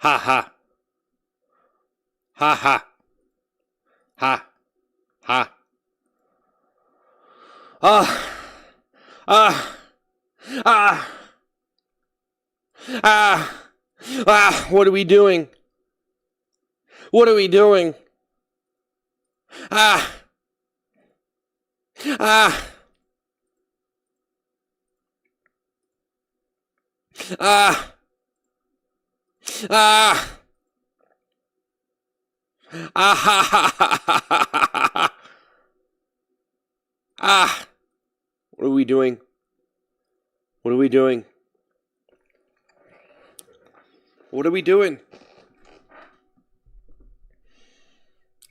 Ha ha. Ha ha. Ha. Ha. Ah. Ah. Ah. Ah. Ah. What are we doing? What are we doing? Ah. Ah. Ah. Ah. Ah. Ha, ha, ha, ha, ha, ha. Ah. What are we doing? What are we doing? What are we doing?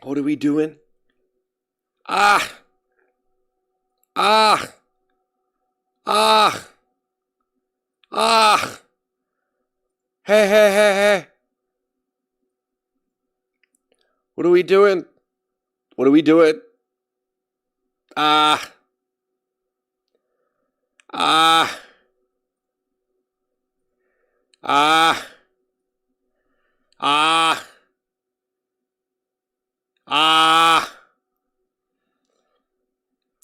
What are we doing? Ah. Ah. Ah. Ah. Hey, hey, hey, hey. What are we doing? What are we doing? Ah. Ah. Ah. Ah. Ah.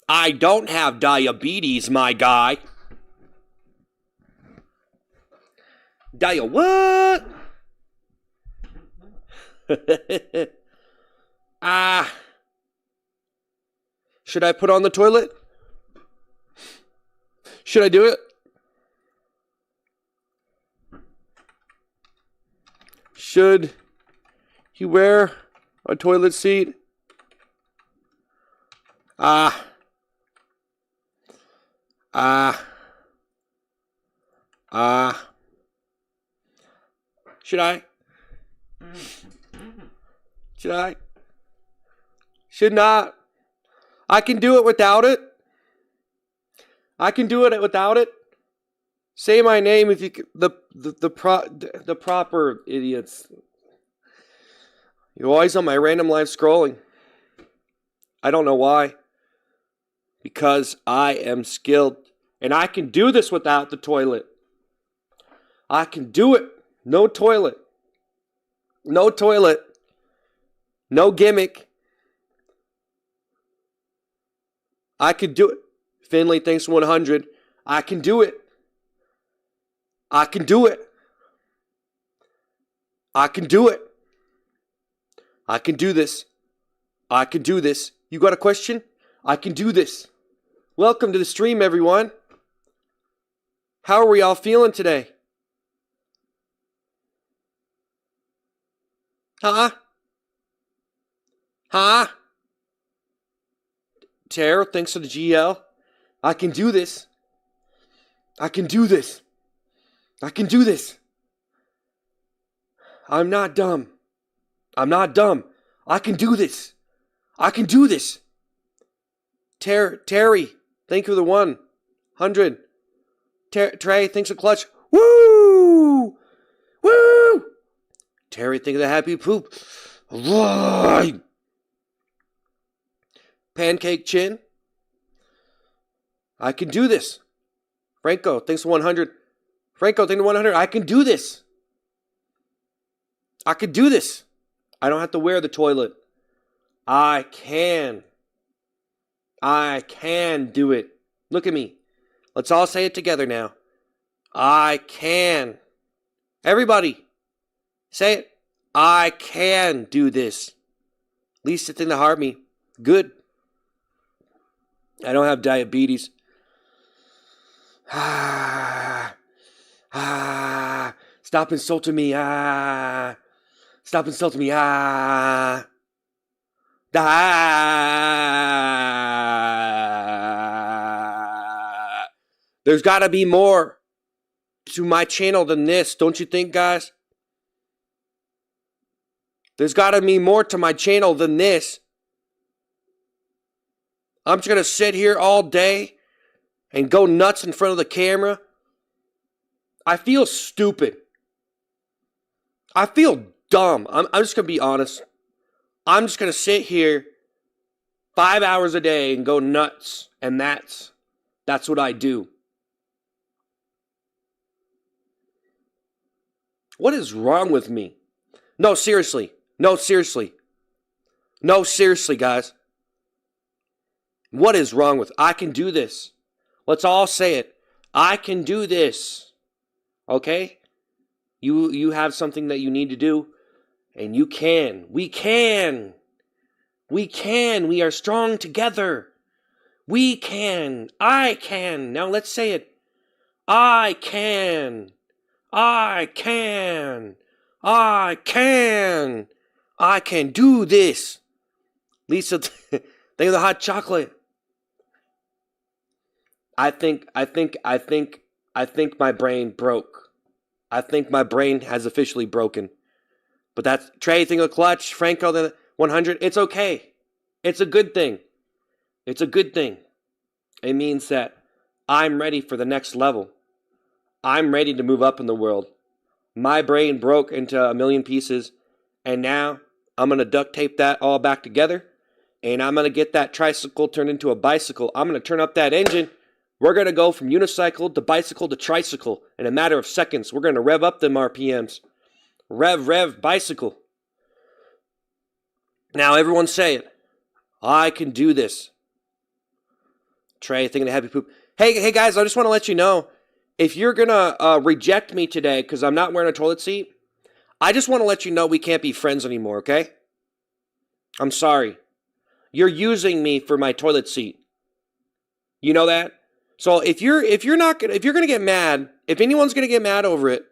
I don't have diabetes, my guy. What? Ah. Should I put on the toilet? Should I do it? Should he wear a toilet seat? Ah. Ah. Ah. Should I? Should I? Should not. I can do it without it. I can do it without it. Say my name if you the proper idiots. You're always on my random live scrolling. I don't know why. Because I am skilled. And I can do this without the toilet. I can do it. No toilet. No toilet. No gimmick. I could do it. Finley thinks 100. I can do it. I can do it. I can do it. I can do this. I can do this. You got a question? I can do this. Welcome to the stream, everyone. How are we all feeling today? Huh? Huh? Tara, thanks for the GL. I can do this. I can do this. I can do this. I'm not dumb. I'm not dumb. I can do this. I can do this. Terry, thank you for the 100. Trey, thanks for clutch. Woo! Woo! Terry, think of the happy poop. Right. Pancake chin. I can do this. Franco, thanks for 100. Franco, thanks for 100. I can do this. I can do this. I don't have to wear the toilet. I can. I can do it. Look at me. Let's all say it together now. I can. Everybody, say it. I can do this. Least the thing that harmed me. Good. I don't have diabetes. Ah. Ah. Stop insulting me. Ah. Stop insulting me. Ah. Ah. There's got to be more to my channel than this, don't you think, guys? There's got to be more to my channel than this. I'm just going to sit here all day and go nuts in front of the camera. I feel stupid. I feel dumb. I'm just going to be honest. I'm just going to sit here 5 hours a day and go nuts. And that's what I do. What is wrong with me? No, seriously. No, seriously. No, seriously, guys. What is wrong with I can do this? Let's all say it. I can do this. Okay? You have something that you need to do, and you can. We can. We can. We are strong together. We can. I can. Now let's say it. I can. I can. I can. I can do this. Lisa, think of the hot chocolate. I think my brain broke. I think my brain has officially broken. But that's Trey, think of the clutch, Franco, the 100. It's okay. It's a good thing. It's a good thing. It means that I'm ready for the next level. I'm ready to move up in the world. My brain broke into a million pieces, and now I'm going to duct tape that all back together, and I'm going to get that tricycle turned into a bicycle. I'm going to turn up that engine. We're going to go from unicycle to bicycle to tricycle in a matter of seconds. We're going to rev up them RPMs. Rev, bicycle. Now everyone say it. I can do this. Trey, thinking of happy poop. Hey guys, I just want to let you know, if you're going to reject me today because I'm not wearing a toilet seat, I just want to let you know we can't be friends anymore, okay? I'm sorry. You're using me for my toilet seat. You know that? So if you're gonna get mad, if anyone's gonna get mad over it,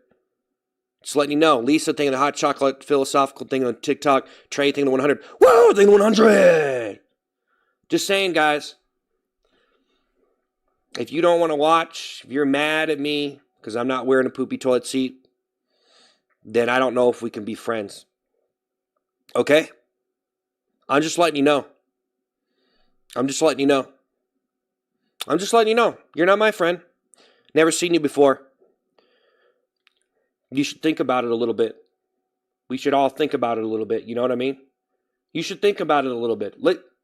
just letting you know. Lisa thinking the hot chocolate philosophical thing on TikTok, Trey thinking the 100. Whoa, thinking the 100. Just saying, guys. If you don't want to watch, if you're mad at me because I'm not wearing a poopy toilet seat, then I don't know if we can be friends. Okay? I'm just letting you know. I'm just letting you know. You're not my friend. Never seen you before. You should think about it a little bit. We should all think about it a little bit. You know what I mean? You should think about it a little bit.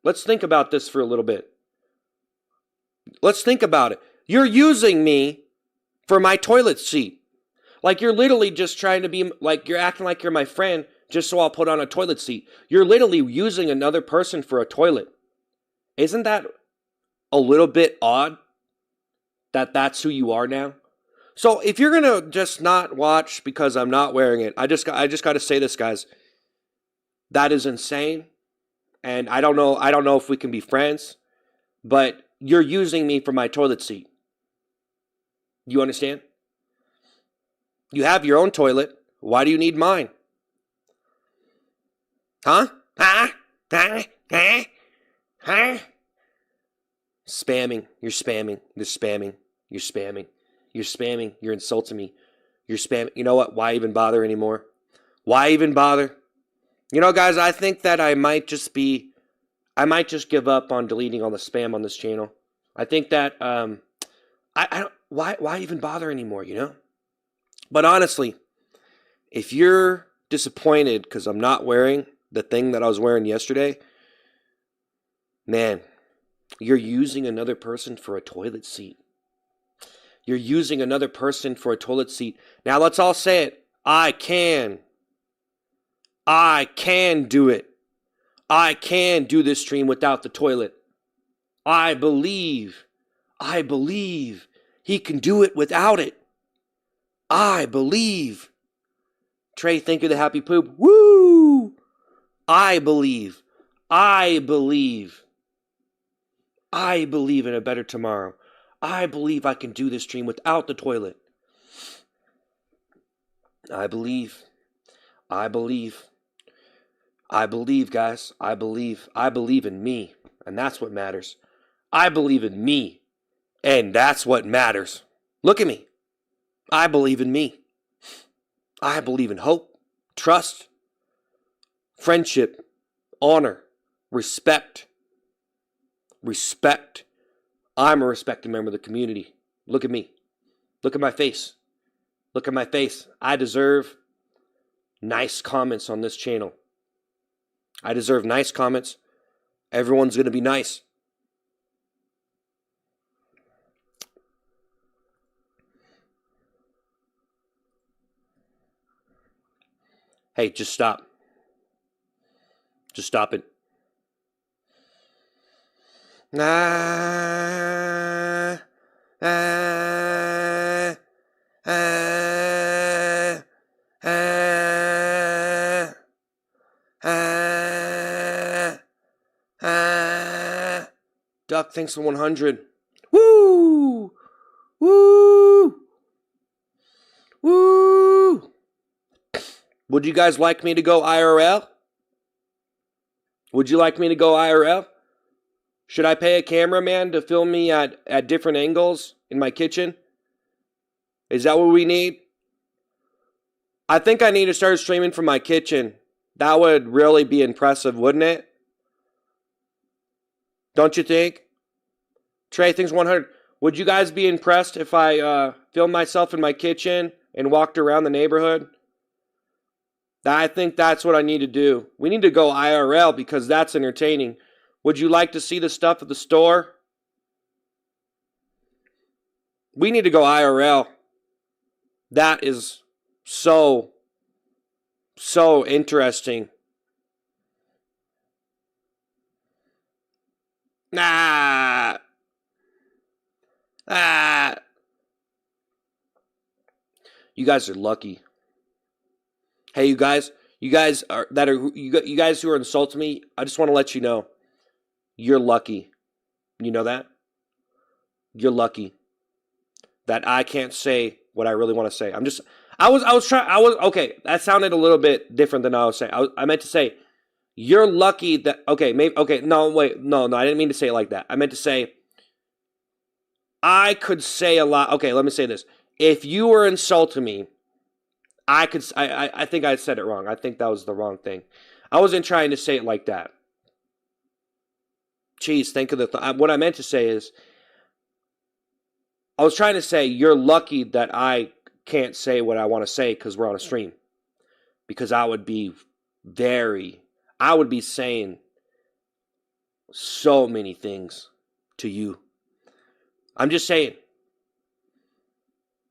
Let's think about this for a little bit. Let's think about it. You're using me for my toilet seat. Like you're literally just trying to be, like you're acting like you're my friend just so I'll put on a toilet seat. You're literally using another person for a toilet. Isn't that a little bit odd that that's who you are now? So if you're going to just not watch because I'm not wearing it, I just got to say this, guys. That is insane. And I don't know if we can be friends, but you're using me for my toilet seat. You understand? You have your own toilet. Why do you need mine? Huh? Spamming. You're spamming. You're spamming. You're spamming. You're spamming. You're insulting me. You're spamming. You know what? Why even bother anymore? Why even bother? You know, guys, I think that I might just give up on deleting all the spam on this channel. I think that I don't. Why even bother anymore? You know. But honestly, if you're disappointed because I'm not wearing the thing that I was wearing yesterday, man, you're using another person for a toilet seat. You're using another person for a toilet seat. Now let's all say it. I can do it. I can do this stream without the toilet. I believe he can do it without it. I believe. Trey, thank you, the happy poop. Woo! I believe. I believe in a better tomorrow. I believe I can do this stream without the toilet. I believe, guys. I believe in me, and that's what matters. I believe in me, and that's what matters. Look at me. I believe in me. I believe in hope, trust, friendship, honor, respect. Respect. I'm a respected member of the community. Look at me. Look at my face. Look at my face. I deserve nice comments on this channel. I deserve nice comments. Everyone's going to be nice. Hey, just stop. Just stop it. Ah, ah, ah, ah, ah, ah. Duck thinks the 100. Woo! Woo! Woo! Would you guys like me to go IRL? Would you like me to go IRL? Should I pay a cameraman to film me at different angles in my kitchen? Is that what we need? I think I need to start streaming from my kitchen. That would really be impressive, wouldn't it? Don't you think? Trey thinks 100. Would you guys be impressed if I filmed myself in my kitchen and walked around the neighborhood? I think that's what I need to do. We need to go IRL because that's entertaining. Would you like to see the stuff at the store? We need to go IRL. That is so interesting. Ah. You guys are lucky. Hey, you guys who are insulting me, I just want to let you know, you're lucky. You know that? You're lucky that I can't say what I really want to say. Okay, that sounded a little bit different than I was saying. I meant to say, you're lucky that, I didn't mean to say it like that. I meant to say, I could say a lot. Okay, let me say this. If you were insulting me, I think I said it wrong. I think that was the wrong thing. I wasn't trying to say it like that. Jeez, think of what I meant to say is, I was trying to say you're lucky that I can't say what I want to say because we're on a stream. Because I would be saying so many things to you. I'm just saying.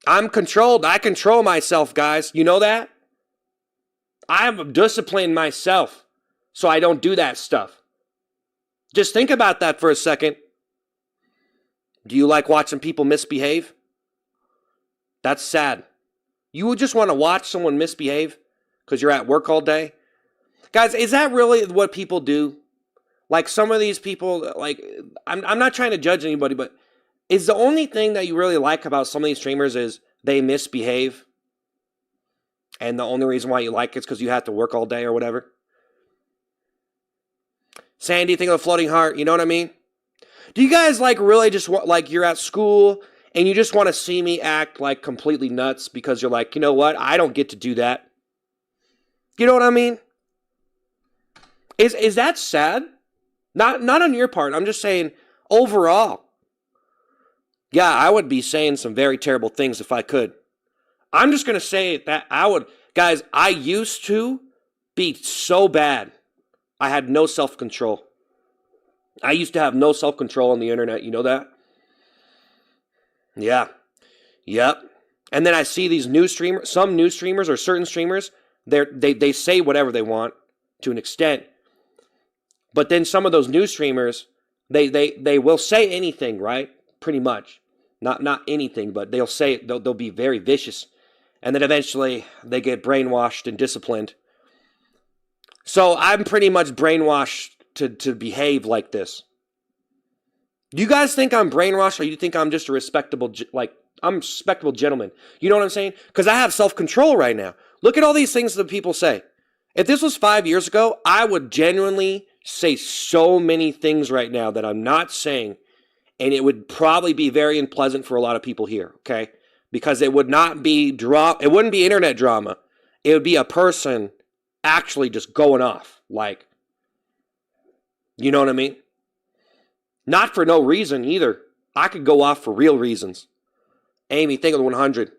I'm controlled. I control myself, guys. You know that? I'm disciplining myself so I don't do that stuff. Just think about that for a second. Do you like watching people misbehave? That's sad. You would just want to watch someone misbehave because you're at work all day? Guys, is that really what people do? Like some of these people, like, I'm not trying to judge anybody, but is the only thing that you really like about some of these streamers is they misbehave? And the only reason why you like it is because you have to work all day or whatever? Sandy, think of a floating heart. You know what I mean? Do you guys like really just want, like you're at school and you just want to see me act like completely nuts because you're like, you know what? I don't get to do that. You know what I mean? Is that sad? Not on your part. I'm just saying overall. Yeah, I would be saying some very terrible things if I could. I'm just going to say that guys, I used to be so bad. I had no self-control. I used to have no self-control on the internet. You know that? Yeah. Yep. And then I see these new streamers, some new streamers or certain streamers, they say whatever they want to an extent. But then some of those new streamers, they will say anything, right? Pretty much. Not anything, but they'll be very vicious. And then eventually they get brainwashed and disciplined. So I'm pretty much brainwashed to behave like this. Do you guys think I'm brainwashed, or you think I'm just a respectable gentleman? You know what I'm saying? Because I have self-control right now. Look at all these things that people say. If this was 5 years ago, I would genuinely say so many things right now that I'm not saying, and it would probably be very unpleasant for a lot of people here, okay? Because it would not be it wouldn't be internet drama. It would be a person actually just going off, like, you know what I mean? Not for no reason either. I could go off for real reasons. Amy, think of the 100.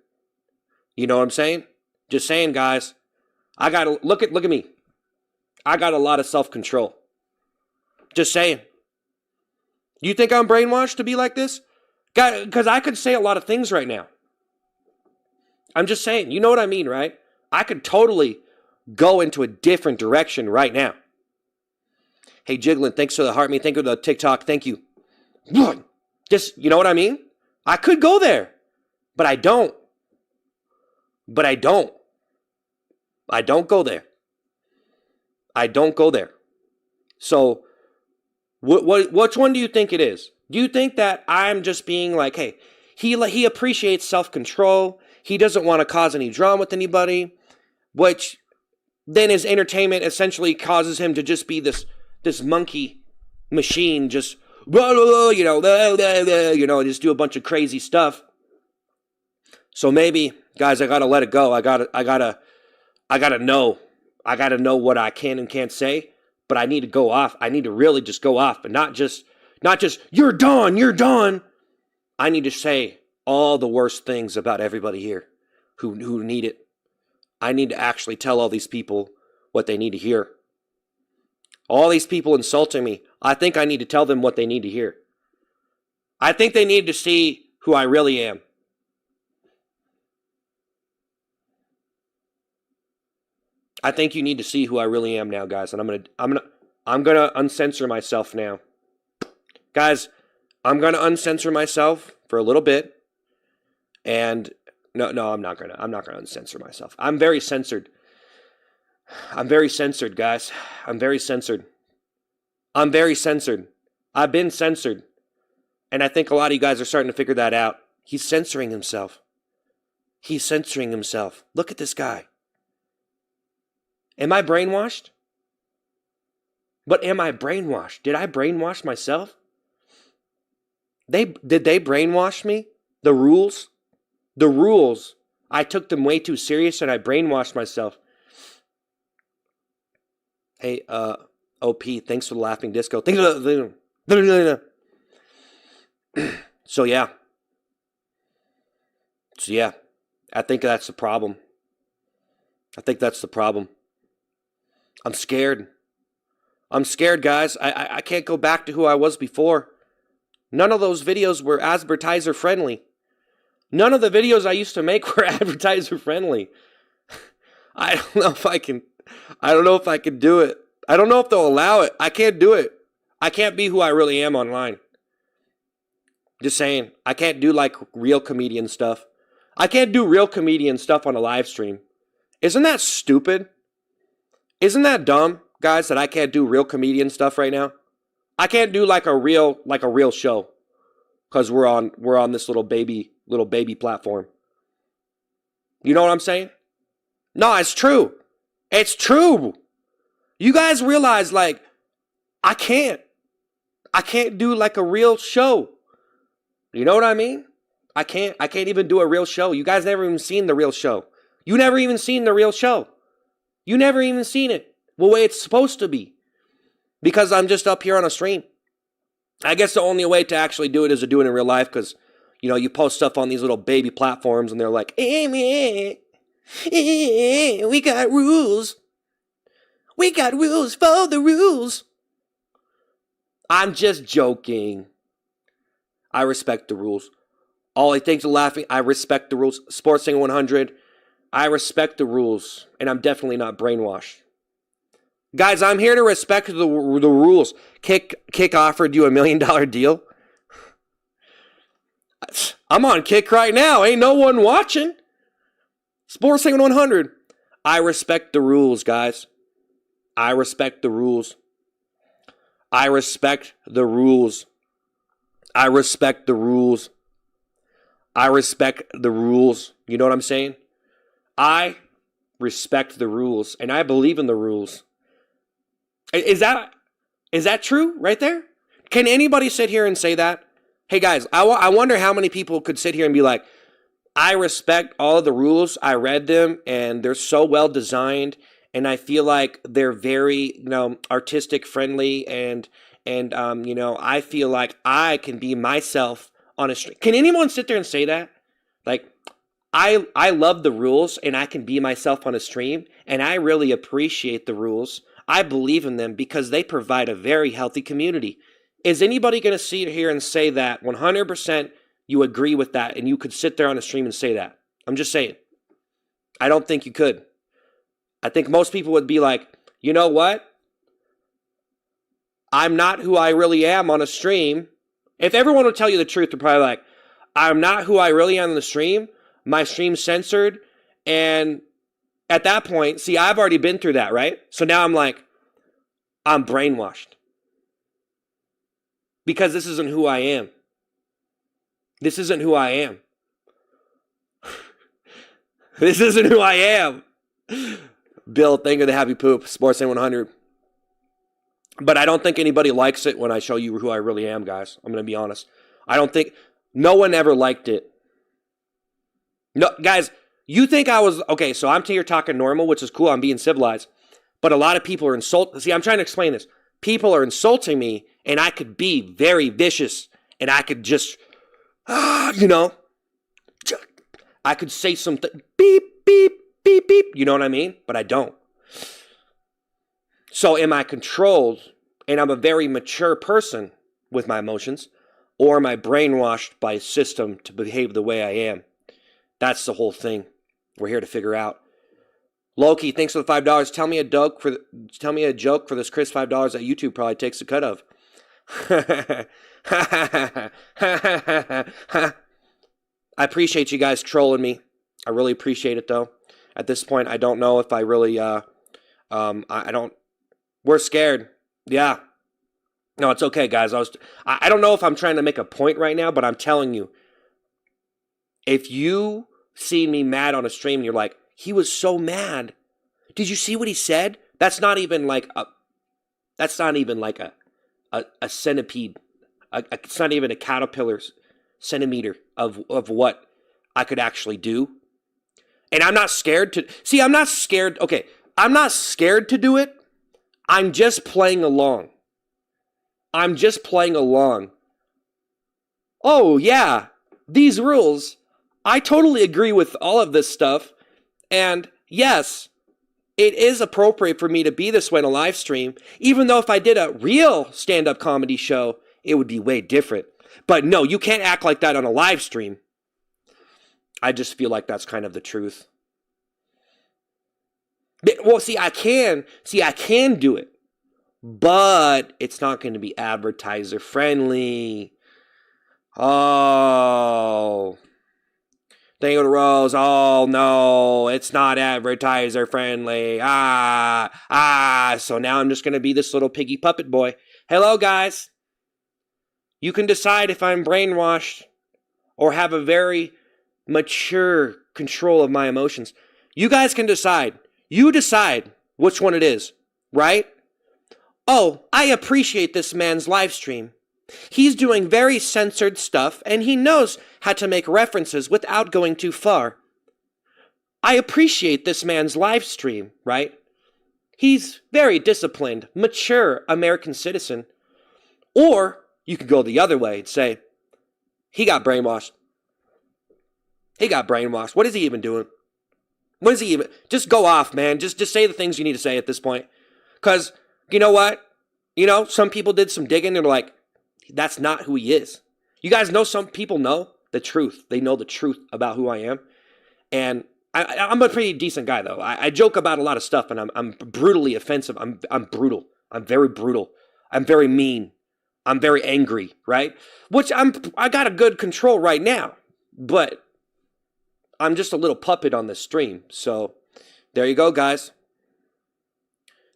You know what I'm saying? Just saying, guys. I gotta look at me. I got a lot of self-control. Just saying. You think I'm brainwashed to be like this? Because I could say a lot of things right now. I'm just saying. You know what I mean, right? I could totally go into a different direction right now. Hey, Jiggling, thanks for the heart me. Thank you for the TikTok. Thank you. Just, you know what I mean? I could go there, but I don't. I don't go there. I don't go there. So, which one do you think it is? Do you think that I'm just being like, hey, he appreciates self-control. He doesn't want to cause any drama with anybody, which then his entertainment essentially causes him to just be this monkey machine, just just do a bunch of crazy stuff. So maybe, guys, I gotta let it go. I gotta know. I gotta know what I can and can't say. But I need to go off. I need to really just go off, but not just you're done. I need to say all the worst things about everybody here who need it. I need to actually tell all these people what they need to hear. All these people insulting me, I think I need to tell them what they need to hear. I think they need to see who I really am. I think you need to see who I really am now, guys, and I'm gonna uncensor myself now. Guys, I'm gonna uncensor myself for a little bit. And no, I'm not gonna uncensor myself. I'm very censored. I'm very censored, guys. I'm very censored. I've been censored. And I think a lot of you guys are starting to figure that out. He's censoring himself. Look at this guy. Am I brainwashed? But am I brainwashed? Did I brainwash myself? Did they brainwash me? The rules? I took them way too serious and I brainwashed myself. Hey, OP, thanks for the laughing disco. So yeah, I think that's the problem. I'm scared. Guys. I can't go back to who I was before. None of those videos were advertiser friendly. None of the videos I used to make were advertiser friendly. I don't know if I can do it. I don't know if they'll allow it. I can't do it. I can't be who I really am online. Just saying. I can't do like real comedian stuff. I can't do real comedian stuff on a live stream. Isn't that stupid? Isn't that dumb, guys, that I can't do real comedian stuff right now? I can't do like a real show because we're on this little baby platform. You know what I'm saying? No, it's true. It's true. You guys realize like I can't do like a real show. You know what I mean? I can't even do a real show. You guys never even seen the real show. You never even seen the real show. You never even seen it the way it's supposed to be. Because I'm just up here on a stream. I guess the only way to actually do it is to do it in real life because, you post stuff on these little baby platforms and they're like, hey, man, we got rules. We got rules for the rules. I'm just joking. I respect the rules. All he thinks of laughing, I respect the rules. Sports Singer 100, I respect the rules, and I'm definitely not brainwashed. Guys, I'm here to respect the rules. Kick offered you $1 million deal. I'm on Kick right now. Ain't no one watching. Sports Singer 100. I respect the rules, guys. I respect the rules. I respect the rules. I respect the rules. I respect the rules. You know what I'm saying? I respect the rules, and I believe in the rules. Is that true right there? Can anybody sit here and say that? Hey, guys, I wonder how many people could sit here and be like, I respect all of the rules. I read them, and they're so well designed, and I feel like they're very, artistic friendly, and I feel like I can be myself on a stream. Can anyone sit there and say that? Like, I love the rules, and I can be myself on a stream, and I really appreciate the rules. I believe in them because they provide a very healthy community. Is anybody going to sit here and say that 100% you agree with that, and you could sit there on a stream and say that? I'm just saying. I don't think you could. I think most people would be like, you know what? I'm not who I really am on a stream. If everyone would tell you the truth, they're probably like, I'm not who I really am on the stream. My stream's censored. And at that point, see, I've already been through that, right? So now I'm like, I'm brainwashed. Because this isn't who I am. This isn't who I am. This isn't who I am. Bill, thank you for the happy poop. Sports 100. But I don't think anybody likes it when I show you who I really am, guys. I'm going to be honest. I don't think, no one ever liked it. No, guys, you think I was, okay, so I'm here talking normal, which is cool. I'm being civilized. But a lot of people are insulting. See, I'm trying to explain this. People are insulting me, and I could be very vicious, and I could just, you know, I could say something, beep, beep, beep, beep. You know what I mean? But I don't. So am I controlled, and I'm a very mature person with my emotions, or am I brainwashed by a system to behave the way I am? That's the whole thing we're here to figure out. Loki, thanks for the $5. Tell me a joke for this Chris $5 that YouTube probably takes a cut of. I appreciate you guys trolling me. I really appreciate it, though. At this point, I don't know if I really, I don't, we're scared. Yeah. No, it's okay, guys. I don't know if I'm trying to make a point right now, but I'm telling you, if you see me mad on a stream and you're like, he was so mad. Did you see what he said? That's not even like a centipede. It's not even a caterpillar's centimeter of what I could actually do. And I'm not scared to, see, I'm not scared. Okay. I'm not scared to do it. I'm just playing along. I'm just playing along. Oh yeah, these rules. I totally agree with all of this stuff. And yes, it is appropriate for me to be this way in a live stream, even though if I did a real stand-up comedy show, it would be way different. But no, you can't act like that on a live stream. I just feel like that's kind of the truth. Well, see, I can do it, but it's not going to be advertiser friendly. Oh, thank you, Rose. Oh no, it's not advertiser friendly. So now I'm just going to be this little piggy puppet boy. Hello, guys. You can decide if I'm brainwashed or have a very mature control of my emotions. You guys can decide. You decide which one it is, right? Oh, I appreciate this man's live stream. He's doing very censored stuff, and he knows how to make references without going too far. I appreciate this man's live stream, right? He's very disciplined, mature American citizen. Or you could go the other way and say, he got brainwashed. He got brainwashed. What is he even doing? What is he even? Just go off, man. Just say the things you need to say at this point. Because, you know what? You know, some people did some digging. They're like, that's not who he is. You guys know some people know the truth. They know the truth about who I am. And I'm a pretty decent guy, though. I joke about a lot of stuff, and I'm brutally offensive. I'm brutal. I'm very brutal. I'm very mean. I'm very angry, right? Which I got a good control right now. But I'm just a little puppet on this stream. So there you go, guys.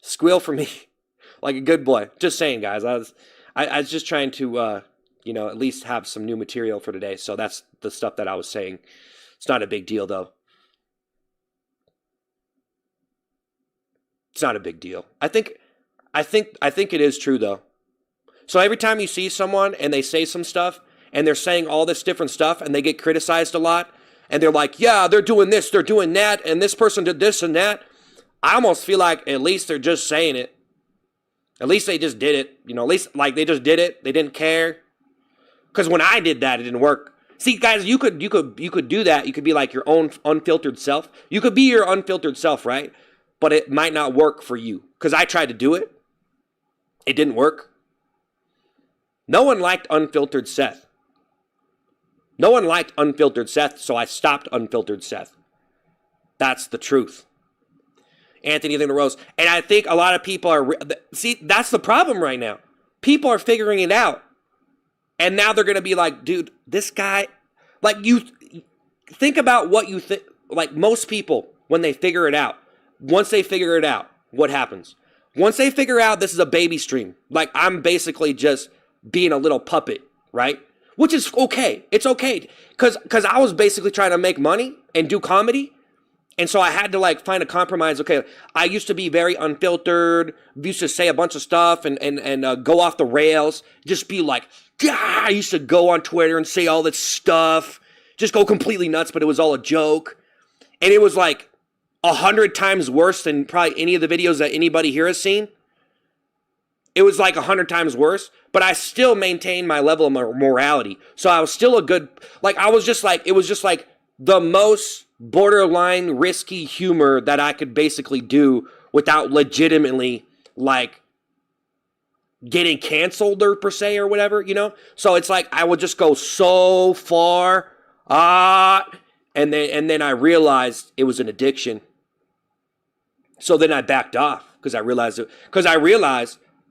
Squeal for me like a good boy. Just saying, guys. I was just trying to, at least have some new material for today. So that's the stuff that I was saying. It's not a big deal, though. It's not a big deal. I think it is true, though. So every time you see someone and they say some stuff and they're saying all this different stuff and they get criticized a lot and they're like, yeah, they're doing this, they're doing that, and this person did this and that, I almost feel like at least they're just saying it. At least they just did it. At least like they just did it. They didn't care. Because when I did that, it didn't work. See, guys, you could do that. You could be like your own unfiltered self. You could be your unfiltered self, right? But it might not work for you. Because I tried to do it. It didn't work. No one liked unfiltered Seth. No one liked unfiltered Seth, so I stopped unfiltered Seth. That's the truth. Anthony Anything to Rose. And I think a lot of people are, see, that's the problem right now. People are figuring it out. And now they're going to be like, dude, this guy, like, you think about what you think, like most people, when they figure it out, once they figure it out, what happens? Once they figure out this is a baby stream, like I'm basically just being a little puppet, right? Which is okay. It's okay. Because I was basically trying to make money and do comedy. And so I had to like find a compromise. Okay, I used to be very unfiltered, used to say a bunch of stuff and go off the rails, just be like, yeah, I used to go on Twitter and say all this stuff, just go completely nuts, but it was all a joke. And it was like 100 times worse than probably any of the videos that anybody here has seen. It was like 100 times worse, but I still maintained my level of morality. So I was still a good, like I was just like, it was just like the most borderline risky humor that I could basically do without legitimately like getting canceled or per se or whatever, you know? So it's like I would just go so far, and then I realized it was an addiction. So then I backed off because I realized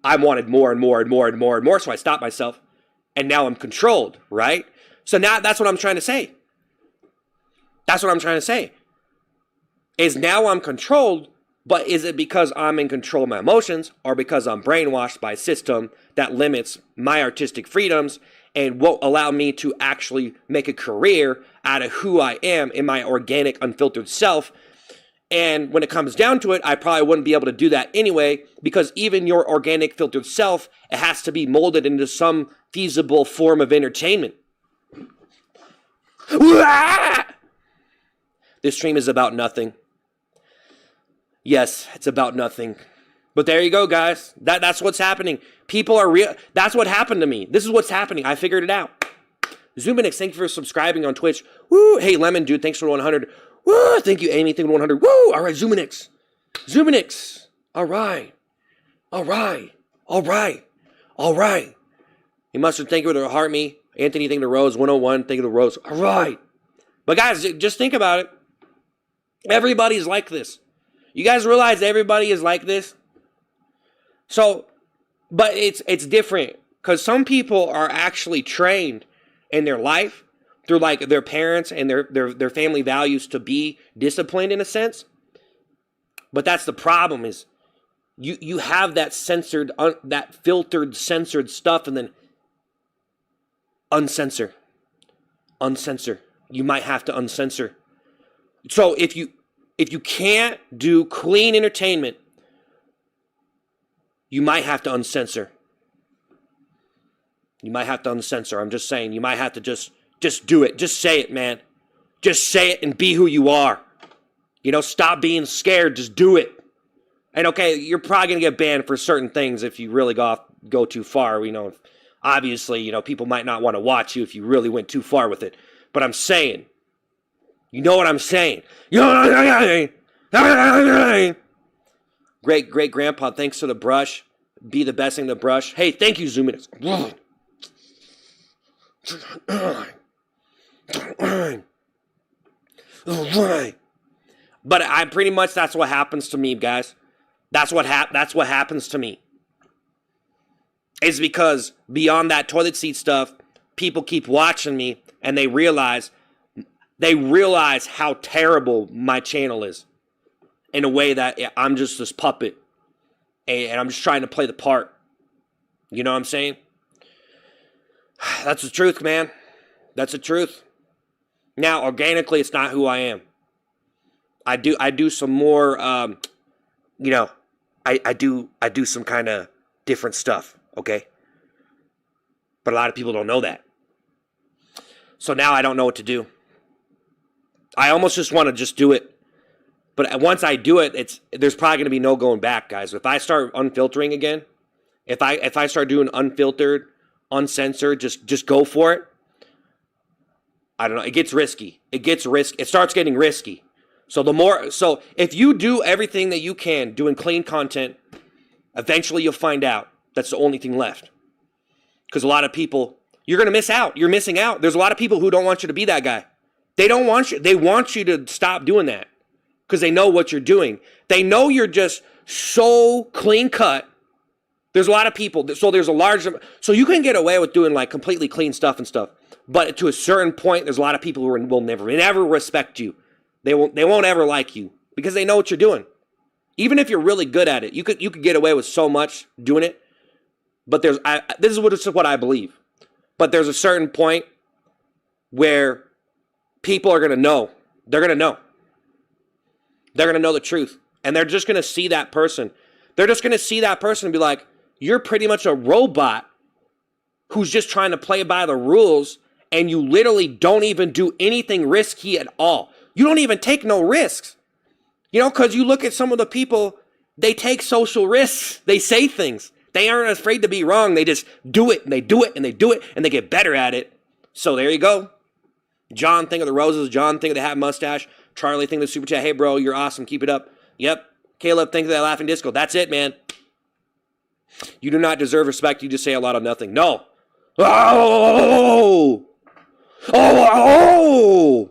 I wanted more and more and more and more and more. So I stopped myself, and now I'm controlled, right? So now that's what I'm trying to say. That's what I'm trying to say. Is now I'm controlled, but is it because I'm in control of my emotions or because I'm brainwashed by a system that limits my artistic freedoms and won't allow me to actually make a career out of who I am in my organic, unfiltered self? And when it comes down to it, I probably wouldn't be able to do that anyway, because even your organic, filtered self, it has to be molded into some feasible form of entertainment. This stream is about nothing. Yes, it's about nothing. But there you go, guys. That's what's happening. People are real. That's what happened to me. This is what's happening. I figured it out. Zoominix, thank you for subscribing on Twitch. Woo! Hey, Lemon Dude, thanks for 100. Woo! Thank you, Amy. Thank you for 100. Woo! All right, Zoominix. Zoominix. All right. All right. All right. All right. Hey, Mustard, thank you for the heart me. Anthony, thank you to Rose. 101, thank you to Rose. All right. But guys, just think about it. Everybody's like this. You guys realize everybody is like this? So, but it's different because some people are actually trained in their life through like their parents and their family values to be disciplined in a sense. But that's the problem is you have that censored, that filtered, censored stuff, and then uncensor. You might have to uncensor. So if you can't do clean entertainment, you might have to uncensor. You might have to uncensor. I'm just saying, you might have to just do it. Just say it, man. Just say it and be who you are. You know, stop being scared. Just do it. And okay, you're probably going to get banned for certain things if you really go too far. You know, obviously, you know, people might not want to watch you if you really went too far with it. But I'm saying, you know what I'm saying? You know what I'm saying? Great grandpa, thanks for the brush. Be the best thing to brush. Hey, thank you, Zoominix. But I pretty much, that's what happens to me, guys. That's what happens to me. It's because beyond that toilet seat stuff, people keep watching me and they realize how terrible my channel is in a way that I'm just this puppet and I'm just trying to play the part. You know what I'm saying? That's the truth, man. That's the truth. Now, organically, it's not who I am. I do some more, you know, I do some kind of different stuff, okay? But a lot of people don't know that. So now I don't know what to do. I almost just want to just do it. But once I do it, there's probably going to be no going back, guys. If I start unfiltering again, if I start doing unfiltered, uncensored, just go for it. I don't know. It gets risky. It starts getting risky. So if you do everything that you can doing clean content, eventually you'll find out that's the only thing left. Because a lot of people, you're going to miss out. You're missing out. There's a lot of people who don't want you to be that guy. They don't want you. They want you to stop doing that because they know what you're doing. They know you're just so clean cut. There's a lot of people, so there's a large, so you can get away with doing like completely clean stuff and stuff. But to a certain point, there's a lot of people who will never respect you. They won't ever like you because they know what you're doing. Even if you're really good at it, you could get away with so much doing it. But this is what I believe. But there's a certain point where people are going to know. They're going to know. They're going to know the truth. And they're just going to see that person. They're just going to see that person and be like, you're pretty much a robot who's just trying to play by the rules, and you literally don't even do anything risky at all. You don't even take no risks. You know, because you look at some of the people, they take social risks. They say things. They aren't afraid to be wrong. They just do it, and they do it, and they do it, and they get better at it. So there you go. John, think of the roses. John, think of the hat mustache. Charlie, think of the super chat. Hey, bro, you're awesome. Keep it up. Yep. Caleb, think of that laughing disco. That's it, man. You do not deserve respect. You just say a lot of nothing. No. Oh! Oh!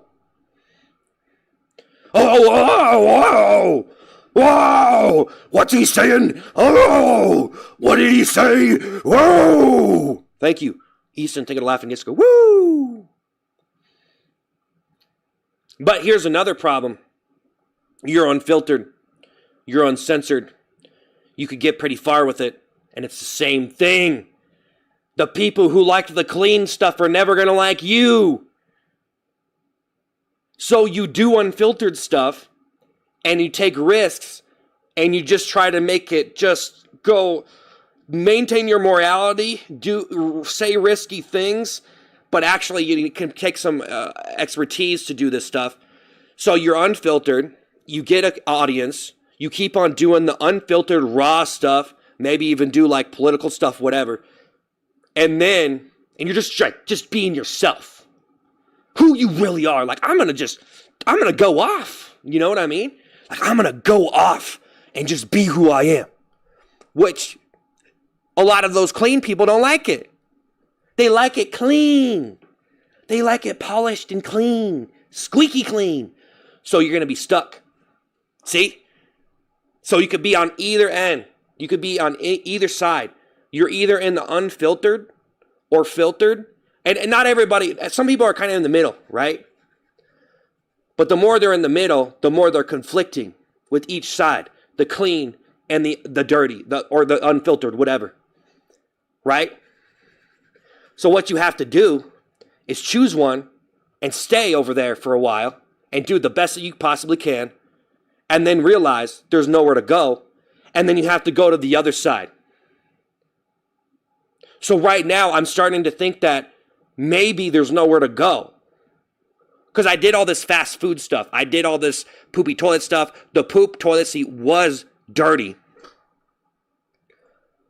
Oh! Oh! Whoa! What's he saying? Oh! What did he say? Whoa! Thank you. Easton, think of the laughing disco. Woo! But here's another problem. You're unfiltered. You're uncensored. You could get pretty far with it, and it's the same thing. The people who like the clean stuff are never going to like you. So you do unfiltered stuff, and you take risks, and you just try to make it just go, maintain your morality, say risky things, but actually you can take some expertise to do this stuff. So you're unfiltered, you get an audience, you keep on doing the unfiltered raw stuff, maybe even do like political stuff, whatever. And you're just being yourself. Who you really are. Like, I'm going to go off. You know what I mean? Like, I'm going to go off and just be who I am. Which, a lot of those clean people don't like it. They like it clean. They like it polished and clean. Squeaky clean. So you're going to be stuck. See? So you could be on either end. You could be on either side. You're either in the unfiltered or filtered. And not everybody, some people are kind of in the middle, right? But the more they're in the middle, the more they're conflicting with each side. The clean and the dirty, or the unfiltered, whatever. Right? So what you have to do is choose one and stay over there for a while and do the best that you possibly can. And then realize there's nowhere to go. And then you have to go to the other side. So right now, I'm starting to think that maybe there's nowhere to go. Because I did all this fast food stuff. I did all this poopy toilet stuff. The poop toilet seat was dirty.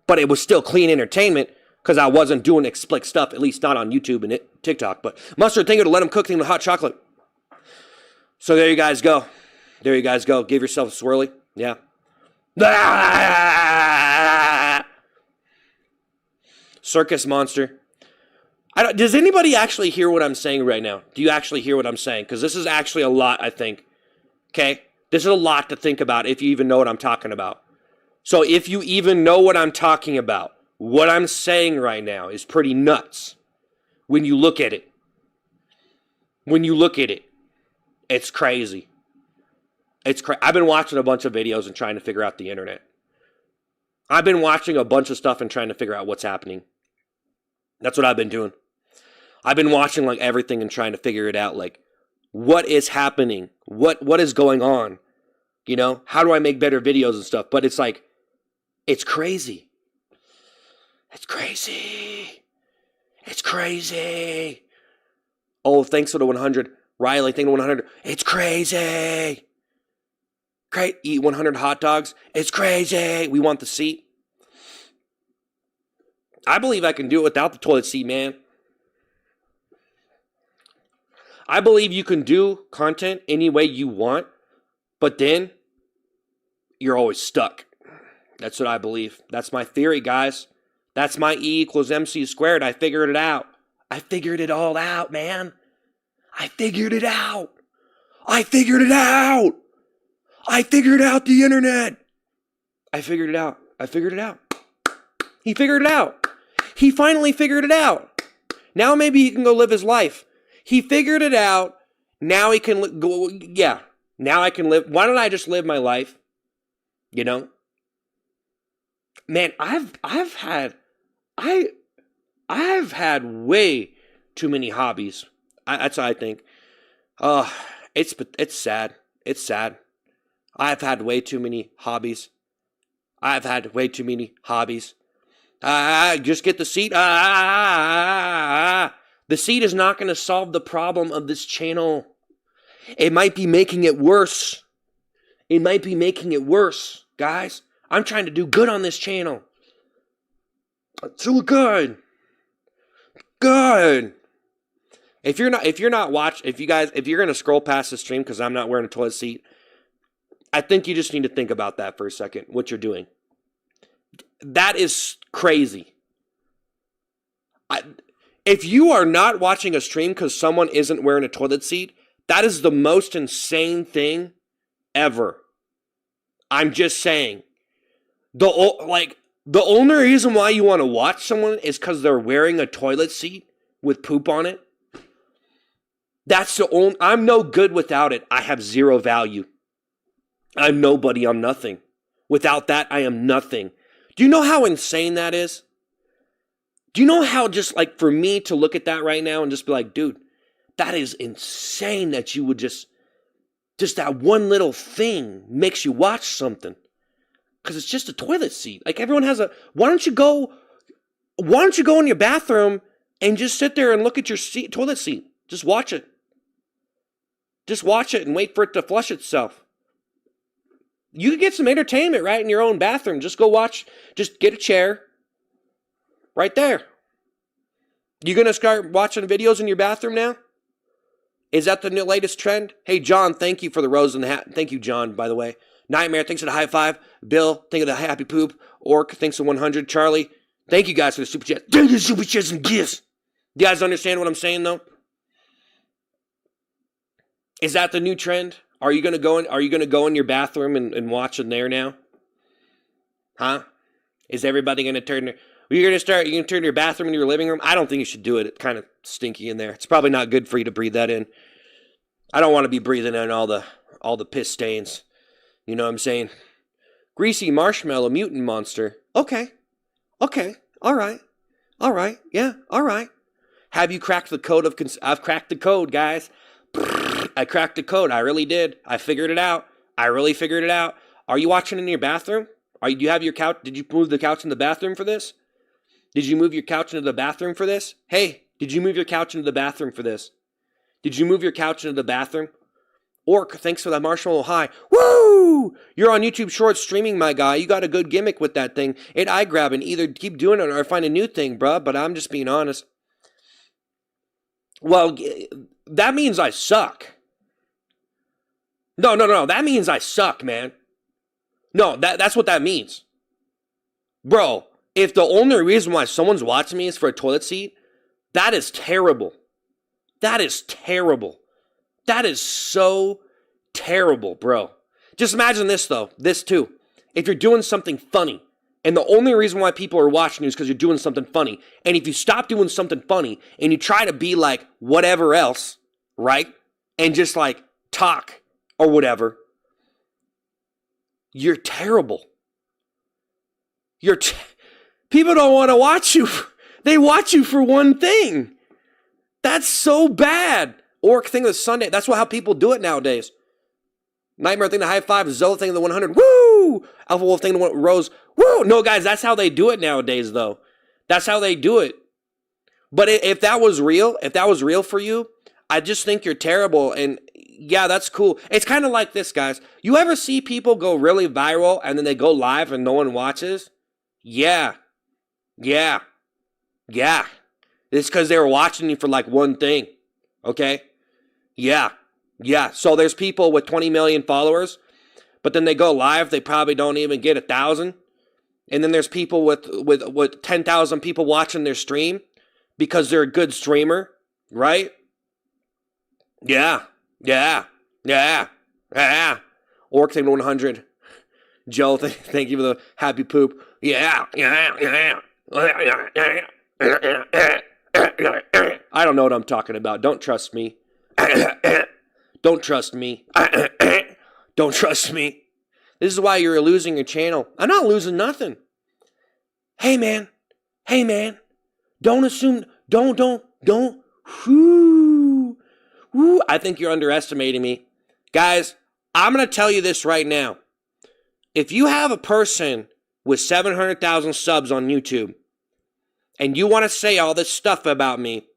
But it was still clean entertainment because I wasn't doing explicit stuff, at least not on YouTube and TikTok. But Mustard, think of it, let them cook things with hot chocolate. So there you guys go. There you guys go. Give yourself a swirly. Yeah. Circus monster. Does anybody actually hear what I'm saying right now? Do you actually hear what I'm saying? Because this is actually a lot, I think. Okay? This is a lot to think about if you even know what I'm talking about. So if you even know what I'm talking about, what I'm saying right now is pretty nuts when you look at it. When you look at it, it's crazy. I've been watching a bunch of videos and trying to figure out the internet. I've been watching a bunch of stuff and trying to figure out what's happening. That's what I've been doing. I've been watching like everything and trying to figure it out. Like, what is happening? What is going on? You know, how do I make better videos and stuff? But it's like, it's crazy. It's crazy. It's crazy. Oh, thanks for the 100. Riley, thank you 100. It's crazy. Eat 100 hot dogs. It's crazy. We want the seat. I believe I can do it without the toilet seat, man. I believe you can do content any way you want, but then you're always stuck. That's what I believe. That's my theory, guys. That's my E equals MC squared. I figured it out. I figured it all out, man. I figured it out. I figured it out. I figured out the internet. I figured it out. He figured it out. He finally figured it out. Now maybe he can go live his life. He figured it out. Now he can go. Yeah. Now I can live. Why don't I just live my life? You know? Man, I've had way too many hobbies. That's what I think. It's sad. It's sad. I've had way too many hobbies. Just get the seat. The seat is not going to solve the problem of this channel. It might be making it worse. Guys. I'm trying to do good on this channel. So good. If you're gonna scroll past the stream because I'm not wearing a toilet seat, I think you just need to think about that for a second, what you're doing. That is crazy. If you are not watching a stream because someone isn't wearing a toilet seat, that is the most insane thing ever. I'm just saying. The only reason why you want to watch someone is because they're wearing a toilet seat with poop on it. That's the only. I'm no good without it. I have zero value. I'm nobody. I'm nothing. Without that, I am nothing. Do you know how insane that is? Do you know how just like for me to look at that right now and just be like, dude, that is insane that you would just that one little thing makes you watch something. Because it's just a toilet seat. Like everyone has a. Why don't you go in your bathroom and just sit there and look at your toilet seat? Just watch it. Just watch it and wait for it to flush itself. You can get some entertainment right in your own bathroom. Just go watch. Just get a chair. Right there. You gonna start watching videos in your bathroom now? Is that the latest trend? Hey John, thank you for the rose and the hat. Thank you, John, by the way. Nightmare, thanks for the high five. Bill, thank you for the happy poop. Orc, thanks for 100. Charlie, thank you guys for the super chat. Thank you, super chats and gifts. You guys understand what I'm saying, though? Is that the new trend? Are you gonna go in your bathroom and watch in there now? Huh? Is everybody gonna turn? You're gonna turn your bathroom into your living room? I don't think you should do it. It's kind of stinky in there. It's probably not good for you to breathe that in. I don't want to be breathing in all the piss stains. You know what I'm saying? Greasy marshmallow mutant monster. Okay. All right. Yeah. All right. Have you cracked the code of? I've cracked the code, guys. I cracked the code. I really did. I figured it out. I really figured it out. Are you watching in your bathroom? Do you have your couch? Did you move the couch in the bathroom for this? Did you move your couch into the bathroom for this? Hey, did you move your couch into the bathroom for this? Did you move your couch into the bathroom? Orc, thanks for that marshmallow high. Woo! You're on YouTube Shorts streaming, my guy. You got a good gimmick with that thing. It eye grabbing. Either keep doing it or find a new thing, bruh. But I'm just being honest. Well, that means I suck. No. That means I suck, man. No, that's what that means. Bro, if the only reason why someone's watching me is for a toilet seat, that is terrible. That is terrible. That is so terrible, bro. Just imagine this, though. This, too. If you're doing something funny, and the only reason why people are watching you is because you're doing something funny, and if you stop doing something funny, and you try to be like whatever else, right? And just like talk or whatever, you're terrible. People don't want to watch you. They watch you for one thing. That's so bad. Orc thing of the Sunday. That's how people do it nowadays. Nightmare thing the high five. Zoe thing the 100. Woo! Alpha Wolf thing the rose. Woo! No, guys, that's how they do it nowadays, though. That's how they do it. But if that was real, for you, I just think you're terrible. And yeah, that's cool. It's kind of like this, guys. You ever see people go really viral and then they go live and no one watches? Yeah. It's because they were watching you for like one thing. Okay? Yeah. So there's people with 20 million followers, but then they go live, they probably don't even get 1,000. And then there's people with 10,000 people watching their stream because they're a good streamer, right? Yeah. Orc, thank you for 100. Joe, thank you for the happy poop. Yeah. I don't know what I'm talking about. Don't trust me. Don't trust me. Don't trust me. This is why you're losing your channel. I'm not losing nothing. Hey, man. Don't assume. Don't. Whoo. I think you're underestimating me. Guys, I'm going to tell you this right now. If you have a person with 700,000 subs on YouTube and you want to say all this stuff about me,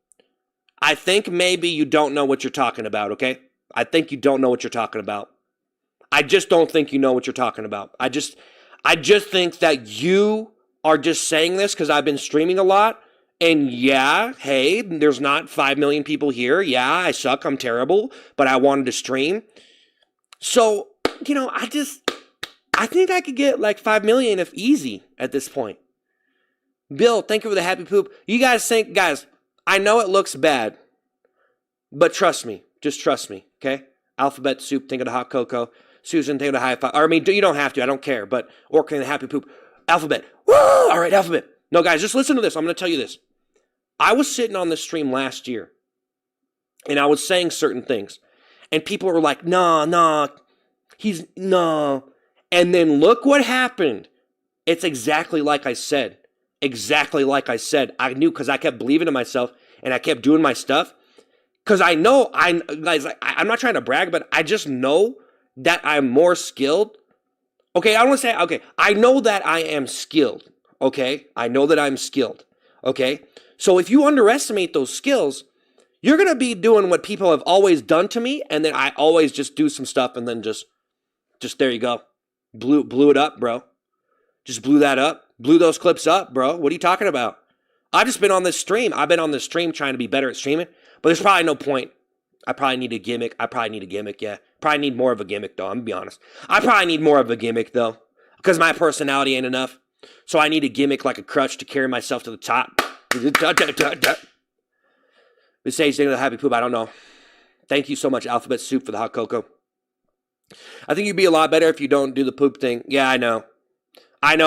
I think maybe you don't know what you're talking about, okay? I think you don't know what you're talking about. I just don't think you know what you're talking about. I just think that you are just saying this because I've been streaming a lot. And yeah, hey, there's not 5 million people here. Yeah, I suck. I'm terrible. But I wanted to stream. So, I think I could get like 5 million if easy at this point. Bill, thank you for the happy poop. You guys think, guys, I know it looks bad. But trust me. Just trust me, okay? Alphabet Soup, think of the hot cocoa. Susan, think of the high five. Or, I mean, you don't have to. I don't care. But Orc, think of the happy poop. Alphabet. Woo! All right, Alphabet. No, guys, just listen to this. I'm going to tell you this. I was sitting on this stream last year, and I was saying certain things, and people were like, nah, and then look what happened. It's exactly like I said. I knew because I kept believing in myself, and I kept doing my stuff, because I know, guys, I'm not trying to brag, but I just know that I'm more skilled. Okay, I want to say, okay, I know that I am skilled, okay? I know that I'm skilled, okay? So if you underestimate those skills, you're going to be doing what people have always done to me, and then I always just do some stuff, and then just there you go. Blew it up, bro. Just blew that up. Blew those clips up, bro. What are you talking about? I've just been on this stream. I've been on this stream trying to be better at streaming, but there's probably no point. I probably need a gimmick. Yeah. Probably need more of a gimmick, though. I'm going to be honest. I probably need more of a gimmick, though, because my personality ain't enough. So I need a gimmick like a crutch to carry myself to the top. We say he's the happy poop. I don't know. Thank you so much, Alphabet Soup, for the hot cocoa. I think you'd be a lot better if you don't do the poop thing. Yeah, I know,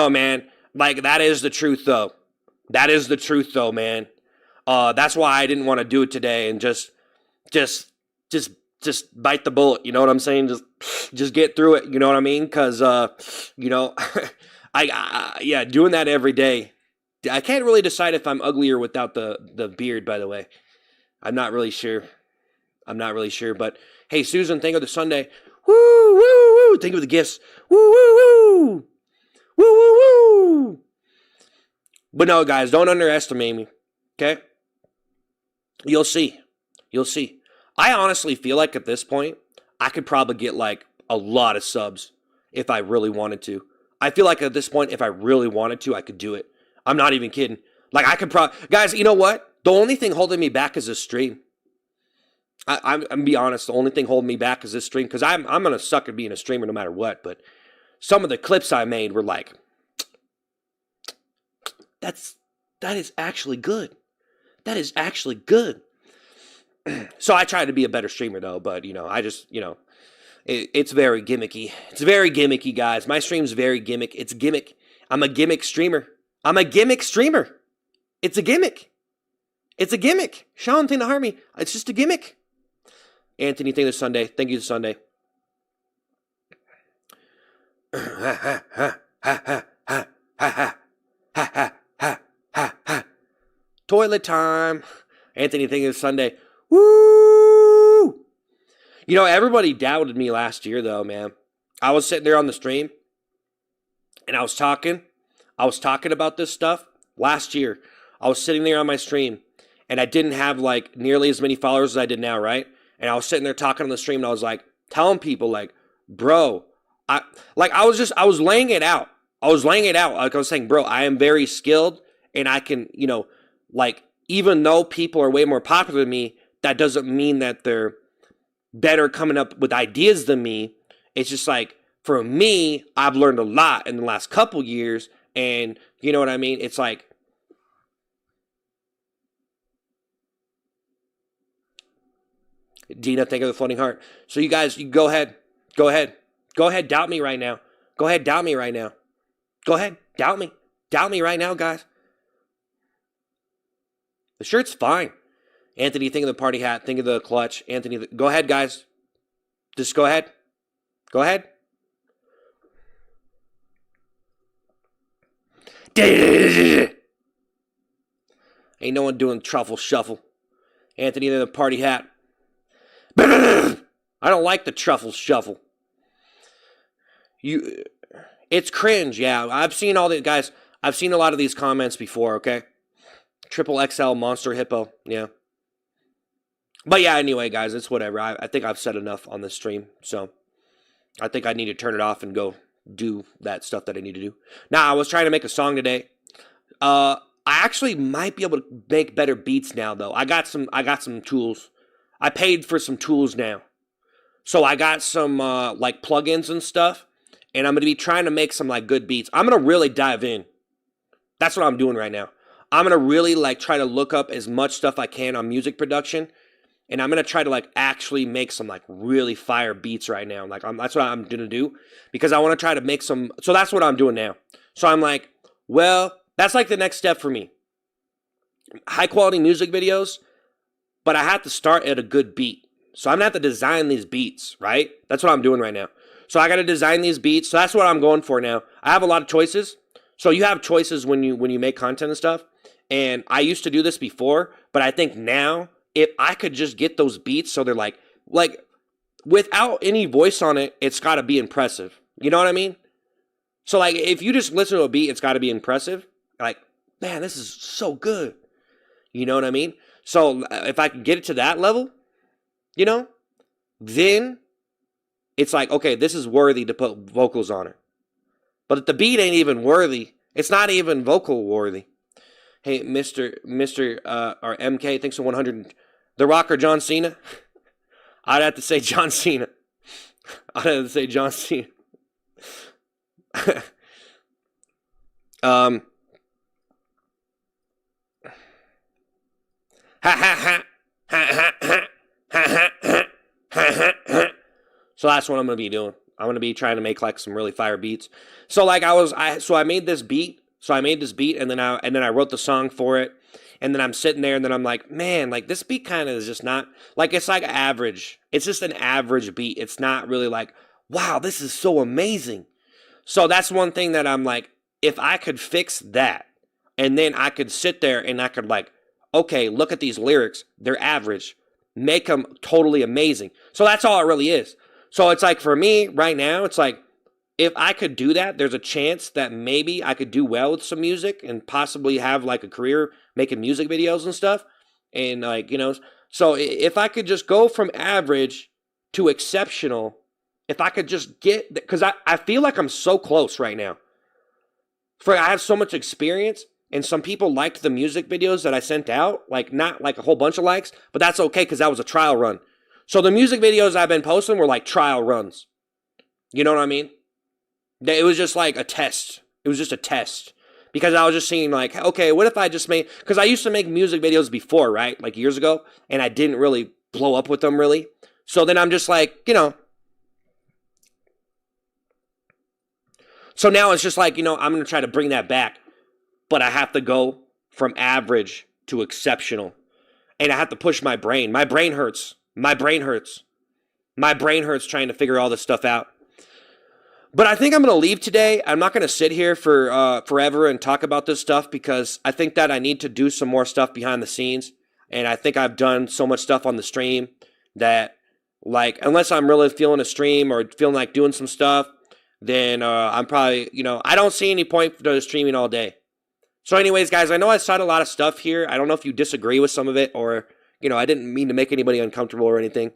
man. Like, that is the truth, though. Man. That's why I didn't want to do it today and just bite the bullet. You know what I'm saying? Just get through it. You know what I mean? Because, doing that every day. I can't really decide if I'm uglier without the beard, by the way. I'm not really sure. But, hey, Susan, thank you for the Sunday. Woo, woo, woo. Thank you for the gifts. Woo, woo, woo. Woo, woo, woo. But no, guys, don't underestimate me. Okay? You'll see. I honestly feel like at this point, I could probably get like a lot of subs if I really wanted to. I feel like at this point, if I really wanted to, I could do it. I'm not even kidding. Like, I could probably... Guys, you know what? The only thing holding me back is this stream. I'm going to be honest. The only thing holding me back is this stream. Because I'm going to suck at being a streamer no matter what. But some of the clips I made were like... That is actually good. So I try to be a better streamer, though. But, I just, it's very gimmicky. It's very gimmicky, guys. My stream's very gimmick. It's gimmick. I'm a gimmick streamer. It's a gimmick. Sean, thing to harm me. It's just a gimmick. Anthony, thank you this Sunday. Thank you this Sunday. Toilet time. Anthony, thank you this Sunday. Woo! Everybody doubted me last year, though, man. I was sitting there on the stream, and I was talking about this stuff last year. I was sitting there on my stream, and I didn't have, like, nearly as many followers as I did now, right? And I was sitting there talking on the stream, and I was, like, telling people, like, bro, I was laying it out. Like, I was saying, bro, I am very skilled, and I can, even though people are way more popular than me, that doesn't mean that they're better coming up with ideas than me. It's just like, for me, I've learned a lot in the last couple years, and you know what I mean? It's like, Dina, thank you for the floating heart. So you guys, you go ahead. Go ahead, doubt me right now. Go ahead, doubt me right now. Go ahead, doubt me. Doubt me right now, guys. The shirt's fine. Anthony, think of the party hat. Think of the clutch. Anthony, go ahead, guys. Just go ahead. Go ahead. Ain't no one doing truffle shuffle. Anthony, the party hat. I don't like the truffle shuffle. It's cringe, yeah. I've seen all the guys. I've seen a lot of these comments before, okay? Triple XL Monster Hippo, yeah. But yeah, anyway, guys, it's whatever. I think I've said enough on this stream, so I think I need to turn it off and go do that stuff that I need to do. Now, I was trying to make a song today. I actually might be able to make better beats now, though. I got some tools. I paid for some tools now. So I got some like plugins and stuff, and I'm going to be trying to make some like good beats. I'm going to really dive in. That's what I'm doing right now. I'm going to really like try to look up as much stuff I can on music production, and I'm going to try to like actually make some like really fire beats right now. Like that's what I'm going to do, because I want to try to make some. So that's what I'm doing now. So I'm like, well, that's like the next step for me. High quality music videos, but I have to start at a good beat. So I'm going to have to design these beats, right? That's what I'm doing right now. So I got to design these beats. So that's what I'm going for now. I have a lot of choices. So you have choices when you make content and stuff. And I used to do this before, but I think now if I could just get those beats so they're like without any voice on it, it's got to be impressive. You know what I mean? So like if you just listen to a beat, it's got to be impressive. Like, man, this is so good. You know what I mean? So if I can get it to that level, you know, then it's like, okay, this is worthy to put vocals on it. But if the beat ain't even worthy, it's not even vocal worthy. Hey, Mr. or MK, thanks for 100. The Rock or John Cena? I'd have to say John Cena. I'd have to say John Cena. Ha ha ha. Ha ha ha. So that's what I'm gonna be doing. I'm gonna be trying to make like some really fire beats. So like I made this beat. So I made this beat, and then I wrote the song for it, and then I'm sitting there, and then I'm like, man, like this beat kind of is just not like, it's like average. It's just an average beat. It's not really like, wow, this is so amazing. So that's one thing that I'm like, if I could fix that, and then I could sit there and I could like, okay, look at these lyrics. They're average. Make them totally amazing. So that's all it really is. So it's like for me right now, it's like, if I could do that, there's a chance that maybe I could do well with some music and possibly have like a career making music videos and stuff. And like, you know, so if I could just go from average to exceptional, if I could just get, because I feel like I'm so close right now. I have so much experience, and some people liked the music videos that I sent out, like not like a whole bunch of likes, but that's okay because that was a trial run. So the music videos I've been posting were like trial runs. You know what I mean? It was just like a test. It was just a test. Because I was just seeing like, okay, what if I just made... Because I used to make music videos before, right? Like years ago. And I didn't really blow up with them, really. So then I'm just like, you know... So now it's just like, you know, I'm going to try to bring that back. But I have to go from average to exceptional. And I have to push my brain. My brain hurts. My brain hurts. My brain hurts trying to figure all this stuff out. But I think I'm going to leave today. I'm not going to sit here for forever and talk about this stuff, because I think that I need to do some more stuff behind the scenes. And I think I've done so much stuff on the stream that, like, unless I'm really feeling a stream or feeling like doing some stuff, then I'm probably, you know, I don't see any point for streaming all day. So anyways, guys, I know I said a lot of stuff here. I don't know if you disagree with some of it, or, you know, I didn't mean to make anybody uncomfortable or anything.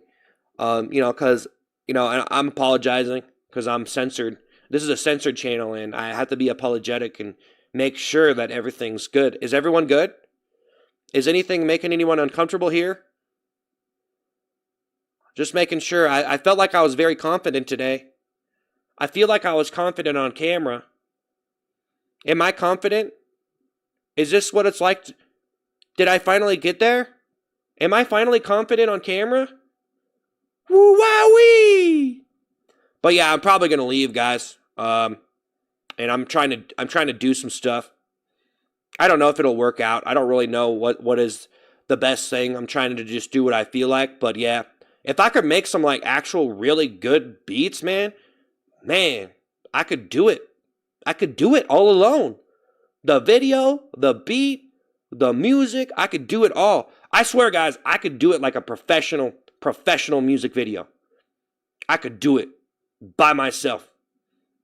You know, because, you know, I'm apologizing. Because I'm censored. This is a censored channel, and I have to be apologetic and make sure that everything's good. Is everyone good? Is anything making anyone uncomfortable here? Just making sure. I felt like I was very confident today. I feel like I was confident on camera. Am I confident? Is this what it's like? Did I finally get there? Am I finally confident on camera? Woo-wowee! But yeah, I'm probably gonna leave, guys. And I'm trying to do some stuff. I don't know if it'll work out. I don't really know what is the best thing. I'm trying to just do what I feel like. But yeah, if I could make some like actual really good beats, man, I could do it. I could do it all alone. The video, the beat, the music, I could do it all. I swear, guys, I could do it like a professional music video. I could do it by myself.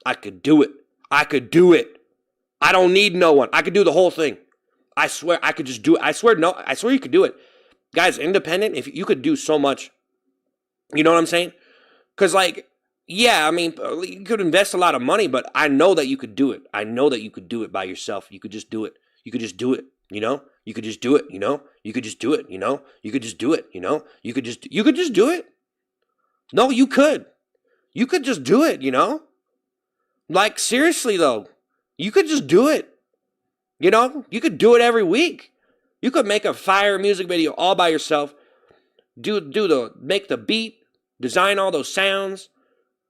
I could do it. I could do it. I don't need no one. I could do the whole thing. I swear I could just do it. I swear you could do it. Guys, independent, if you could do so much. You know what I'm saying? Because like, yeah, I mean, you could invest a lot of money, but I know that you could do it. I know that you could do it by yourself. You could just do it. You could just do it, you know? You could just do it, you know? You could just do it, you know? You could just do it, you know? You could just do it. No, you could. You could just do it, you know? Like, seriously, though. You could just do it. You know? You could do it every week. You could make a fire music video all by yourself. Make the beat, design all those sounds,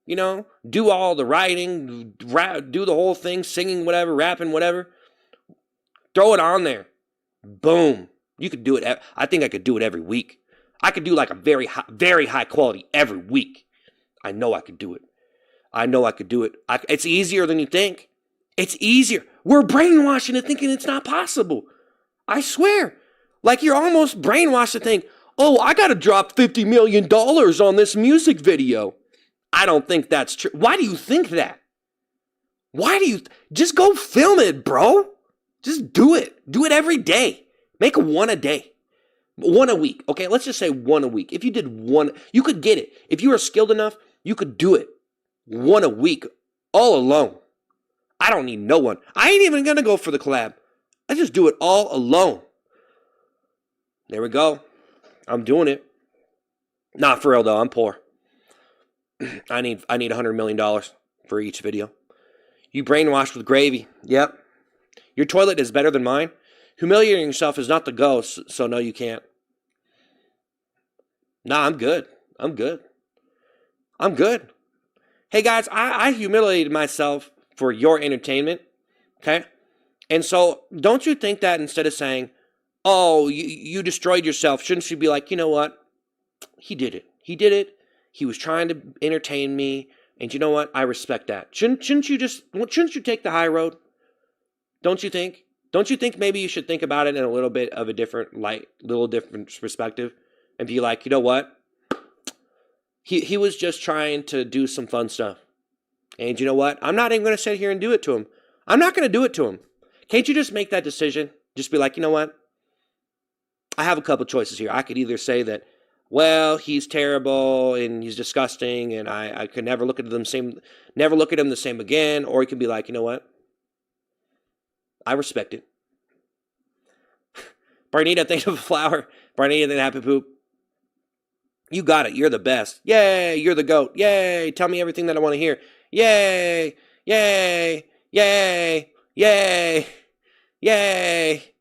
you know? Do all the writing, do the whole thing, singing, whatever, rapping, whatever. Throw it on there. Boom. You could do it. I think I could do it every week. I could do like a very high quality every week. I know I could do it. I know I could do it. It's easier than you think. It's easier. We're brainwashed into thinking it's not possible. I swear. Like you're almost brainwashed to think, oh, I got to drop $50 million on this music video. I don't think that's true. Why do you think that? Just go film it, bro. Just do it. Do it every day. Make one a day. One a week. Okay, let's just say one a week. If you did one, you could get it. If you were skilled enough, you could do it. One a week. All alone. I don't need no one. I ain't even going to go for the collab. I just do it all alone. There we go. I'm doing it. Not for real, though. I'm poor. I need $100 million for each video. You brainwashed with gravy. Yep. Your toilet is better than mine. Humiliating yourself is not the go, so no, you can't. Nah, I'm good. I'm good. I'm good. Hey, guys, I humiliated myself for your entertainment, okay? And so don't you think that instead of saying, oh, you destroyed yourself, shouldn't you be like, you know what? He did it. He did it. He was trying to entertain me. And you know what? I respect that. Shouldn't you take the high road? Don't you think? Don't you think maybe you should think about it in a little bit of a different light, little different perspective, and be like, you know what? He was just trying to do some fun stuff. And you know what? I'm not even going to sit here and do it to him. I'm not going to do it to him. Can't you just make that decision? Just be like, you know what? I have a couple choices here. I could either say that, well, he's terrible and he's disgusting and I could never look at him the same again. Or he could be like, you know what? I respect it. Barnita, thanks for the flower. Barnita, thanks for the happy poop. You got it. You're the best. Yay. You're the GOAT. Yay. Tell me everything that I want to hear. Yay. Yay. Yay. Yay. Yay.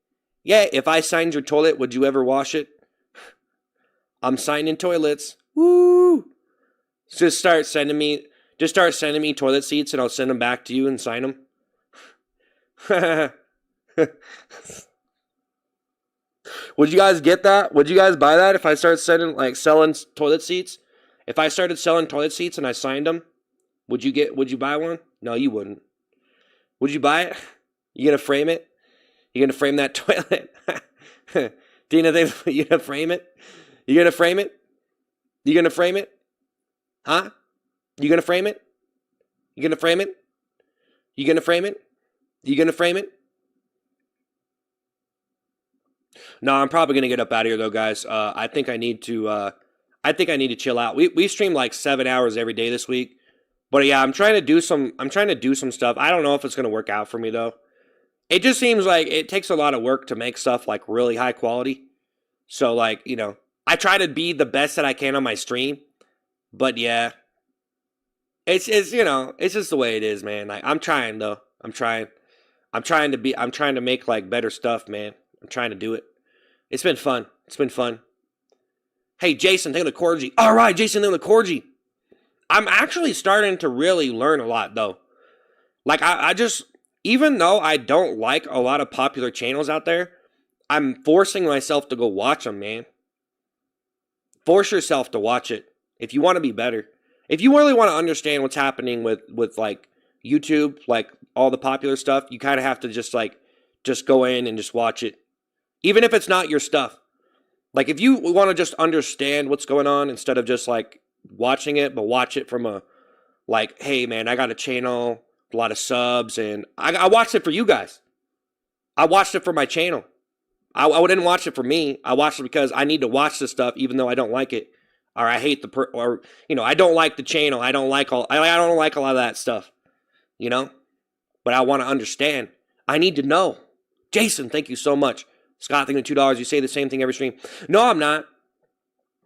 Yay. If I signed your toilet, would you ever wash it? I'm signing toilets. Woo. Just start sending me toilet seats and I'll send them back to you and sign them. Would you guys get that? Would you guys buy that if I started selling toilet seats? If I started selling toilet seats and I signed them, would you buy one? No, you wouldn't. Would you buy it? You gonna frame it? You gonna frame that toilet? Dina, you gonna frame it? You gonna frame it? You gonna frame it? Huh? You gonna frame it? You gonna frame it? You gonna frame it? You gonna frame it? No, I'm probably gonna get up out of here though, guys. I think I need to chill out. We stream like 7 hours every day this week. But yeah, I'm trying to do some stuff. I don't know if it's gonna work out for me though. It just seems like it takes a lot of work to make stuff like really high quality. So like, you know, I try to be the best that I can on my stream. But yeah. It's you know, it's just the way it is, man. Like I'm trying though. I'm trying to make like better stuff, man. I'm trying to do it. It's been fun. It's been fun. Hey, Jason, thank you for the Corgi. All right, Jason, thank you for the Corgi. I'm actually starting to really learn a lot, though. Like, I just, even though I don't like a lot of popular channels out there, I'm forcing myself to go watch them, man. Force yourself to watch it if you want to be better. If you really want to understand what's happening with like YouTube, like all the popular stuff, you kind of have to just go in and just watch it. Even if it's not your stuff. Like, if you want to just understand what's going on instead of just like watching it, but watch it from a, like, hey man, I got a channel, a lot of subs, and I watched it for you guys. I watched it for my channel. I didn't watch it for me. I watched it because I need to watch this stuff, even though I don't like it, or I hate or I don't like the channel. I don't like I don't like a lot of that stuff, But I want to understand. I need to know. Jason, thank you so much. Scott, thank you $2. You say the same thing every stream. No, I'm not.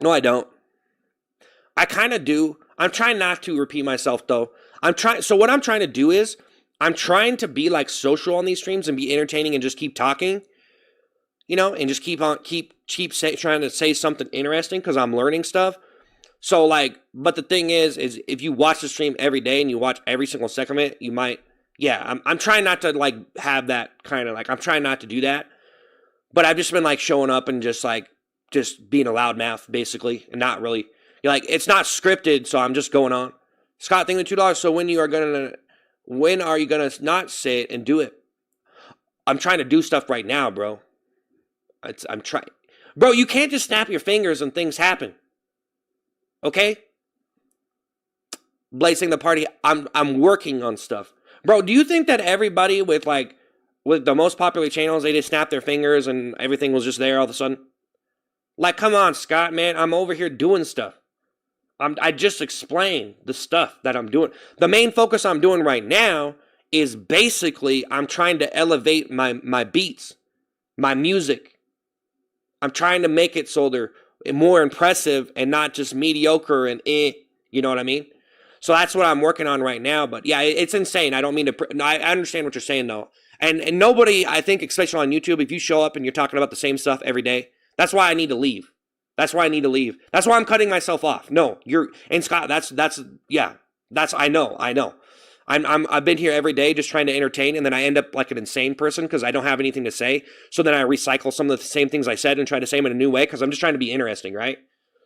No, I don't. I kind of do. I'm trying not to repeat myself, though. So what I'm trying to do is I'm trying to be like social on these streams and be entertaining and just keep talking. And just keep trying to say something interesting because I'm learning stuff. So but the thing is if you watch the stream every day and you watch every single second of it, you might, I'm trying not to have that kind of I'm trying not to do that. But I've just been showing up and just being a loudmouth basically, and not really, it's not scripted, so I'm just going on. Scott, thank you $2. So when are you gonna not say it and do it? I'm trying to do stuff right now, bro. I'm trying. Bro, you can't just snap your fingers and things happen. Okay? Blazing the party. I'm working on stuff. Bro, do you think that everybody with the most popular channels, they just snap their fingers and everything was just there all of a sudden? Come on, Scott, man. I'm over here doing stuff. I just explained the stuff that I'm doing. The main focus I'm doing right now is basically I'm trying to elevate my beats, my music. I'm trying to make it so they're more impressive and not just mediocre and you know what I mean? So that's what I'm working on right now. But yeah, it's insane. I don't mean to, I understand what you're saying though. And nobody, I think, especially on YouTube, if you show up and you're talking about the same stuff every day, that's why I need to leave. That's why I need to leave. That's why I'm cutting myself off. No, and Scott, I know. I've been here every day just trying to entertain, and then I end up like an insane person because I don't have anything to say. So then I recycle some of the same things I said and try to say them in a new way because I'm just trying to be interesting, right?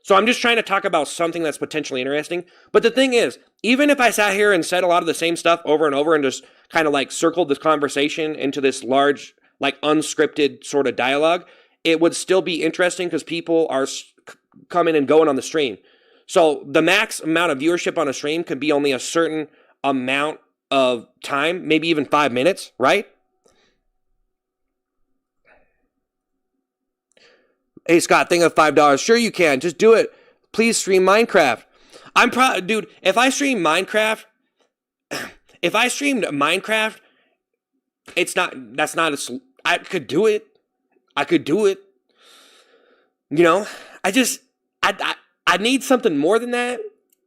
So I'm just trying to talk about something that's potentially interesting. But the thing is, even if I sat here and said a lot of the same stuff over and over and just kind of circled this conversation into this large, unscripted sort of dialogue, it would still be interesting because people are coming and going on the stream. So the max amount of viewership on a stream could be only a certain amount of time, maybe even 5 minutes, right? Hey, Scott, think of $5. Sure you can. Just do it. Please stream Minecraft. Dude, if I streamed Minecraft, I could do it. I need something more than that.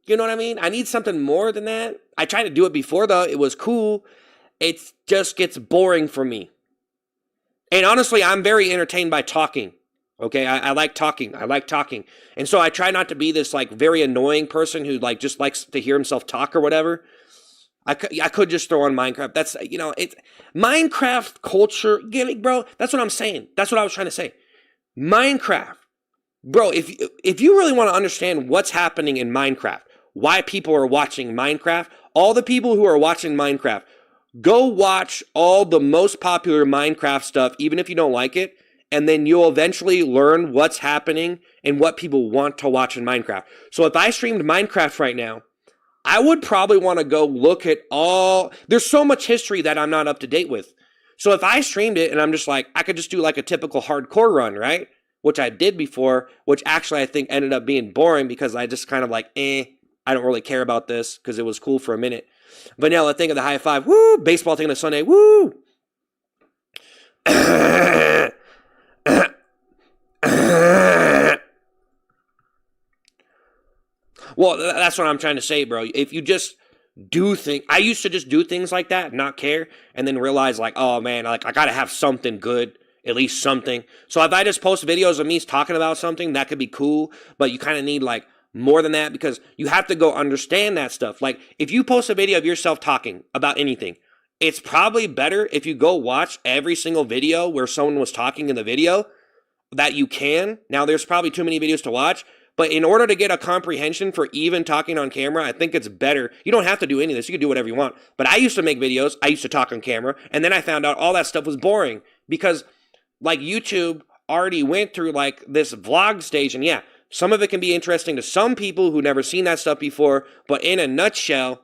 You know what I mean? I need something more than that. I tried to do it before, though. It was cool. It just gets boring for me. And honestly, I'm very entertained by talking. Okay, I like talking. And so I try not to be this very annoying person who just likes to hear himself talk or whatever. I could just throw on Minecraft. That's, it's Minecraft culture, bro. That's what I'm saying. That's what I was trying to say. Minecraft, bro. If you really want to understand what's happening in Minecraft, why people are watching Minecraft, all the people who are watching Minecraft, go watch all the most popular Minecraft stuff, even if you don't like it. And then you'll eventually learn what's happening and what people want to watch in Minecraft. So if I streamed Minecraft right now, I would probably want to go look at there's so much history that I'm not up to date with. So if I streamed it and I'm just I could just do a typical hardcore run, right? Which I did before, which actually I think ended up being boring because I just kind of I don't really care about this because it was cool for a minute. Vanilla, think of the high five. Woo! Baseball, think of the Sunday. Woo! Well, that's what I'm trying to say, bro. If you just do things, I used to just do things like that, not care, and then realize oh man, I gotta have something good, at least something. So if I just post videos of me talking about something, that could be cool, but you kind of need more than that because you have to go understand that stuff. Like if you post a video of yourself talking about anything, it's probably better if you go watch every single video where someone was talking in the video that you can. Now there's probably too many videos to watch, but in order to get a comprehension for even talking on camera, I think it's better. You don't have to do any of this. You can do whatever you want. But I used to make videos. I used to talk on camera. And then I found out all that stuff was boring because like YouTube already went through like this vlog stage. And yeah, some of it can be interesting to some people who never seen that stuff before. But in a nutshell,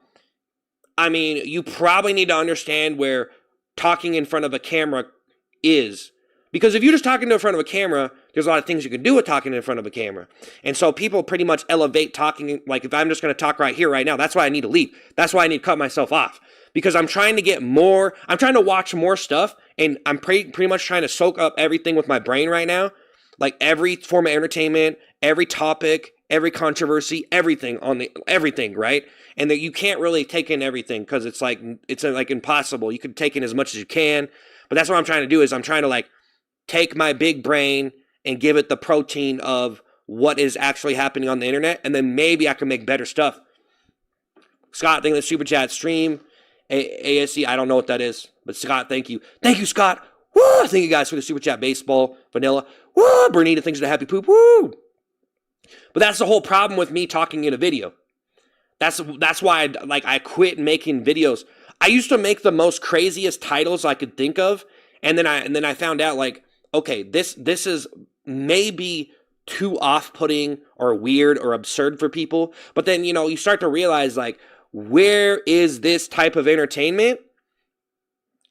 I mean, you probably need to understand where talking in front of a camera is. Because if you're just talking in front of a camera, there's a lot of things you can do with talking in front of a camera. And so people pretty much elevate talking. Like if I'm just going to talk right here, right now, that's why I need to leave. That's why I need to cut myself off. Because I'm trying to get more, I'm trying to watch more stuff. And I'm pretty much trying to soak up everything with my brain right now. Like every form of entertainment, every topic, every controversy, everything, right? And that you can't really take in everything because it's like impossible. You can take in as much as you can. But that's what I'm trying to do is I'm trying to like take my big brain and give it the protein of what is actually happening on the internet, and then maybe I can make better stuff. Scott, thank you for the super chat stream. ASC, I don't know what that is, but Scott, thank you. Thank you, Scott. Woo! Thank you guys for the super chat. Baseball, vanilla. Woo! Bernita, thanks for the happy poop. Woo! But that's the whole problem with me talking in a video. That's why I quit making videos. I used to make the most craziest titles I could think of, and then I found out like, okay, this is maybe too off-putting or weird or absurd for people. But then, you know, you start to realize, like, where is this type of entertainment?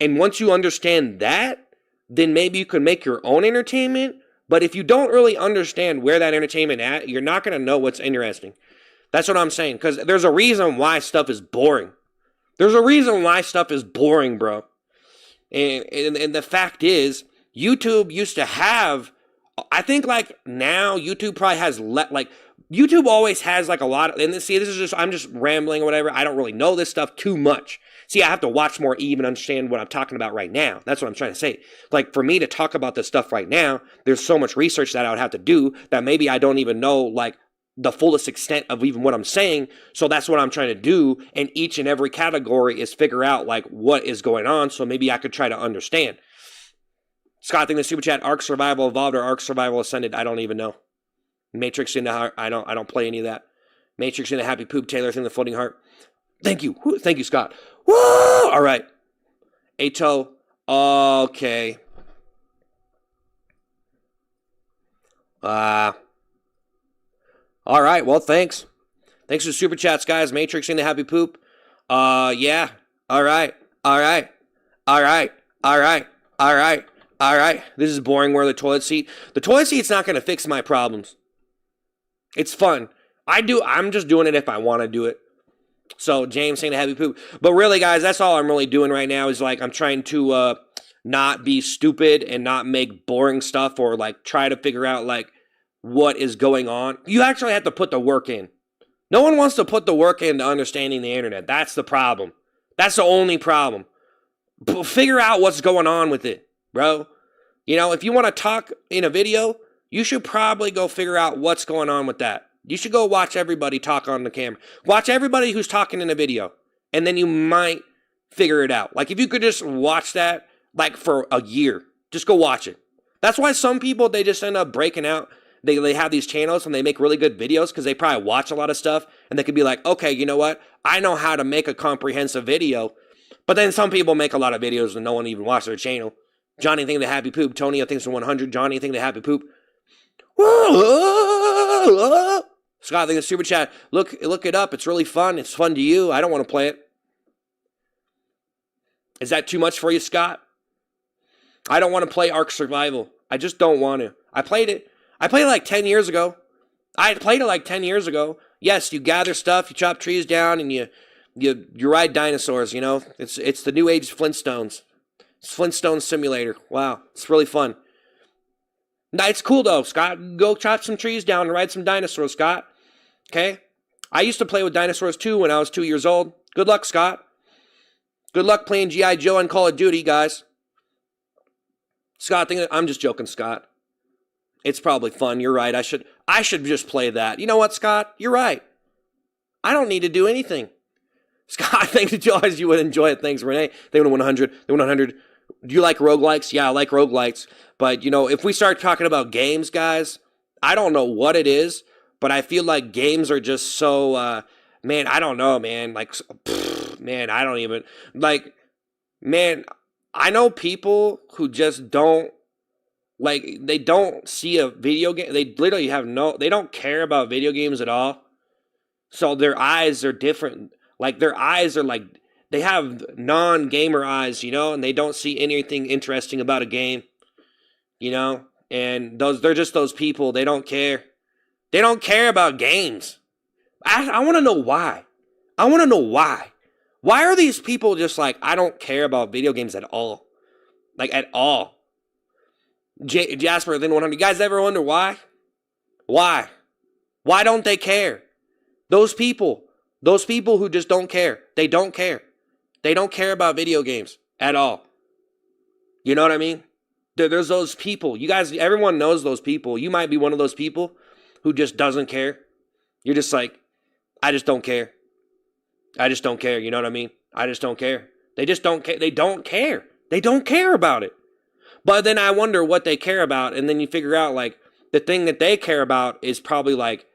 And once you understand that, then maybe you can make your own entertainment. But if you don't really understand where that entertainment at, you're not going to know what's interesting. That's what I'm saying. Because there's a reason why stuff is boring. There's a reason why stuff is boring, bro. And the fact is, YouTube used to have, I think like now YouTube probably has, YouTube always has like a lot of, and see, this is just, I'm just rambling or whatever. I don't really know this stuff too much. See, I have to watch more to even understand what I'm talking about right now. That's what I'm trying to say. Like for me to talk about this stuff right now, there's so much research that I would have to do that maybe I don't even know like the fullest extent of even what I'm saying. So that's what I'm trying to do. And each and every category is figure out like what is going on. So maybe I could try to understand. Scott, think the super chat, Ark Survival Evolved or Ark Survival Ascended? I don't even know. Matrix in the heart. I don't play any of that. Matrix in the happy poop. Taylor thing the floating heart. Thank you. Thank you, Scott. Woo! All right. Ato. Okay. All right. Well, thanks. Thanks for the super chats, guys. Matrix in the happy poop. Yeah. All right. All right. All right. All right. All right. All right. This is boring. Wear the toilet seat. The toilet seat's not going to fix my problems. It's fun. I'm just doing it if I want to do it. So James saying a happy poop. But really, guys, that's all I'm really doing right now is like I'm trying to not be stupid and not make boring stuff or like try to figure out like what is going on. You actually have to put the work in. No one wants to put the work into understanding the internet. That's the problem. That's the only problem. Figure out what's going on with it, bro. You know, if you want to talk in a video, you should probably go figure out what's going on with that. You should go watch everybody talk on the camera. Watch everybody who's talking in a video. And then you might figure it out. Like if you could just watch that like for a year. Just go watch it. That's why some people, they just end up breaking out. They have these channels and they make really good videos because they probably watch a lot of stuff. And they could be like, okay, you know what? I know how to make a comprehensive video. But then some people make a lot of videos and no one even watches their channel. Johnny think the happy poop. Tony, I think it's 100. Johnny think the happy poop. Scott, think the super chat. Look it up. It's really fun. It's fun to you. I don't want to play it. Is that too much for you, Scott? I don't want to play Ark Survival. I just don't want to. I played it like 10 years ago. Yes, you gather stuff, you chop trees down, and you ride dinosaurs, you know? It's the new age Flintstones. It's Flintstone Simulator. Wow, it's really fun. Nah, it's cool though, Scott. Go chop some trees down and ride some dinosaurs, Scott. Okay? I used to play with dinosaurs too when I was 2 years old. Good luck, Scott. Good luck playing G.I. Joe and Call of Duty, guys. Scott, I'm just joking, Scott. It's probably fun. You're right. I should just play that. You know what, Scott? You're right. I don't need to do anything. Scott, thanks to Joyce. You would enjoy it. Thanks, Renee. They went 100. They went 100. Do you like roguelikes? Yeah, I like roguelikes. But, if we start talking about games, guys, I don't know what it is, but I feel like games are just so, man, I don't know, man. Like, man, I don't even, like, man, I know people who just don't, like, they don't see a video game. They literally they don't care about video games at all. So their eyes are different. Like, their eyes are like, they have non-gamer eyes, and they don't see anything interesting about a game, and they're just those people. They don't care. They don't care about games. I want to know why. I want to know why. Why are these people just like, I don't care about video games at all? Like, at all. Jasper, then 100. You guys ever wonder why? Why? Why don't they care? Those people who just don't care. They don't care. They don't care about video games at all. You know what I mean? There's those people. You guys, everyone knows those people. You might be one of those people who just doesn't care. You're just like, I just don't care. I just don't care. You know what I mean? I just don't care. They just don't care. They don't care. They don't care about it. But then I wonder what they care about. And then you figure out, like, the thing that they care about is probably like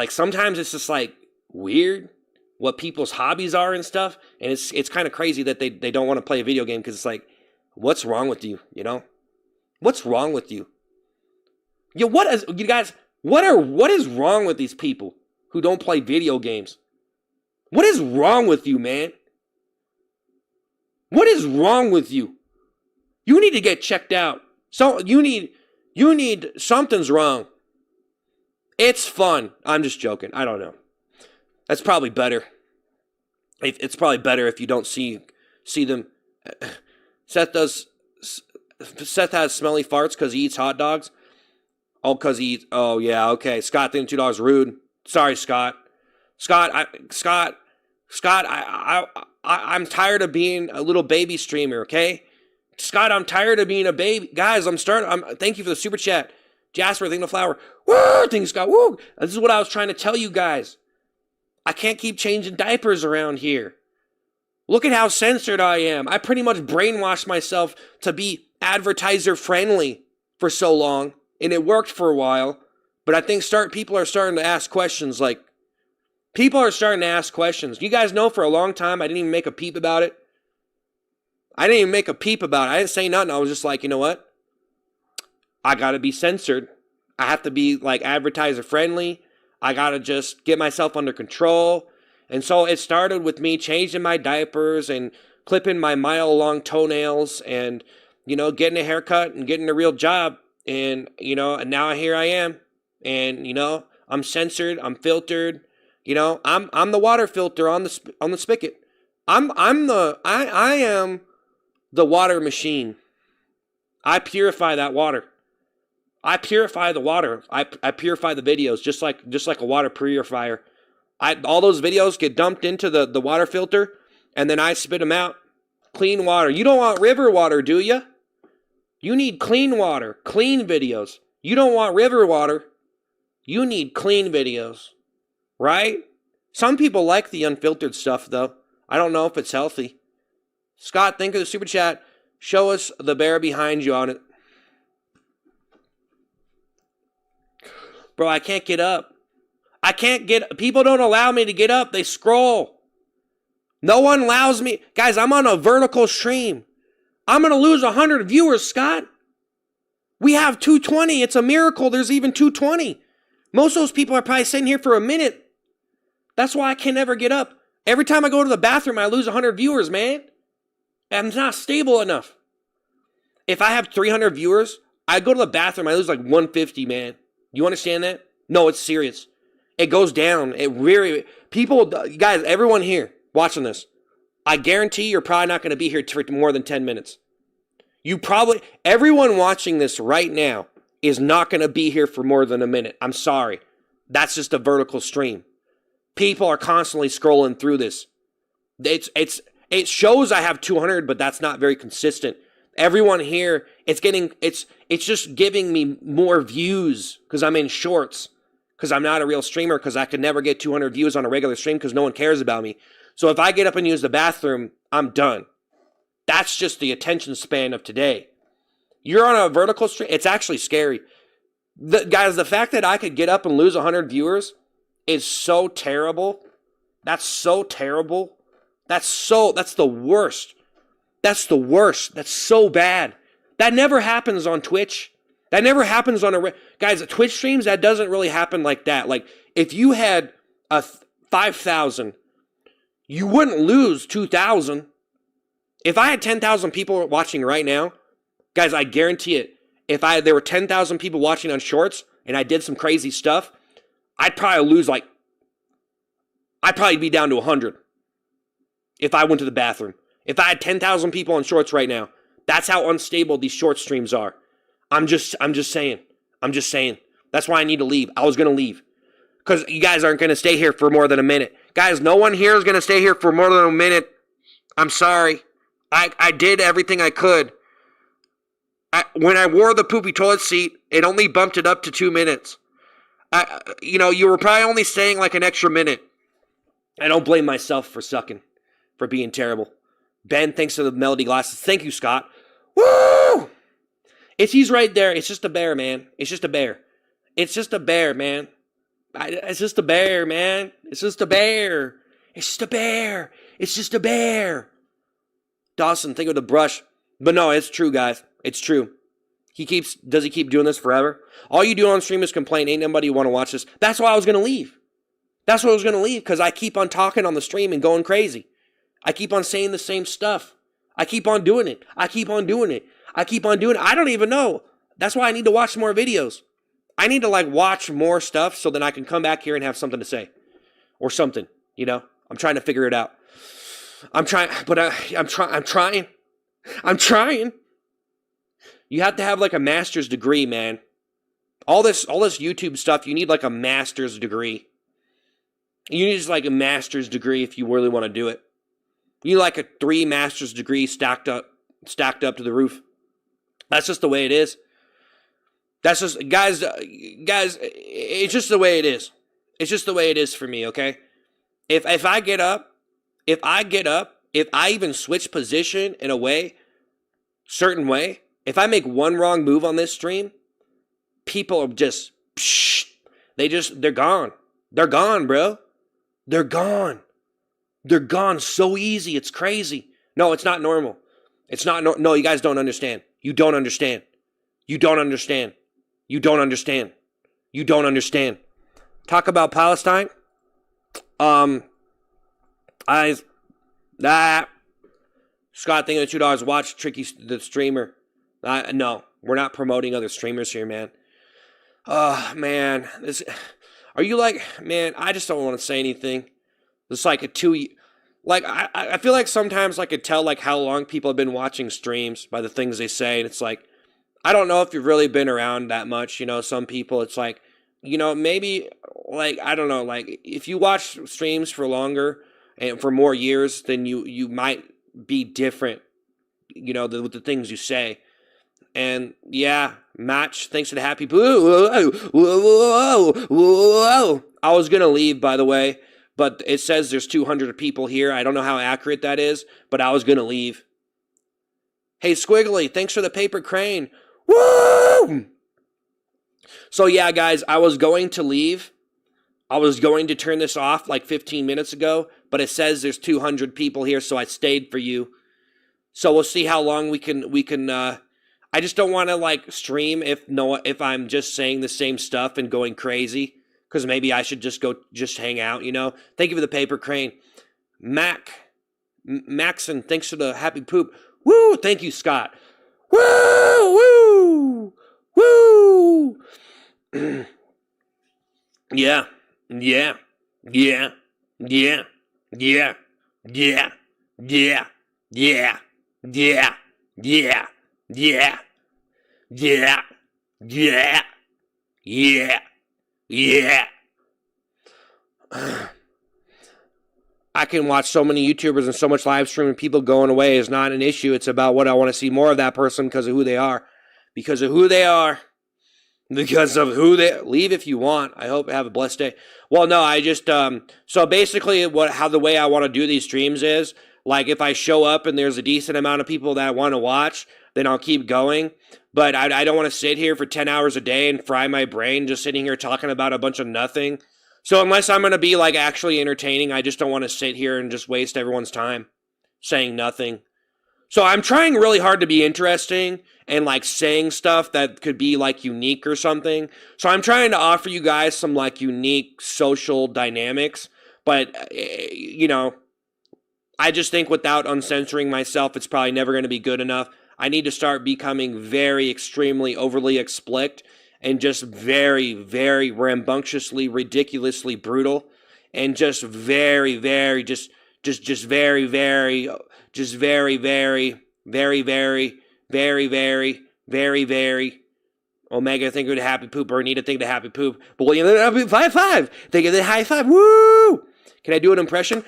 sometimes it's just like weird what people's hobbies are and stuff. And it's kind of crazy that they don't want to play a video game because it's like, what's wrong with you? What's wrong with you? What is wrong with these people who don't play video games? What is wrong with you, man? What is wrong with you? You need to get checked out. So you need something's wrong. It's fun. I'm just joking. I don't know. That's probably better. It's probably better if you don't see them. Seth has smelly farts because he eats hot dogs. Oh, because he eats. Oh yeah, okay. Scott, then $2 rude. Sorry, Scott. I'm tired of being a little baby streamer. Okay, Scott, I'm tired of being a baby. Guys, thank you for the super chat. Jasper, thank the flower. Woo, thanks, Scott. Woo. This is what I was trying to tell you guys. I can't keep changing diapers around here. Look at how censored I am. I pretty much brainwashed myself to be advertiser friendly for so long, and it worked for a while. But I think people are starting to ask questions. Like, people are starting to ask questions. You guys know for a long time I didn't even make a peep about it. I didn't say nothing. I was just like, you know what? I got to be censored. I have to be like advertiser friendly. I got to just get myself under control. And so it started with me changing my diapers and clipping my mile-long toenails and, getting a haircut and getting a real job. And, and now here I am. And, I'm censored. I'm filtered. I'm the water filter on the spigot. I am the water machine. I purify that water. I purify the water. I purify the videos just like a water purifier. All those videos get dumped into the water filter, and then I spit them out. Clean water. You don't want river water, do you? You need clean water, clean videos. You don't want river water. You need clean videos, right? Some people like the unfiltered stuff, though. I don't know if it's healthy. Scott, think of the super chat. Show us the bear behind you on it. Bro, I can't get up. People don't allow me to get up. They scroll. No one allows me. Guys, I'm on a vertical stream. I'm going to lose 100 viewers, Scott. We have 220. It's a miracle there's even 220. Most of those people are probably sitting here for a minute. That's why I can never get up. Every time I go to the bathroom, I lose 100 viewers, man. I'm not stable enough. If I have 300 viewers, I go to the bathroom, I lose like 150, man. You understand that? No, it's serious. It goes down. It really, people, guys, everyone here watching this, I guarantee you're probably not going to be here for more than 10 minutes. Everyone watching this right now is not going to be here for more than a minute. I'm sorry. That's just a vertical stream. People are constantly scrolling through this. It shows I have 200, but that's not very consistent. Everyone here It's just giving me more views because I'm in shorts, because I'm not a real streamer, because I could never get 200 views on a regular stream because no one cares about me. So if I get up and use the bathroom, I'm done. That's just the attention span of today. You're on a vertical stream, it's actually scary. Guys, the fact that I could get up and lose 100 viewers is so terrible. That's so terrible. That's the worst. That's the worst. That's so bad. That never happens on Twitch. That never happens on guys, at Twitch streams, that doesn't really happen like that. Like, if you had 5,000, you wouldn't lose 2,000. If I had 10,000 people watching right now, guys, I guarantee it, if there were 10,000 people watching on Shorts and I did some crazy stuff, I'd probably be down to 100 if I went to the bathroom. If I had 10,000 people on Shorts right now, that's how unstable these short streams are. I'm just saying. That's why I need to leave. I was going to leave because you guys aren't going to stay here for more than a minute. Guys, no one here is going to stay here for more than a minute. I'm sorry. I did everything I could. When I wore the poopy toilet seat, it only bumped it up to 2 minutes. You were probably only staying like an extra minute. I don't blame myself for sucking, for being terrible. Ben, thanks for the melody glasses. Thank you, Scott. Woo! He's right there. It's just a bear, man. It's just a bear. It's just a bear, man. It's just a bear, man. It's just a bear. It's just a bear. It's just a bear. Dawson, think of the brush. But no, it's true, guys. It's true. Does he keep doing this forever? All you do on stream is complain. Ain't nobody want to watch this. That's why I was going to leave. That's why I was going to leave, because I keep on talking on the stream and going crazy. I keep on saying the same stuff. I keep on doing it. I don't even know. That's why I need to watch more videos. I need to watch more stuff so then I can come back here and have something to say. Or something, I'm trying to figure it out. I'm trying. You have to have a master's degree, man. All this YouTube stuff, you need a master's degree. You need just a master's degree if you really want to do it. You need a 3 master's degree stacked up to the roof. That's just the way it is. That's just, guys, it's just the way it is. It's just the way it is for me, okay? If I get up, if I even switch position in a certain way, if I make one wrong move on this stream, people are just, they're gone. They're gone, bro. They're gone. They're gone so easy. It's crazy. No, it's not normal. It's not, no, you guys don't understand. You don't understand. You don't understand. You don't understand. You don't understand. Talk about Palestine. Scott, thinking of $2. Watch Tricky the streamer. No, we're not promoting other streamers here, man. Man, are you man? I just don't want to say anything. It's I feel like sometimes I could tell I how long people have been watching streams by the things they say, and it's I don't know if you've really been around that much. Some people, it's maybe I don't know, if you watch streams for longer and for more years, then you might be different, with the things you say. And yeah, Match, thanks for the happy boo. I was gonna leave, by the way, but it says there's 200 people here. I don't know how accurate that is, but I was gonna leave. Hey, Squiggly, thanks for the paper crane. Woo! So yeah, guys, I was going to leave. I was going to turn this off 15 minutes ago, but it says there's 200 people here, so I stayed for you. So we'll see how long we can. I just don't want to stream if I'm just saying the same stuff and going crazy, because maybe I should just go hang out. Thank you for the paper crane, Maxon. Thanks for the happy poop. Woo! Thank you, Scott. Woo! Woo! Woo! Yeah. Yeah. Yeah. Yeah. Yeah. Yeah. Yeah. Yeah. Yeah. Yeah. Yeah. Yeah. Yeah. Yeah. Yeah. I can watch so many YouTubers and so much live streaming. People going away is not an issue. It's about what I want to see more of that person because of who they are. because of who they are. Because of who they leave if you want. I hope you have a blessed day. Well, no, I just so basically how the way I want to do these streams is like if I show up and there's a decent amount of people that want to watch, then I'll keep going. But I don't want to sit here for 10 hours a day and fry my brain just sitting here talking about a bunch of nothing. So unless I'm going to be like actually entertaining, I just don't want to sit here and just waste everyone's time saying nothing. So I'm trying really hard to be interesting and like saying stuff that could be like unique or something. So I'm trying to offer you guys some like unique social dynamics. But, you know, I just think without uncensoring myself, it's probably never going to be good enough. I need to start becoming very extremely overly explicit and just very, very rambunctiously, ridiculously brutal and just very, very, just very, very, just very, very, very, very, very, very, very, very. Omega, think of the happy poop. Or Anita, think of the happy poop. But William, high five. Think of the high five. Woo! Can I do an impression?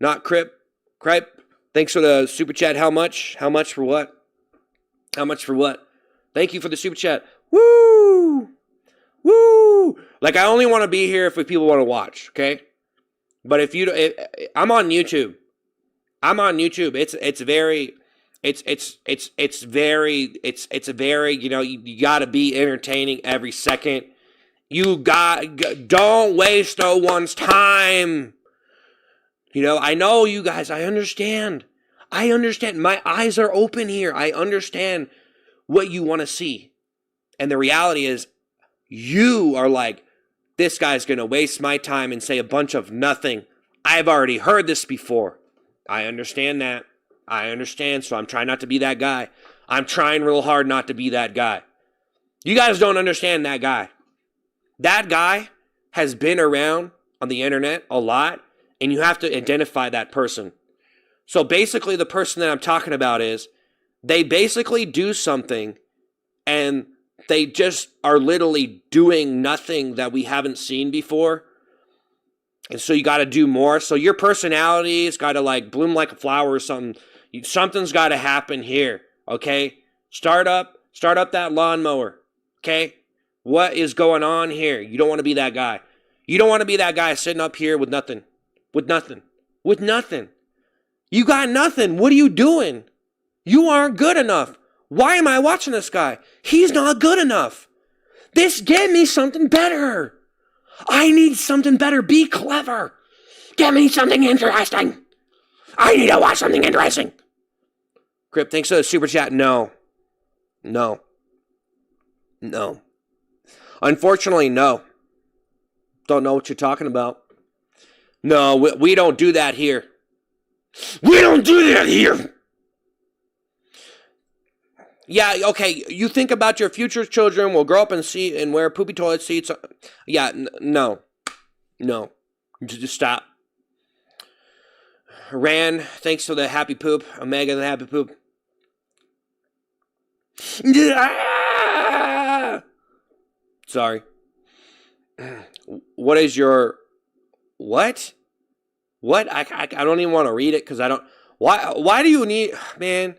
Not Crip. Cripe. Thanks for the super chat. How much? How much for what? How much for what? Thank you for the super chat. Woo! Woo! Like, I only want to be here if people want to watch, okay? But if you, I'm on YouTube. I'm on YouTube. It's very, you know, you got to be entertaining every second. Don't waste no one's time. You know, I know you guys, I understand. My eyes are open here. I understand what you want to see. And the reality is, you are like, this guy's going to waste my time and say a bunch of nothing. I've already heard this before. I understand that. I understand, so I'm trying not to be that guy. I'm trying real hard not to be that guy. You guys don't understand that guy. That guy has been around on the internet a lot, and you have to identify that person. So basically, the person that I'm talking about is, they basically do something, and they just are literally doing nothing that we haven't seen before. And so you got to do more. So your personality's got to like bloom like a flower or something. Something's got to happen here, okay? Start up that lawnmower, okay? What is going on here? You don't want to be that guy. You don't want to be that guy sitting up here with nothing. With nothing. You got nothing. What are you doing? You aren't good enough. Why am I watching this guy? He's not good enough. Get me something better. I need something better. Be clever. Get me something interesting. I need to watch something interesting. Crip, thanks for the super chat. No. Unfortunately, no. Don't know what you're talking about. No, we don't do that here. Yeah, okay, you think about your future children will grow up and wear poopy toilet seats. Yeah, no. Just stop. Ran, thanks for the happy poop. Omega, the happy poop. Sorry. What is your... What? What? I don't even want to read it because I don't... Why do you need... Man...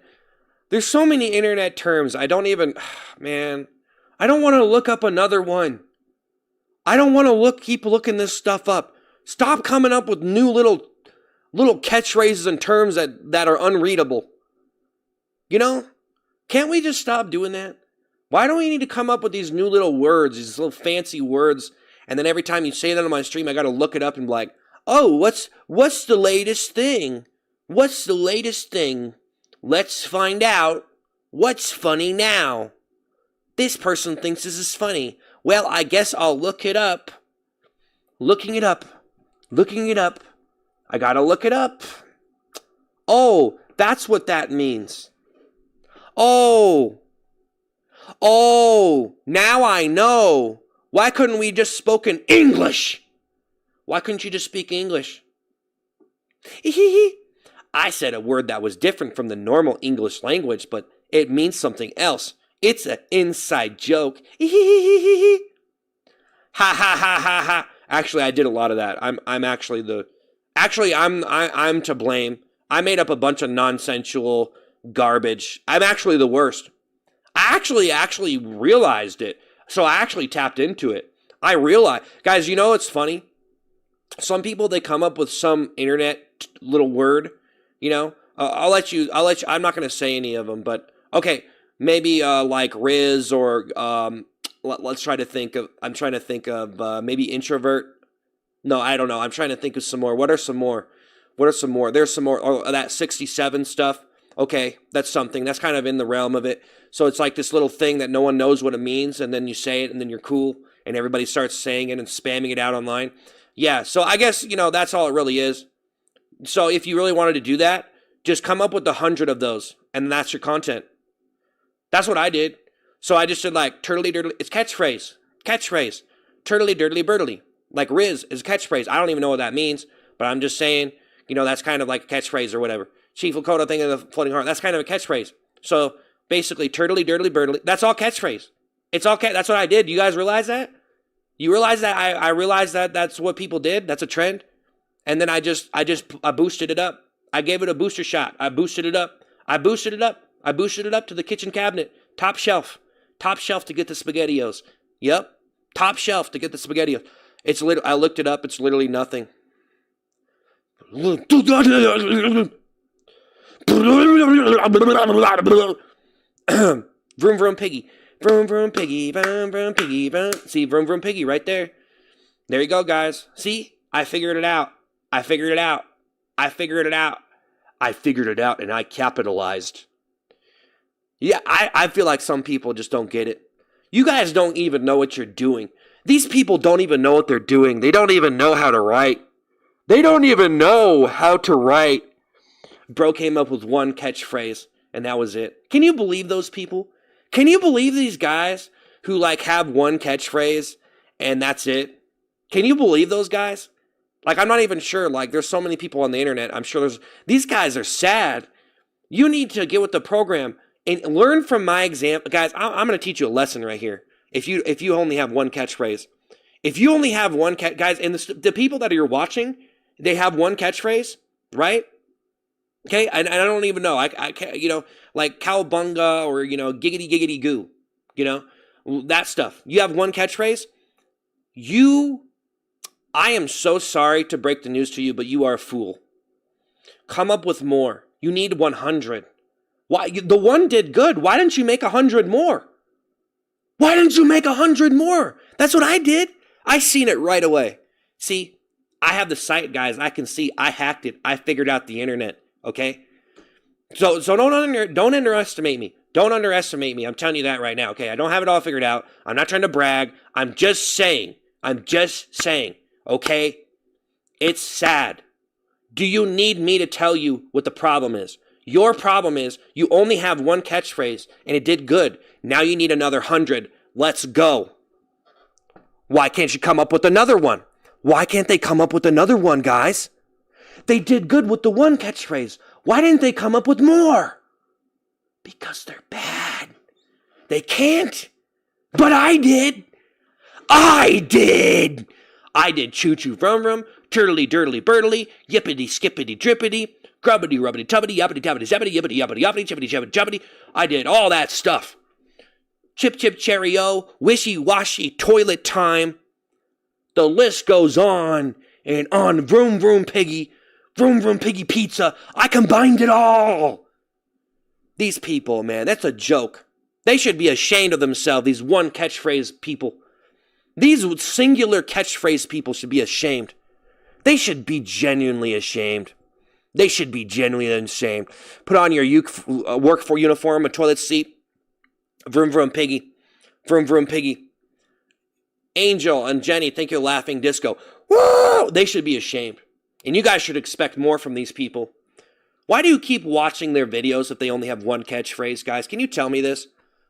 There's so many internet terms. I don't want to look up another one. I don't want to keep looking this stuff up. Stop coming up with new little catchphrases and terms that are unreadable. You know? Can't we just stop doing that? Why do we need to come up with these new little words, these little fancy words, and then every time you say that on my stream, I got to look it up and be like, oh, what's the latest thing? What's the latest thing? Let's find out what's funny now. This person thinks this is funny. Well, I guess I'll look it up. Looking it up. I gotta look it up. Oh, that's what that means. Oh, now I know. Why couldn't we just spoken English? Why couldn't you just speak English? I said a word that was different from the normal English language, but it means something else. It's an inside joke. Ha ha ha ha ha. Actually, I did a lot of that. I'm actually Actually, I'm to blame. I made up a bunch of nonsensical garbage. I'm actually the worst. I actually realized it. So I actually tapped into it. I realized, guys, you know it's funny? Some people, they come up with some internet little word, you know? I'm not going to say any of them, but okay, maybe like Riz or let's try to think of, I'm trying to think of maybe introvert. No, I don't know. I'm trying to think of some more. What are some more? What are some more? There's some more. Oh, that 67 stuff. Okay, that's something. That's kind of in the realm of it. So it's like this little thing that no one knows what it means, and then you say it, and then you're cool, and everybody starts saying it and spamming it out online. Yeah, so I guess, that's all it really is. So if you really wanted to do that, just come up with 100 of those, and that's your content. That's what I did. So I just said like, turtly dirtly. It's catchphrase. Turtly dirtly birdly. Like Riz is a catchphrase. I don't even know what that means, but I'm just saying, that's kind of like a catchphrase or whatever. Chief Lakota thing of the floating heart. That's kind of a catchphrase. So basically, turtly, dirtly, birdly. That's all catchphrase. It's all that's what I did. You guys realize that? You realize that I realized that that's what people did. That's a trend. And then I boosted it up. I gave it a booster shot. I boosted it up. I boosted it up to the kitchen cabinet. Top shelf to get the SpaghettiOs. Yep. Top shelf to get the SpaghettiOs. I looked it up. It's literally nothing. Vroom vroom piggy. Vroom vroom piggy. Vroom vroom piggy. Vroom. See, vroom vroom piggy right there. There you go, guys. See? I figured it out. I figured it out and I capitalized. Yeah, I feel like some people just don't get it. You guys don't even know what you're doing. These people don't even know what they're doing. They don't even know how to write. Bro came up with one catchphrase, and that was it. Can you believe those people? Can you believe these guys who like have one catchphrase, and that's it? Can you believe those guys? Like, I'm not even sure. Like, there's so many people on the internet. I'm sure these guys are sad. You need to get with the program and learn from my example. Guys, I'm going to teach you a lesson right here. If you only have one catchphrase. If you only have one guys, and the people that you're watching, they have one catchphrase, right? Okay, and I don't even know. I can't, like cowbunga or, giggity giggity goo, that stuff. You have one catchphrase. I am so sorry to break the news to you, but you are a fool. Come up with more. You need 100. Why? The one did good. Why didn't you make 100 more? Why didn't you make 100 more? That's what I did. I seen it right away. See, I have the site, guys. I can see. I hacked it. I figured out the internet. Okay. So don't underestimate me. Don't underestimate me. I'm telling you that right now. Okay. I don't have it all figured out. I'm not trying to brag. I'm just saying. Okay. It's sad. Do you need me to tell you what the problem is? Your problem is you only have one catchphrase and it did good. Now you need another 100. Let's go. Why can't you come up with another one? Why can't they come up with another one, guys? They did good with the one catchphrase. Why didn't they come up with more? Because they're bad. They can't. But I did. I did choo-choo vroom-vroom, turtly-dirtly birdly, yippity-skippity-drippity, grubbity-rubbity-tubbity, yuppity-tabbity-zabbity, yippity-yuppity-yuppity, chippity-shabbity-jubbity. I did all that stuff. Chip-chip-cherry-o, wishy-washy, toilet time. The list goes on and on. Vroom-vroom piggy pizza. I combined it all. These people, man, that's a joke. They should be ashamed of themselves, these one catchphrase people. These singular catchphrase people should be ashamed. They should be genuinely ashamed. Put on your work for uniform, a toilet seat. Vroom, vroom, piggy. Vroom, vroom, piggy. Angel and Jenny think you're laughing disco. Woo! They should be ashamed. And you guys should expect more from these people. Why do you keep watching their videos if they only have one catchphrase, guys? Can you tell me this?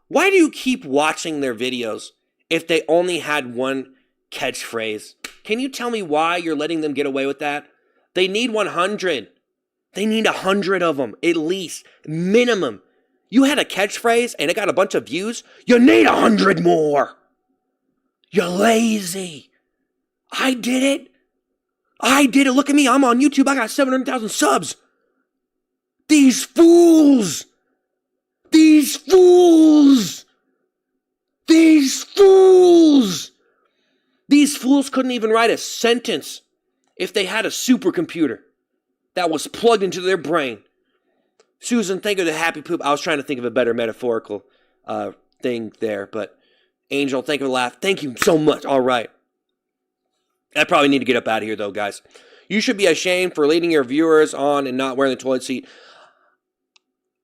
Why do you keep watching their videos if they only had one catchphrase? Can you tell me why you're letting them get away with that? They need 100. They need 100 of them, at least, minimum. You had a catchphrase and it got a bunch of views. You need 100 more. You're lazy. I did it. I did it. Look at me. I'm on YouTube. I got 700,000 subs. These fools. These fools. These fools. These fools couldn't even write a sentence if they had a supercomputer that was plugged into their brain. Susan, think of the happy poop. I was trying to think of a better metaphorical thing there, but Angel, think of a laugh. Thank you so much. All right. I probably need to get up out of here, though, guys. You should be ashamed for leading your viewers on and not wearing the toilet seat.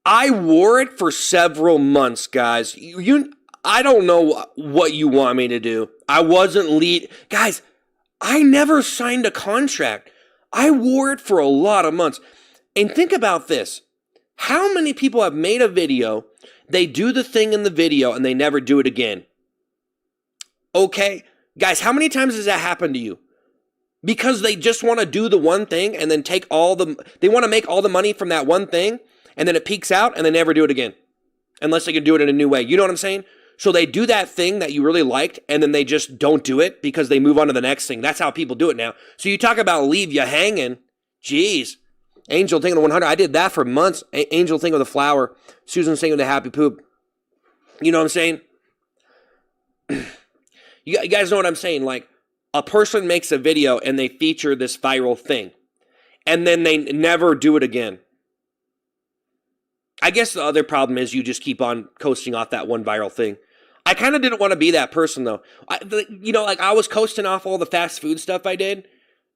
I wore it for several months, guys. I don't know what you want me to do. I wasn't Guys, I never signed a contract. I wore it for a lot of months. And think about this. How many people have made a video, they do the thing in the video, and they never do it again? Okay? Guys, how many times has that happened to you? Because they just want to do the one thing and then they want to make all the money from that one thing, and then it peaks out and they never do it again. Unless they can do it in a new way. You know what I'm saying? So they do that thing that you really liked, and then they just don't do it because they move on to the next thing. That's how people do it now. So you talk about leave you hanging. Jeez. Angel thinking of 100. I did that for months. Angel thinking of the flower. Susan thinking of the happy poop. You know what I'm saying? You guys know what I'm saying? Like, a person makes a video and they feature this viral thing, and then they never do it again. I guess the other problem is you just keep on coasting off that one viral thing. I kind of didn't want to be that person, though. I was coasting off all the fast food stuff I did,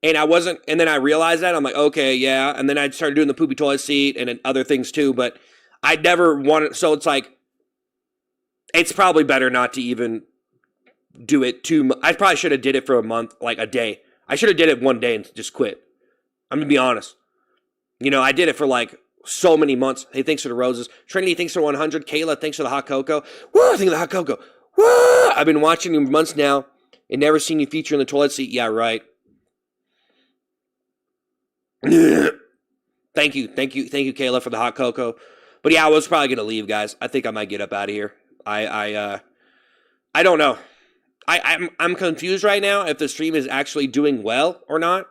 and I wasn't, and then I realized that. I'm like, okay, yeah, and then I started doing the poopy toilet seat and other things too, but I never wanted, so it's like, it's probably better not to even do it I probably should have did it for a month, like a day. I should have did it one day and just quit. I'm going to be honest. I did it for like so many months. Hey, thanks for the roses. Trinity, thanks for 100. Kayla, thanks for the hot cocoa. Woo, think of the hot cocoa. Woo! I've been watching you months now and never seen you feature in the toilet seat. Yeah, right. Thank you, Kayla, for the hot cocoa. But yeah, I was probably gonna leave, guys. I think I might get up out of here. I don't know. I'm confused right now if the stream is actually doing well or not,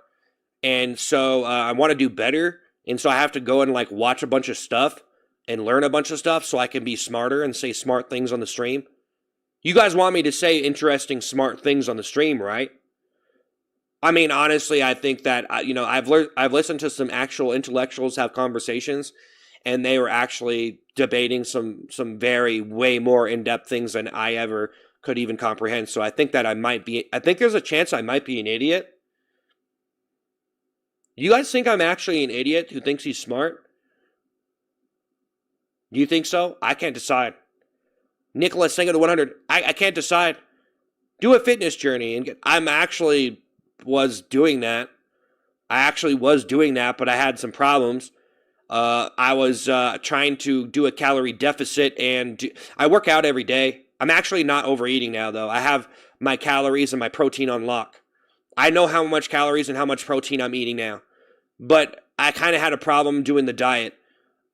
and so I want to do better. And so I have to go and like watch a bunch of stuff and learn a bunch of stuff so I can be smarter and say smart things on the stream. You guys want me to say interesting, smart things on the stream, right? I mean, honestly, I think that, I've listened to some actual intellectuals have conversations, and they were actually debating some very way more in-depth things than I ever could even comprehend. So I think that I think there's a chance I might be an idiot. You guys think I'm actually an idiot who thinks he's smart? Do you think so? I can't decide. Nicholas, thank you to 100. I can't decide. Do a fitness journey. And was doing that. I actually was doing that, but I had some problems. I was trying to do a calorie deficit, and I work out every day. I'm actually not overeating now, though. I have my calories and my protein on lock. I know how much calories and how much protein I'm eating now. But I kind of had a problem doing the diet.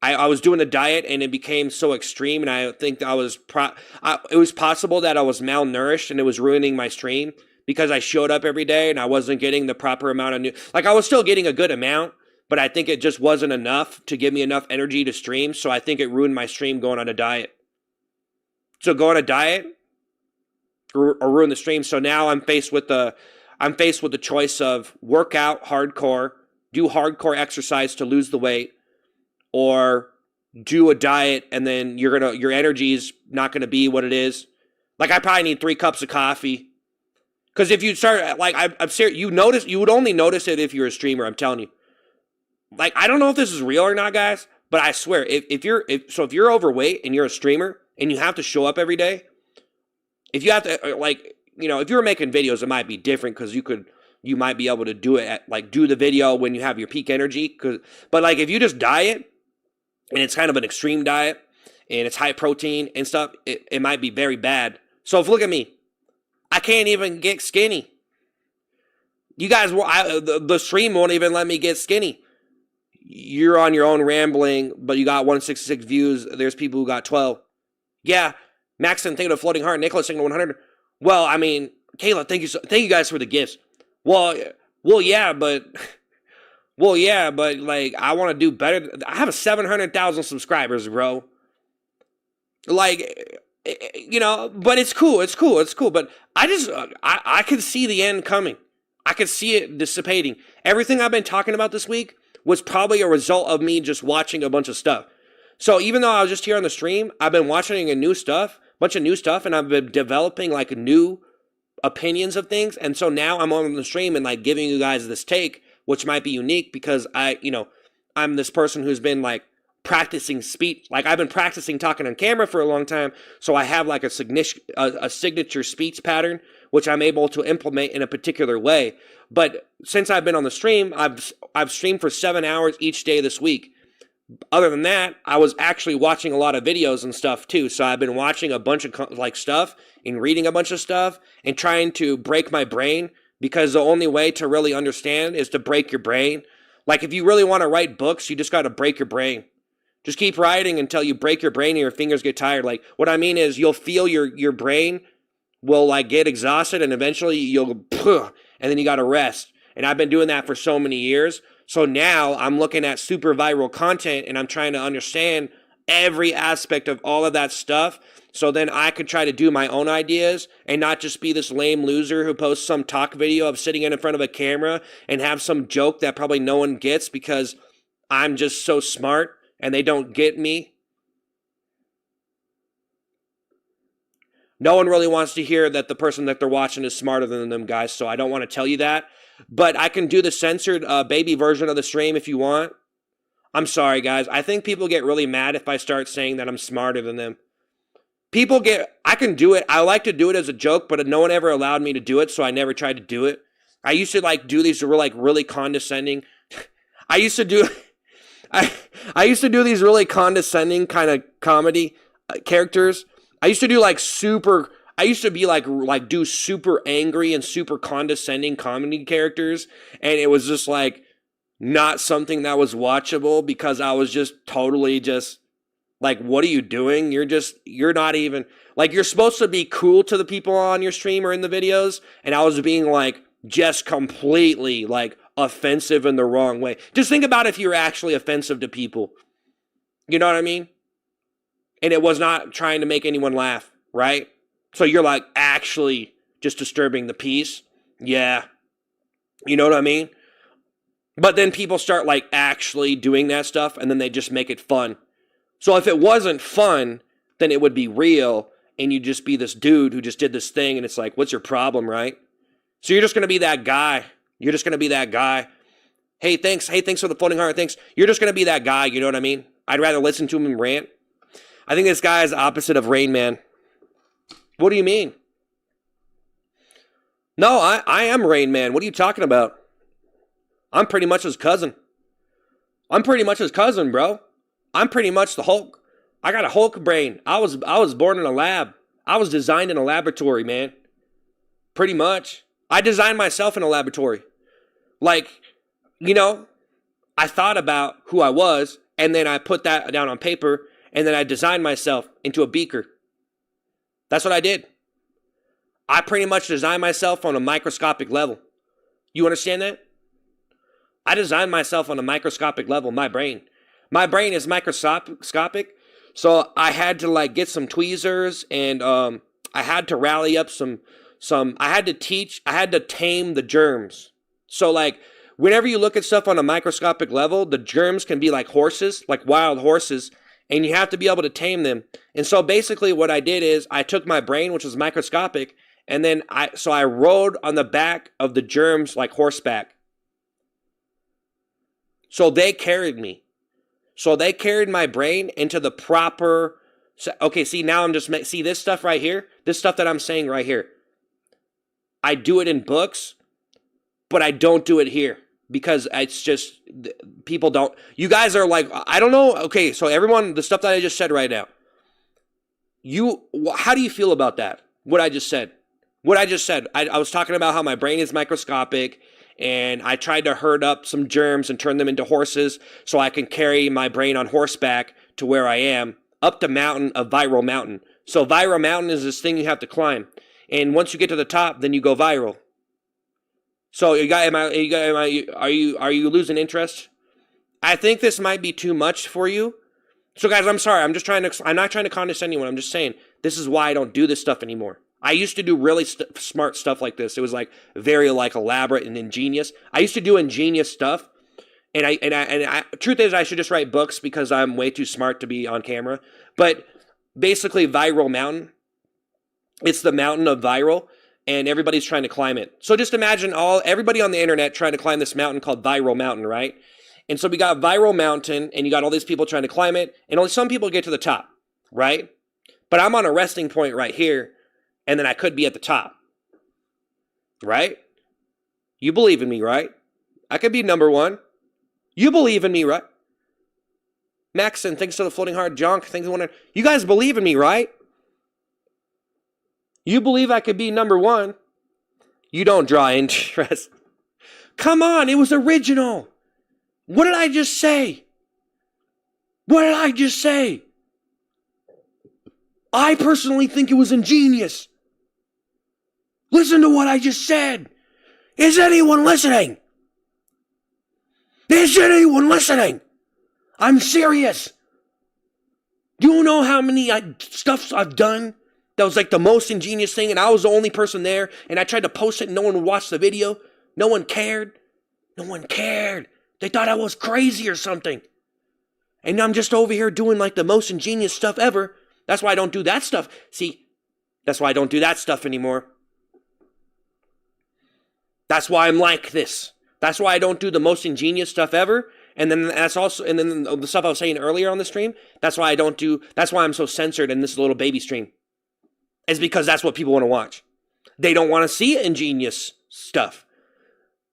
I was doing the diet, and it became so extreme, and I think it was possible that I was malnourished, and it was ruining my stream because I showed up every day, and I wasn't getting the proper amount of I was still getting a good amount, but I think it just wasn't enough to give me enough energy to stream, so I think it ruined my stream going on a diet. So go on a diet or ruin the stream. So now I'm faced with the choice of work out hardcore, do hardcore exercise to lose the weight, or do a diet and then your energy's not gonna be what it is. Like, I probably need 3 cups of coffee. Because if you start, like, I'm serious, you would only notice it if you're a streamer, I'm telling you. Like, I don't know if this is real or not, guys, but I swear, if you're overweight and you're a streamer and you have to show up every day, if you have to, if you're making videos, it might be different because you might be able to do it do the video when you have your peak energy. But like, if you just diet and it's kind of an extreme diet and it's high protein and stuff, it might be very bad. So look at me. I can't even get skinny. You guys, the stream won't even let me get skinny. You're on your own rambling, but you got 166 views. There's people who got 12. Yeah, Maxon, thank you to Floating Heart. Nicholas, thank you to 100. Well, I mean, Kayla, thank you guys for the gifts. Well, Well, yeah, but like I want to do better. I have 700,000 subscribers, bro. Like, but it's cool. It's cool. It's cool. But I could see the end coming. I could see it dissipating. Everything I've been talking about this week was probably a result of me just watching a bunch of stuff. So even though I was just here on the stream, I've been watching bunch of new stuff, and I've been developing like new opinions of things. And so now I'm on the stream and like giving you guys this take, which might be unique because I'm this person who's been like practicing speech. Like I've been practicing talking on camera for a long time. So I have like a signature speech pattern, which I'm able to implement in a particular way. But since I've been on the stream, I've streamed for 7 hours each day this week. Other than that, I was actually watching a lot of videos and stuff too. So I've been watching a bunch of like stuff and reading a bunch of stuff and trying to break my brain, because the only way to really understand is to break your brain. Like if you really want to write books, you just got to break your brain. Just keep writing until you break your brain and your fingers get tired. Like what I mean is you'll feel your brain will like get exhausted, and eventually you'll and then you got to rest. And I've been doing that for so many years. So now I'm looking at super viral content and I'm trying to understand every aspect of all of that stuff. So then I could try to do my own ideas and not just be this lame loser who posts some talk video of sitting in front of a camera and have some joke that probably no one gets because I'm just so smart and they don't get me. No one really wants to hear that the person that they're watching is smarter than them, guys. So I don't want to tell you that. But I can do the censored baby version of the stream if you want. I'm sorry, guys. I think people get really mad if I start saying that I'm smarter than them. I can do it. I like to do it as a joke, but no one ever allowed me to do it, so I never tried to do it. I used to like do these really condescending. I used to do these really condescending kind of comedy characters. I used to do like super. I used to be like do super angry and super condescending comedy characters, and it was just like not something that was watchable because I was just totally just like, what are you doing? You're not even like, you're supposed to be cool to the people on your stream or in the videos, and I was being like just completely like offensive in the wrong way. Just think about if you're actually offensive to people. You know what I mean? And it was not trying to make anyone laugh, right? So you're like actually just disturbing the peace. Yeah. You know what I mean? But then people start like actually doing that stuff and then they just make it fun. So if it wasn't fun, then it would be real and you'd just be this dude who just did this thing and it's like, what's your problem, right? So you're just going to be that guy. You're just going to be that guy. Hey, thanks. Hey, thanks for the floating heart. Thanks. You're just going to be that guy. You know what I mean? I'd rather listen to him and rant. I think this guy is the opposite of Rain Man. What do you mean? No, I am Rain Man. What are you talking about? I'm pretty much his cousin. I'm pretty much his cousin, bro. I'm pretty much the Hulk. I got a Hulk brain. I was born in a lab. I was designed in a laboratory, man. Pretty much. I designed myself in a laboratory. Like, I thought about who I was, and then I put that down on paper, and then I designed myself into a beaker. That's what I did. I pretty much designed myself on a microscopic level. You understand that? I designed myself on a microscopic level, my brain. My brain is microscopic, so I had to like get some tweezers and I had to rally up I had to tame the germs. So like whenever you look at stuff on a microscopic level, the germs can be like horses, like wild horses, and you have to be able to tame them. And so basically what I did is I took my brain, which was microscopic, and then I rode on the back of the germs like horseback. So they carried me. So they carried my brain into the proper... Okay, see, now I'm just... See this stuff right here? This stuff that I'm saying right here. I do it in books, but I don't do it here. Because it's just... People don't... You guys are like... I don't know... Okay, so everyone... The stuff that I just said right now. How do you feel about that? What I just said? What I just said. I was talking about how my brain is microscopic... And I tried to herd up some germs and turn them into horses so I can carry my brain on horseback to where I am, up the mountain of Viral Mountain. So Viral Mountain is this thing you have to climb. And once you get to the top, then you go viral. So are you losing interest? I think this might be too much for you. So guys, I'm sorry. I'm not trying to condescend anyone. I'm just saying this is why I don't do this stuff anymore. I used to do really smart stuff like this. It was like very like elaborate and ingenious. I used to do ingenious stuff. And truth is, I should just write books because I'm way too smart to be on camera. But basically, Viral Mountain, it's the mountain of viral, and everybody's trying to climb it. So just imagine everybody on the internet trying to climb this mountain called Viral Mountain, right? And so we got Viral Mountain, and you got all these people trying to climb it, and only some people get to the top, right? But I'm on a resting point right here, and then I could be at the top, right? You believe in me, right? I could be number one. You believe in me, right? Maxon, thanks to the floating heart. Jonk, thanks to one. You guys believe in me, right? You believe I could be number one. You don't draw interest. Come on, it was original. What did I just say? What did I just say? I personally think it was ingenious. Listen to what I just said. Is anyone listening? Is anyone listening? I'm serious. Do you know how many stuffs I've done that was like the most ingenious thing, and I was the only person there, and I tried to post it and no one would watch the video? No one cared. No one cared. They thought I was crazy or something. And I'm just over here doing like the most ingenious stuff ever. That's why I don't do that stuff. See, that's why I don't do that stuff anymore. That's why I'm like this. That's why I don't do the most ingenious stuff ever. And then the stuff I was saying earlier on the stream, that's why I'm so censored in this little baby stream. It's because that's what people want to watch. They don't want to see ingenious stuff.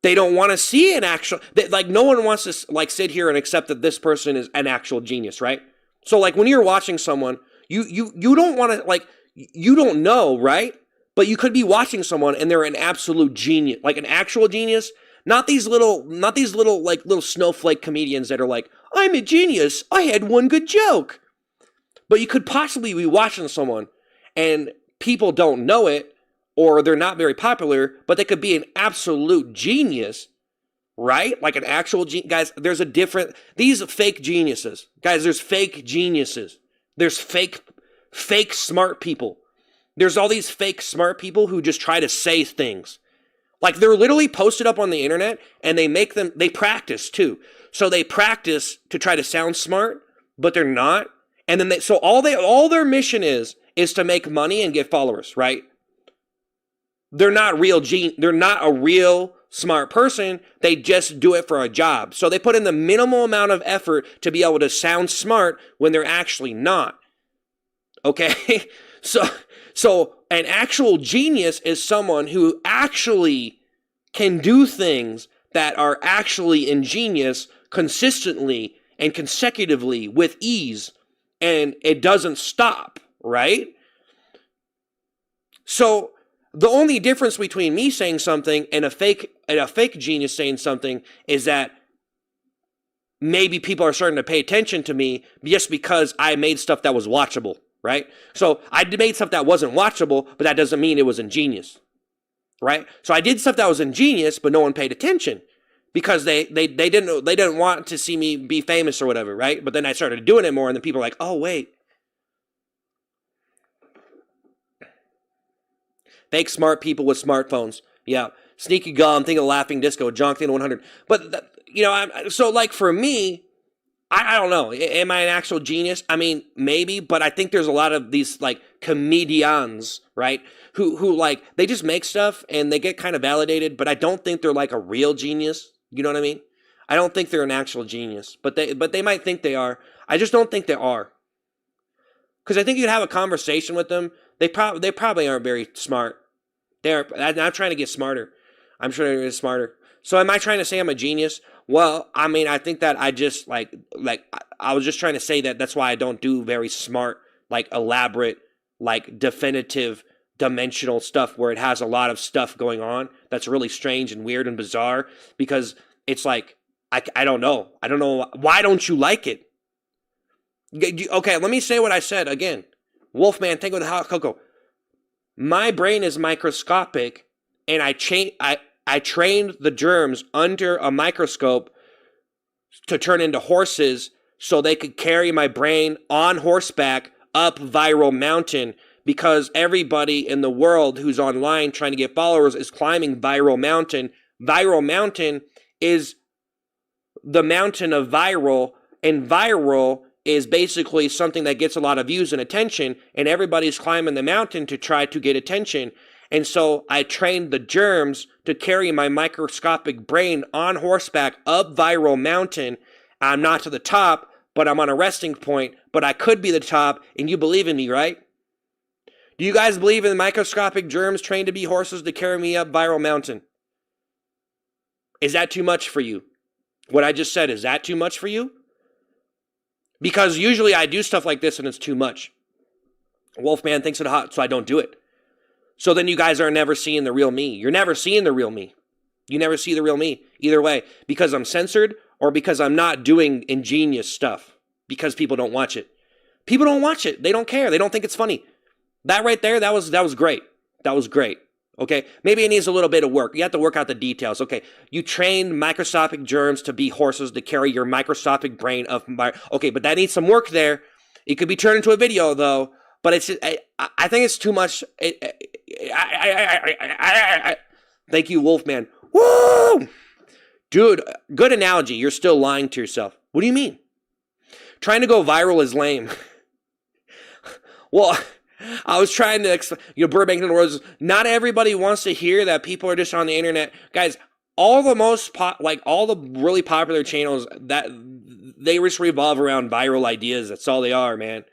They don't want to see no one wants to like sit here and accept that this person is an actual genius, right? So like when you're watching someone, you don't want to like, you don't know, right? But you could be watching someone and they're an absolute genius, like an actual genius. Not these little like little snowflake comedians that are like, I'm a genius. I had one good joke. But you could possibly be watching someone and people don't know it or they're not very popular, but they could be an absolute genius, right? Like an actual guys, there's a different, these fake geniuses. Guys, there's fake geniuses. There's fake smart people. There's all these fake smart people who just try to say things. Like they're literally posted up on the internet and they practice too. So they practice to try to sound smart, but they're not. And then all their mission is to make money and get followers, right? They're not a real smart person. They just do it for a job. So they put in the minimal amount of effort to be able to sound smart when they're actually not. Okay? So an actual genius is someone who actually can do things that are actually ingenious consistently and consecutively with ease, and it doesn't stop, right? So the only difference between me saying something and a fake genius saying something is that maybe people are starting to pay attention to me just because I made stuff that was watchable. Right? So I made stuff that wasn't watchable, but that doesn't mean it was ingenious. Right? So I did stuff that was ingenious, but no one paid attention because they didn't want to see me be famous or whatever, right? But then I started doing it more, and then people are like, oh wait. Fake smart people with smartphones. Yeah. Sneaky Gum, think of Laughing Disco, Jonk, think of 100. But so like for me, I don't know. Am I an actual genius? I mean, maybe, but I think there's a lot of these like comedians, right? Who like they just make stuff and they get kind of validated, but I don't think they're like a real genius. You know what I mean? I don't think they're an actual genius, but they might think they are. I just don't think they are. Because I think you'd have a conversation with them. They probably aren't very smart. I'm trying to get smarter. I'm trying to get smarter. So am I trying to say I'm a genius? Well, I mean, I think that I just like I was just trying to say that that's why I don't do very smart, like elaborate, like definitive, dimensional stuff where it has a lot of stuff going on that's really strange and weird and bizarre because it's like, I don't know. I don't know. Why don't you like it? Okay, let me say what I said again. Wolfman, think of the hot cocoa. My brain is microscopic and I I trained the germs under a microscope to turn into horses so they could carry my brain on horseback up Viral Mountain, because everybody in the world who's online trying to get followers is climbing Viral Mountain. Viral Mountain is the mountain of viral, and viral is basically something that gets a lot of views and attention, and everybody's climbing the mountain to try to get attention. And so I trained the germs to carry my microscopic brain on horseback up Viral Mountain. I'm not to the top, but I'm on a resting point, but I could be the top, and you believe in me, right? Do you guys believe in microscopic germs trained to be horses to carry me up Viral Mountain? Is that too much for you? What I just said, is that too much for you? Because usually I do stuff like this and it's too much. Wolfman thinks it hot, so I don't do it. So then you guys are never seeing the real me. You're never seeing the real me. You never see the real me. Either way, because I'm censored or because I'm not doing ingenious stuff. Because people don't watch it. People don't watch it. They don't care. They don't think it's funny. That right there, that was great. That was great. Okay, maybe it needs a little bit of work. You have to work out the details. Okay, you trained microscopic germs to be horses to carry your microscopic brain of my. Okay, but that needs some work there. It could be turned into a video though. But it's I think it's too much. Thank you, Wolfman. Woo, dude, good analogy. You're still lying to yourself. What do you mean? Trying to go viral is lame. Well, I was trying to, Burbank and Roses. Not everybody wants to hear that people are just on the internet. Guys, all the all the really popular channels, that they just revolve around viral ideas. That's all they are, man.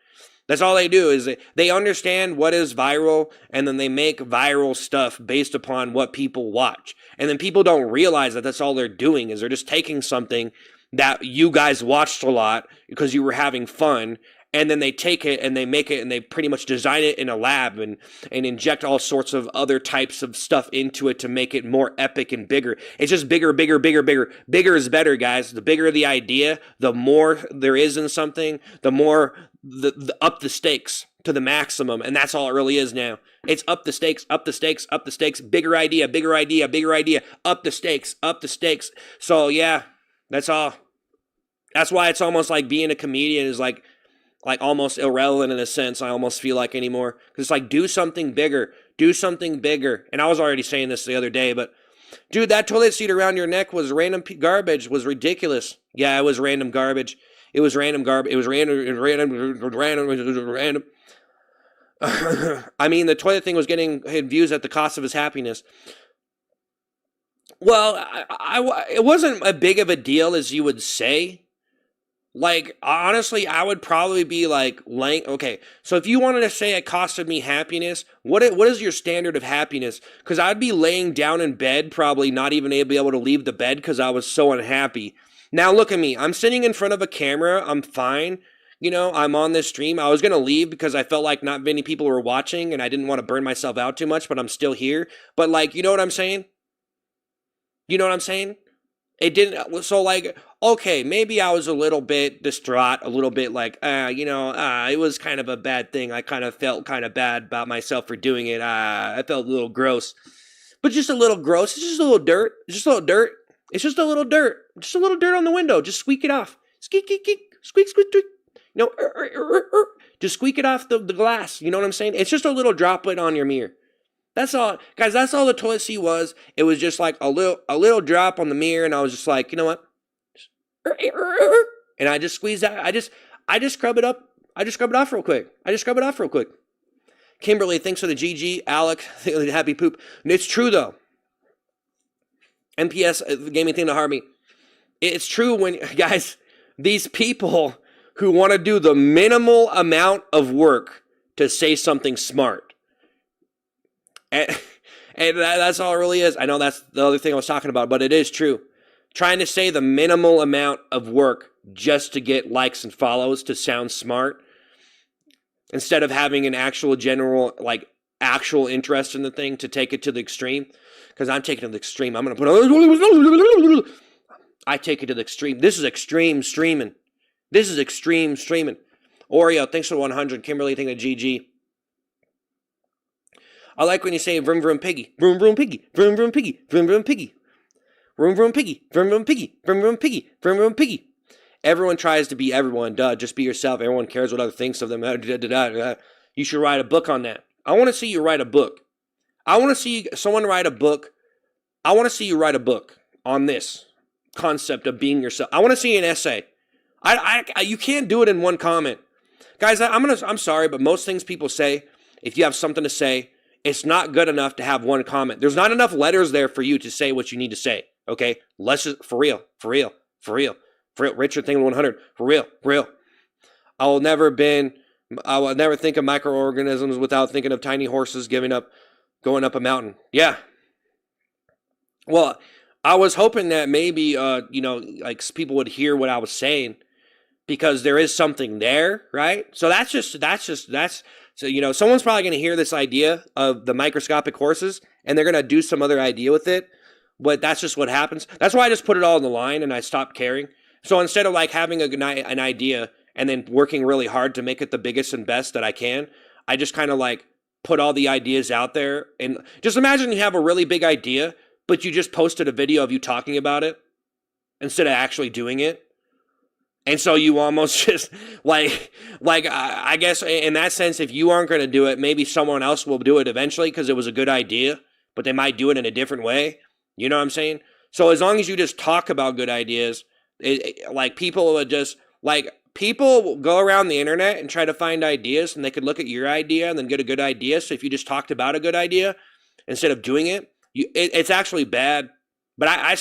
That's all they do, is they understand what is viral, and then they make viral stuff based upon what people watch. And then people don't realize that that's all they're doing, is they're just taking something that you guys watched a lot because you were having fun, and then they take it and they make it and they pretty much design it in a lab and inject all sorts of other types of stuff into it to make it more epic and bigger. It's just bigger, bigger, bigger, bigger. Bigger is better, guys. The bigger the idea, the more there is in something, the more the up the stakes to the maximum. And that's all it really is now. It's up the stakes, up the stakes, up the stakes. Bigger idea, bigger idea, bigger idea. Up the stakes, up the stakes. So yeah, that's all. That's why it's almost like being a comedian is like almost irrelevant in a sense, I almost feel like anymore. Because it's like, do something bigger. Do something bigger. And I was already saying this the other day, but dude, that toilet seat around your neck was random garbage. Was ridiculous. Yeah, it was random garbage. It was random garbage. It was random. I mean, the toilet thing was getting views at the cost of his happiness. Well, it wasn't as big of a deal as you would say. Like, honestly, I would probably be like, okay, so if you wanted to say it costed me happiness, what is your standard of happiness? Because I'd be laying down in bed, probably not even able to leave the bed because I was so unhappy. Now, look at me. I'm sitting in front of a camera. I'm fine. I'm on this stream. I was going to leave because I felt like not many people were watching and I didn't want to burn myself out too much, but I'm still here. But, like, you know what I'm saying? You know what I'm saying? It didn't, so like, okay, maybe I was a little bit distraught, a little bit like, it was kind of a bad thing. I kind of felt kind of bad about myself for doing it. I felt a little gross, but just a little gross. It's just a little dirt. It's just a little dirt. It's just a little dirt. Just a little dirt on the window. Just squeak it off. Squeak, squeak, squeak, squeak, squeak, squeak. Just squeak it off the glass. You know what I'm saying? It's just a little droplet on your mirror. That's all, guys. That's all the toilet seat was. It was just like a little drop on the mirror, and I was just like, you know what? And I just squeezed that. I just scrub it up. I just scrub it off real quick. Kimberly, thanks for the GG. Alec, happy poop. It's true though. NPS gave me a thing to harm me. It's true when guys, these people who want to do the minimal amount of work to say something smart. And that's all it really is. I know that's the other thing I was talking about, but it is true. Trying to say the minimal amount of work just to get likes and follows to sound smart, instead of having an actual general, actual interest in the thing, to take it to the extreme. Because I'm taking it to the extreme. I'm going to put I take it to the extreme. This is extreme streaming. Oreo, thanks for 100. Kimberly, thanks for GG. I like when you say vroom vroom piggy, vroom vroom piggy, vroom vroom piggy, vroom vroom piggy, vroom vroom piggy, vroom vroom piggy, vroom vroom piggy, vroom vroom piggy. Everyone tries to be everyone. Duh, just be yourself. Everyone cares what other thinks of them. You should write a book on that. I want to see you write a book. I want to see someone write a book. I want to see you write a book on this concept of being yourself. I want to see an essay. You can't do it in one comment. Guys, I'm sorry, but most things people say, if you have something to say, it's not good enough to have one comment. There's not enough letters there for you to say what you need to say. Okay? Let's just, for real. Richard Thing 100. For real. I will never think of microorganisms without thinking of tiny horses going up a mountain. Yeah. Well, I was hoping that maybe, like people would hear what I was saying, because there is something there, right? So so, someone's probably going to hear this idea of the microscopic horses, and they're going to do some other idea with it, but that's just what happens. That's why I just put it all on the line, and I stopped caring. So instead of like having an idea and then working really hard to make it the biggest and best that I can, I just kind of like put all the ideas out there. And just imagine you have a really big idea, but you just posted a video of you talking about it instead of actually doing it. And so you almost just I guess in that sense, if you aren't going to do it, maybe someone else will do it eventually because it was a good idea, but they might do it in a different way. You know what I'm saying? So as long as you just talk about good ideas, people will go around the internet and try to find ideas, and they could look at your idea and then get a good idea. So if you just talked about a good idea instead of doing it, it's actually bad. But I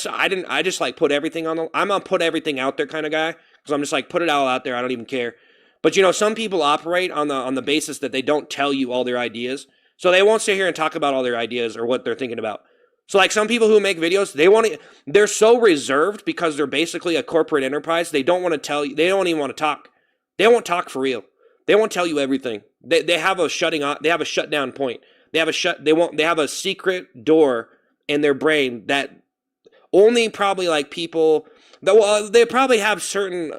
just like put everything I'm a put everything out there kind of guy. So I'm just like, put it all out there. I don't even care. But some people operate on the basis that they don't tell you all their ideas. So they won't sit here and talk about all their ideas or what they're thinking about. So like some people who make videos, they're so reserved because they're basically a corporate enterprise. They don't want to tell you. They don't even want to talk. They won't talk for real. They won't tell you everything. They have a shutdown point. They have a secret door in their brain that only probably like people. They probably have certain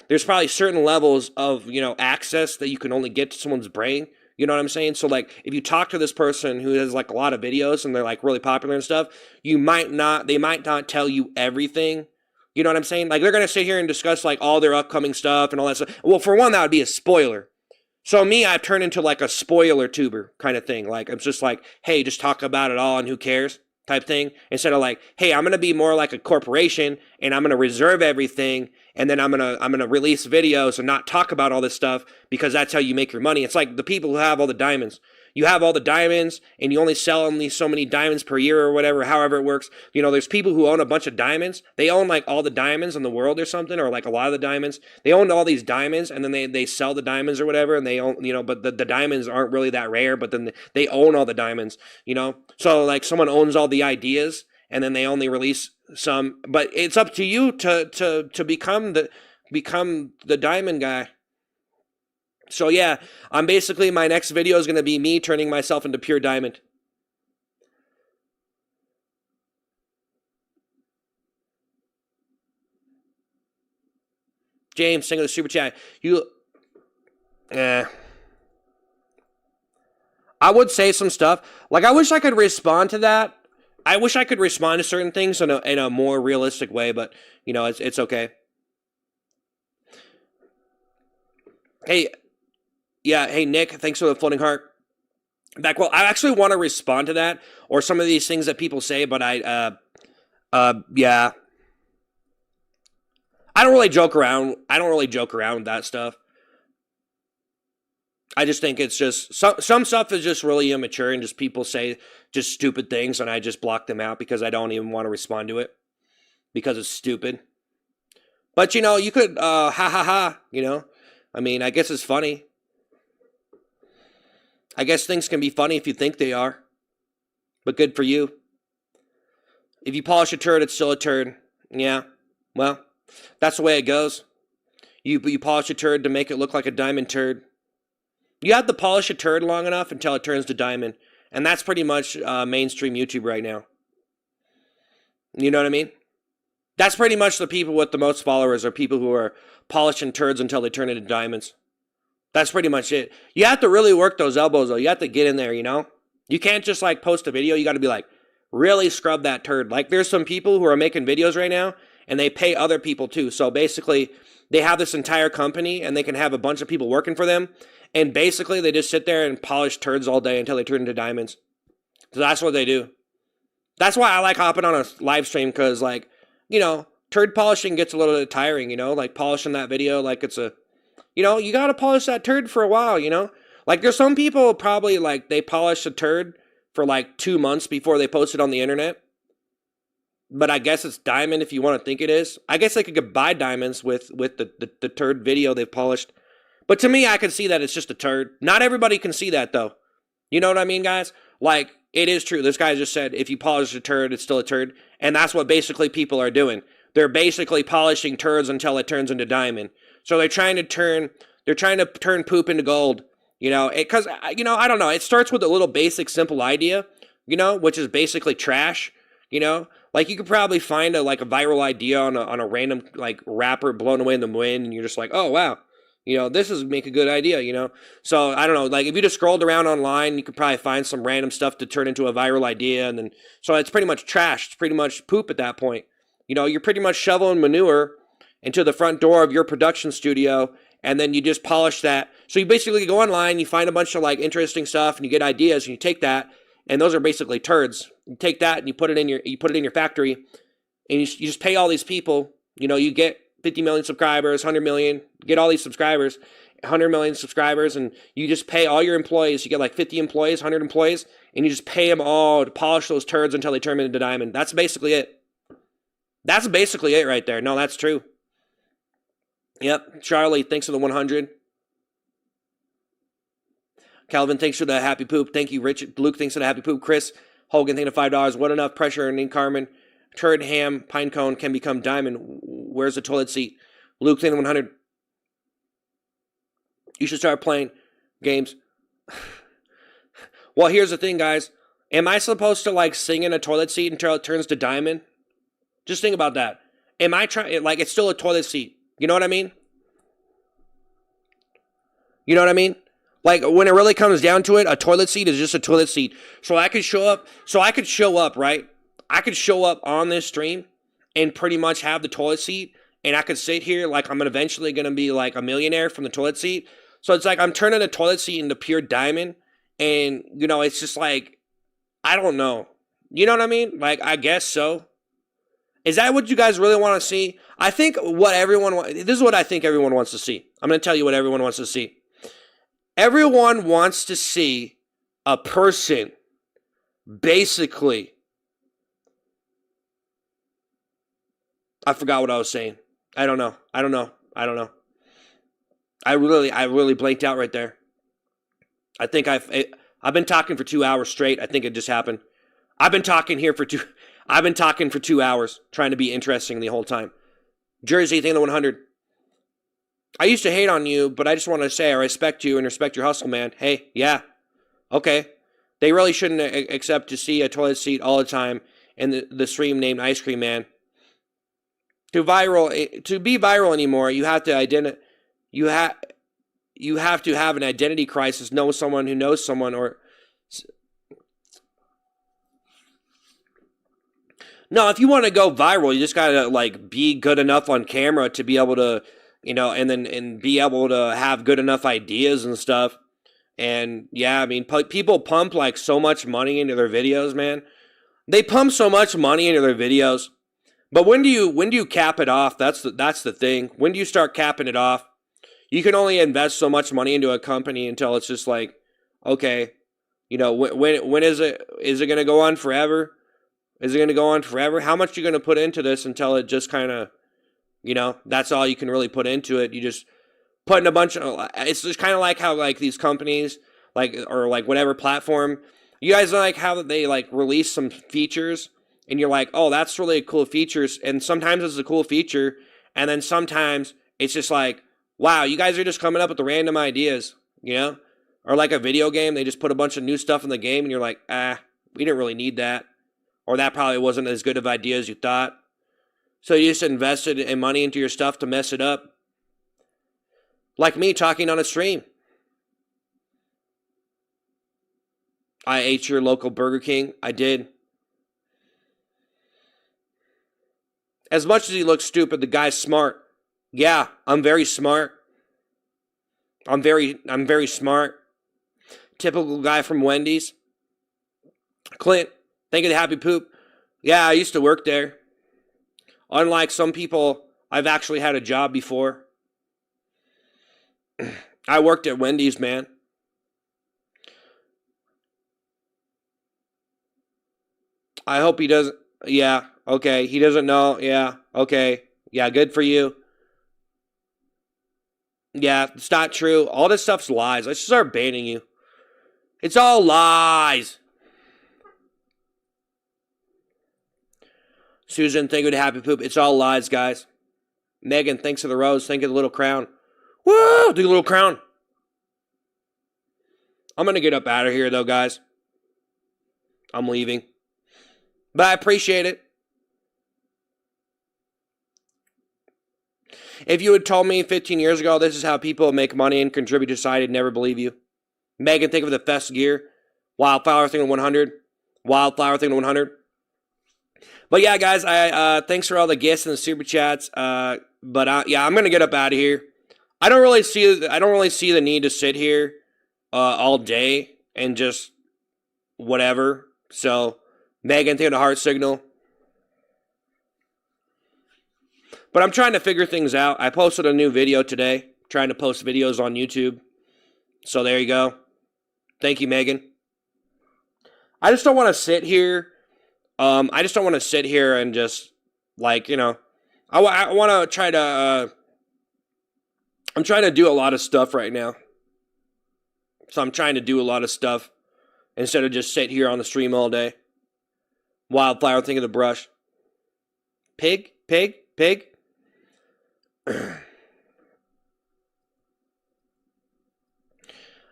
there's probably certain levels of access that you can only get to someone's brain. You know what I'm saying? So like if you talk to this person who has like a lot of videos and they're like really popular and stuff, they might not tell you everything. You know what I'm saying? Like they're going to sit here and discuss like all their upcoming stuff and all that stuff. Well, for one, that would be a spoiler. So me, I've turned into like a spoiler tuber kind of thing. Like I'm just like, hey, just talk about it all and who cares type thing. Instead of like, hey, I'm going to be more like a corporation and I'm going to reserve everything. And then I'm gonna release videos and not talk about all this stuff because that's how you make your money. It's like the people who have all the diamonds. You have all the diamonds and you only sell only so many diamonds per year or whatever, however it works. There's people who own a bunch of diamonds. They own like all the diamonds in the world or something, or like a lot of the diamonds. They own all these diamonds and then they sell the diamonds or whatever, and they own, but the diamonds aren't really that rare, but then they own all the diamonds, So like someone owns all the ideas and then they only release some, but it's up to you to become the diamond guy. So yeah, my next video is going to be me turning myself into pure diamond. James, sing of the super chat. I would say some stuff. Like I wish I could respond to that. I wish I could respond to certain things in a more realistic way, but it's okay. Hey, yeah, hey Nick, thanks for the floating heart. Well, I actually want to respond to that or some of these things that people say, but yeah, I don't really joke around. With that stuff. I just think it's just some stuff is just really immature and just people say just stupid things and I just block them out because I don't even want to respond to it because it's stupid. But you could ha ha ha, I mean, I guess it's funny. I guess things can be funny if you think they are. But good for you. If you polish a turd, it's still a turd. Yeah. Well, that's the way it goes. You polish a turd to make it look like a diamond turd. You have to polish a turd long enough until it turns to diamond. And that's pretty much mainstream YouTube right now. You know what I mean? That's pretty much the people with the most followers are people who are polishing turds until they turn into diamonds. That's pretty much it. You have to really work those elbows, though. You have to get in there, You can't just like post a video. You got to be like, really scrub that turd. Like there's some people who are making videos right now and they pay other people too. So basically they have this entire company and they can have a bunch of people working for them. And basically they just sit there and polish turds all day until they turn into diamonds. So that's what they do. That's why I like hopping on a live stream because like, you know, turd polishing gets a little bit tiring, you know, like polishing that video like it's a, you know, you got to polish that turd for a while, you know. Like there's some people probably like they polish a turd for like 2 months before they post it on the internet. But I guess it's diamond if you want to think it is. I guess they could buy diamonds with the turd video they've polished. But to me, I can see that it's just a turd. Not everybody can see that though. You know what I mean, guys? Like, it is true. This guy just said if you polish a turd, it's still a turd. And that's what basically people are doing. They're basically polishing turds until it turns into diamond. So they're trying to turn poop into gold. You know, because, you know, I don't know. It starts with a little basic, simple idea, you know, which is basically trash, you know. Like, you could probably find a viral idea on a random, like, rapper blown away in the wind, and you're just like, oh, wow. You know, this is make a good idea, you know. So, I don't know. Like, if you just scrolled around online, you could probably find some random stuff to turn into a viral idea, and then, so it's pretty much trash. It's pretty much poop at that point. You know, you're pretty much shoveling manure into the front door of your production studio, and then you just polish that. So you basically go online, you find a bunch of like interesting stuff, and you get ideas, and you take that, and those are basically turds. You take that and you put it in your factory, and you just pay all these people. You know, you get 50 million subscribers, 100 million, get all these subscribers, 100 million subscribers, and you just pay all your employees. You get like 50 employees, 100 employees, and you just pay them all to polish those turds until they turn into diamond. That's basically it. That's basically it right there. No, that's true. Yep. Charlie, thanks for the 100. Calvin, thanks for the happy poop. Thank you, Richard. Luke, thanks for the happy poop. Chris Hogan, thank you for $5. What enough pressure and Carmen? Turd, ham, pine cone can become diamond. Where's the toilet seat? Luke, thank you 100. You should start playing games. Well, here's the thing, guys. Am I supposed to like sing in a toilet seat until it turns to diamond? Just think about that. Am I trying, like, it's still a toilet seat. You know what I mean? You know what I mean? Like, when it really comes down to it, a toilet seat is just a toilet seat. So I could show up, right? I could show up on this stream and pretty much have the toilet seat, and I could sit here like I'm eventually going to be like a millionaire from the toilet seat. So it's like I'm turning the toilet seat into pure diamond, and, you know, it's just like, I don't know. You know what I mean? Like, I guess so. Is that what you guys really want to see? I think this is what I think everyone wants to see. I'm going to tell you what everyone wants to see. Everyone wants to see a person basically, I forgot what I was saying. I don't know. I really blanked out right there. I think I've been talking for 2 hours straight. I think it just happened. I've been talking for 2 hours, trying to be interesting the whole time. Jersey, thing the 100. I used to hate on you, but I just want to say I respect you and respect your hustle, man. Hey, yeah, okay. They really shouldn't accept to see a toilet seat all the time in the stream named Ice Cream Man. To be viral anymore, you have to you have to have an identity crisis, know someone who knows someone, or no, if you want to go viral, you just gotta like be good enough on camera to be able to, you know, and be able to have good enough ideas and stuff. And yeah, I mean, people pump like so much money into their videos, man. They pump so much money into their videos. But when do you cap it off? That's the thing. When do you start capping it off? You can only invest so much money into a company until it's just like, okay, you know, when is it going to go on forever? Is it going to go on forever? How much are you going to put into this until it just kind of, you know, that's all you can really put into it. You just put in a bunch of, it's just kind of like how like these companies, like, or like whatever platform, you guys like how they like release some features and you're like, oh, that's really cool features. And sometimes it's a cool feature. And then sometimes it's just like, wow, you guys are just coming up with the random ideas, you know? Or like a video game, they just put a bunch of new stuff in the game and you're like, we didn't really need that. Or that probably wasn't as good of an idea as you thought. So you just invested in money into your stuff to mess it up. Like me talking on a stream. I ate your local Burger King. I did. As much as he looks stupid, the guy's smart. Yeah, I'm very smart. I'm very smart. Typical guy from Wendy's. Clint, think of the happy poop. Yeah, I used to work there. Unlike some people, I've actually had a job before. I worked at Wendy's, man. I hope he doesn't. Yeah, okay. He doesn't know. Yeah, okay. Yeah, good for you. Yeah, it's not true. All this stuff's lies. I should start banning you. It's all lies. Susan, thank you to Happy Poop. It's all lies, guys. Megan, thanks for the rose. Thank you to the little crown. Woo! The little crown. I'm going to get up out of here, though, guys. I'm leaving. But I appreciate it. If you had told me 15 years ago this is how people make money and contribute to society, I'd never believe you. Megan, think of the fest gear. Wildflower thing to 100. Wildflower thing to 100. But yeah, guys, I thanks for all the gifts and the super chats. Yeah, I'm gonna get up out of here. I don't really see the need to sit here all day and just whatever. So, Megan, think of the heart signal. But I'm trying to figure things out. I posted a new video today. Trying to post videos on YouTube. So there you go. Thank you, Megan. I just don't want to sit here. I just don't want to sit here and just, like, you know. I want to try to... I'm trying to do a lot of stuff right now. So I'm trying to do a lot of stuff instead of just sit here on the stream all day. Wildflower, think of the brush. Pig? Pig? Pig?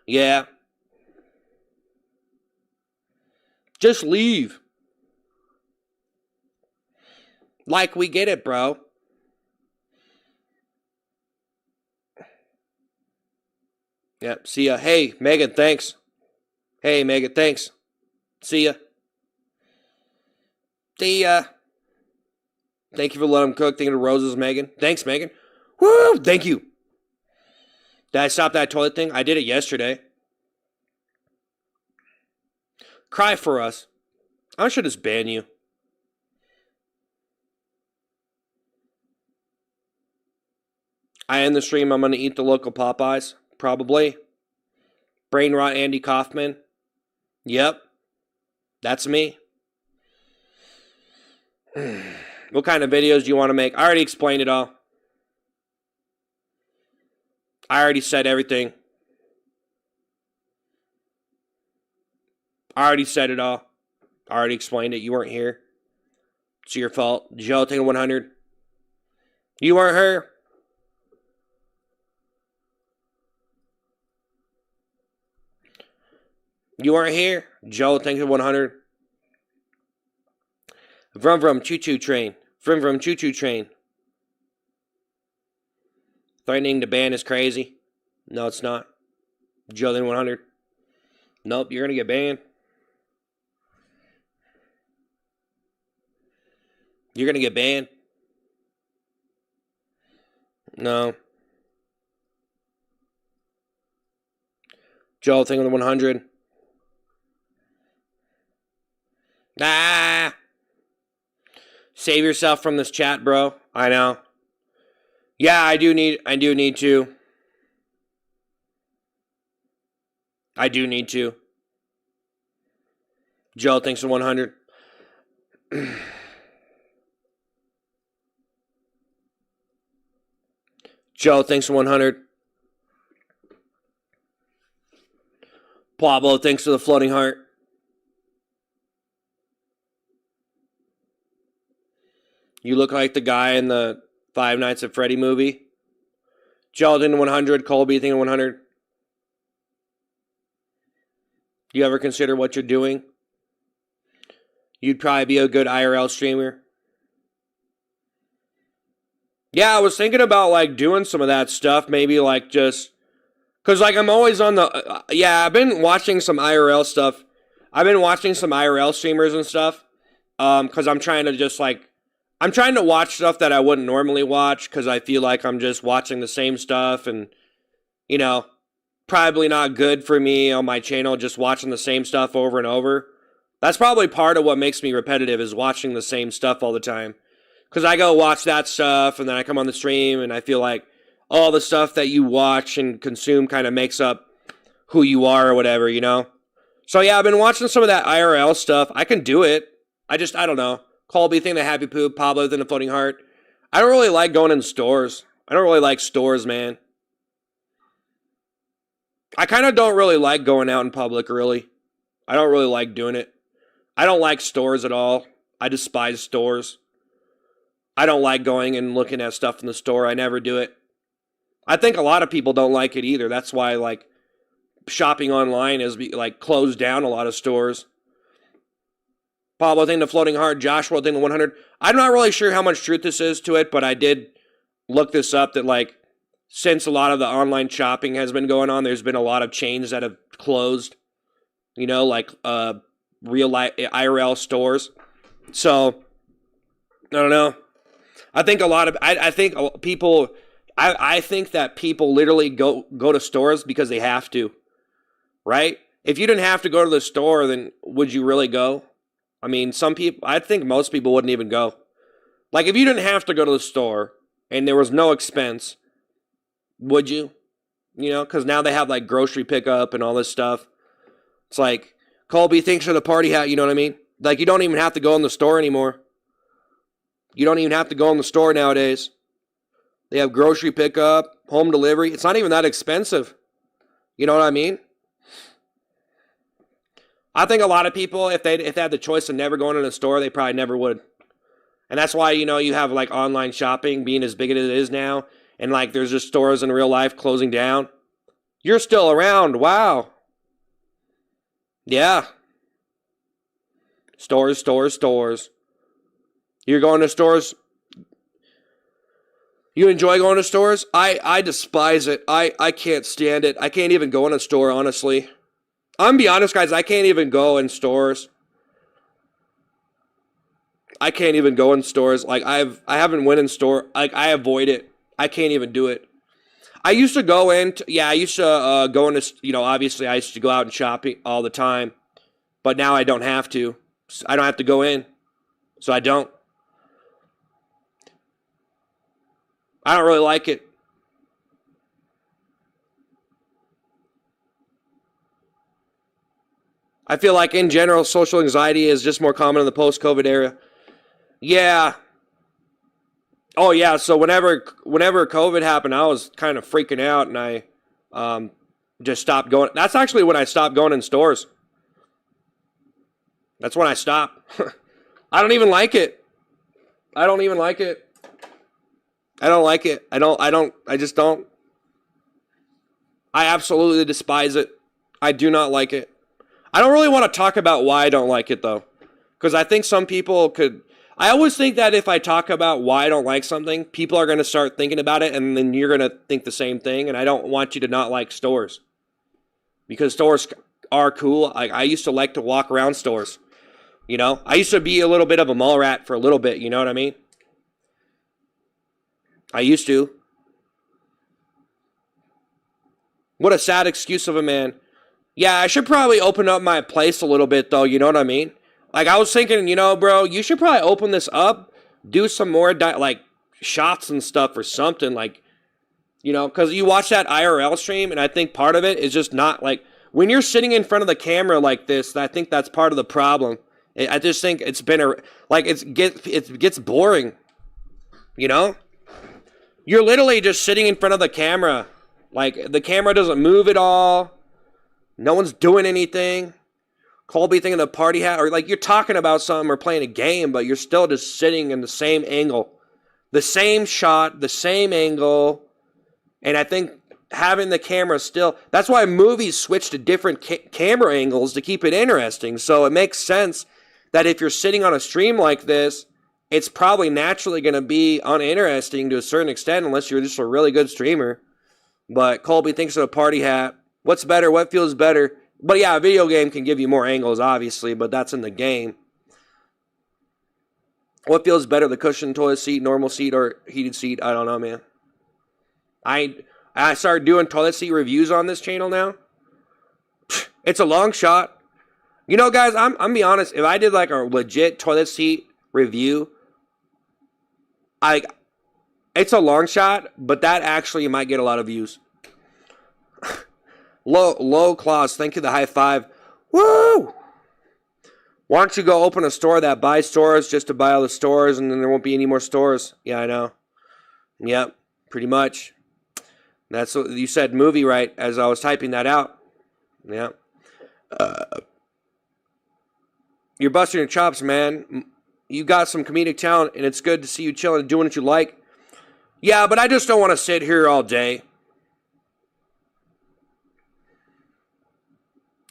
Yeah. Just leave. Like, we get it, bro. Yep, see ya. Hey, Megan, thanks. Hey, Megan, thanks. See ya. See ya. Thank you for letting him cook. Thank you to roses, Megan. Thanks, Megan. Woo! Thank you. Did I stop that toilet thing? I did it yesterday. Cry for us. I should just ban you. I end the stream. I'm going to eat the local Popeyes. Probably. Brain rot Andy Kaufman. Yep. That's me. What kind of videos do you want to make? I already explained it all. I already said everything. I already said it all. I already explained it. You weren't here. It's your fault. Joe, take a 100. You weren't here. You weren't here. Joe, thank you for 100. Vroom vroom choo choo train. Vroom vroom choo choo train. Threatening to ban is crazy. No, it's not. Joe, then 100. Nope, you're going to get banned. You're going to get banned. No. Joe, think of the 100. Ah! Save yourself from this chat, bro. I know. Yeah, I do need to. I do need to. Joe thinks of 100. Joe thinks of 100. Pablo thinks of the floating heart. You look like the guy in the Five Nights at Freddy movie. Joe thinks of 100. Colby thinks of 100. Do you ever consider what you're doing? You'd probably be a good IRL streamer. Yeah, I was thinking about, like, doing some of that stuff. Maybe, like, just... Because, like, I'm always on the... yeah, I've been watching some IRL stuff. I've been watching some IRL streamers and stuff. Because I'm trying to just like, I'm trying to watch stuff that I wouldn't normally watch because I feel like I'm just watching the same stuff and, you know, probably not good for me on my channel, just watching the same stuff over and over. That's probably part of what makes me repetitive is watching the same stuff all the time. Because I go watch that stuff and then I come on the stream and I feel like all the stuff that you watch and consume kind of makes up who you are or whatever, you know? So yeah, I've been watching some of that IRL stuff. I can do it. I don't know. Colby thing, the happy poop, Pablo thing, the floating heart. I don't really like going in stores. I don't really like stores, man. I kind of don't really like going out in public, really. I don't really like doing it. I don't like stores at all. I despise stores. I don't like going and looking at stuff in the store. I never do it. I think a lot of people don't like it either. That's why, like, shopping online is, like, closed down a lot of stores. Pablo thing, the floating heart, Joshua thing, the 100. I'm not really sure how much truth this is to it, but I did look this up that, like, since a lot of the online shopping has been going on, there's been a lot of chains that have closed, you know, like real life IRL stores. So, I don't know. I think a lot of, I think people, I think that people literally go to stores because they have to, right? If you didn't have to go to the store, then would you really go? I mean, some people, I think most people wouldn't even go. Like, if you didn't have to go to the store and there was no expense, would you? You know, because now they have, like, grocery pickup and all this stuff. It's like, Colby thinks of the party hat, you know what I mean? Like, you don't even have to go in the store anymore. You don't even have to go in the store nowadays. They have grocery pickup, home delivery. It's not even that expensive. You know what I mean? I think a lot of people, if they had the choice of never going in a store, they probably never would. And that's why, you know, you have, like, online shopping being as big as it is now. And, like, there's just stores in real life closing down. You're still around. Wow. Yeah. Stores. You're going to stores. You enjoy going to stores? I despise it. I can't stand it. I can't even go in a store, honestly. I'm gonna be honest, guys. I can't even go in stores. I can't even go in stores. Like, I haven't went in store. Like, I avoid it. I can't even do it. I used to go into, I used to go into, you know, obviously I used to go out and shopping all the time. But now I don't have to. I don't have to go in. So I don't. I don't really like it. I feel like in general, social anxiety is just more common in the post-COVID era. Yeah. Oh, yeah. So whenever COVID happened, I was kind of freaking out, and I just stopped going. That's actually when I stopped going in stores. That's when I stopped. I don't even like it. I don't even like it. I don't like it. I just don't. I absolutely despise it. I do not like it. I don't really want to talk about why I don't like it, though. Because I think some people could. I always think that if I talk about why I don't like something, people are going to start thinking about it, and then you're going to think the same thing. And I don't want you to not like stores. Because stores are cool. I used to like to walk around stores. You know? I used to be a little bit of a mall rat for a little bit. You know what I mean? I used to. What a sad excuse of a man. Yeah, I should probably open up my place a little bit, though. You know what I mean? Like, I was thinking, you know, bro, you should probably open this up, do some more, like, shots and stuff or something. Like, you know, because you watch that IRL stream, and I think part of it is just not, like, when you're sitting in front of the camera like this, I think that's part of the problem. I just think it's been, it gets boring, you know? You're literally just sitting in front of the camera. Like, the camera doesn't move at all. No one's doing anything. Colby thinking of the party hat. Or, like, you're talking about something or playing a game, but you're still just sitting in the same angle. The same shot, the same angle. And I think having the camera still... That's why movies switch to different camera angles to keep it interesting. So it makes sense that if you're sitting on a stream like this, it's probably naturally going to be uninteresting to a certain extent unless you're just a really good streamer. But Colby thinks of a party hat. What's better? What feels better? But yeah, a video game can give you more angles, obviously, but that's in the game. What feels better, the cushioned toilet seat, normal seat, or heated seat? I don't know, man. I started doing toilet seat reviews on this channel now. It's a long shot. You know, guys, I'm gonna be honest. If I did like a legit toilet seat review, it's a long shot, but that actually might get a lot of views. Low claws, thank you, the high five. Woo! Why don't you go open a store that buys stores just to buy all the stores, and then there won't be any more stores? Yeah, I know. Yep, pretty much. That's what you said, movie, right, as I was typing that out. Yeah. You're busting your chops, man. You got some comedic talent, and it's good to see you chilling and doing what you like. Yeah, but I just don't want to sit here all day.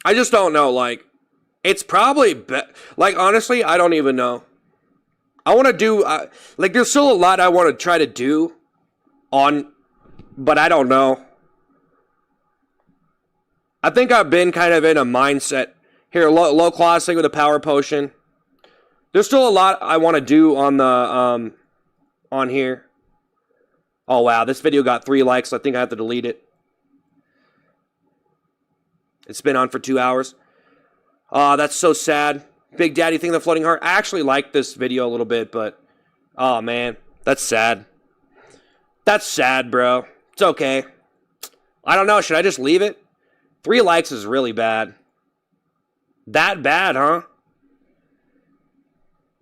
I just don't know, like, it's probably, like, honestly, I don't even know. I want to do, like, there's still a lot I want to try to do but I don't know. I think I've been kind of in a mindset. Here, low class thing with a power potion. There's still a lot I want to do on the, on here. Oh, wow, this video got 3 likes. I think I have to delete it. It's been on for 2 hours. Oh, that's so sad. Big Daddy Thing, the Floating Heart. I actually liked this video a little bit, but oh, man, that's sad. That's sad, bro. It's okay. I don't know. Should I just leave it? 3 likes is really bad. That bad, huh?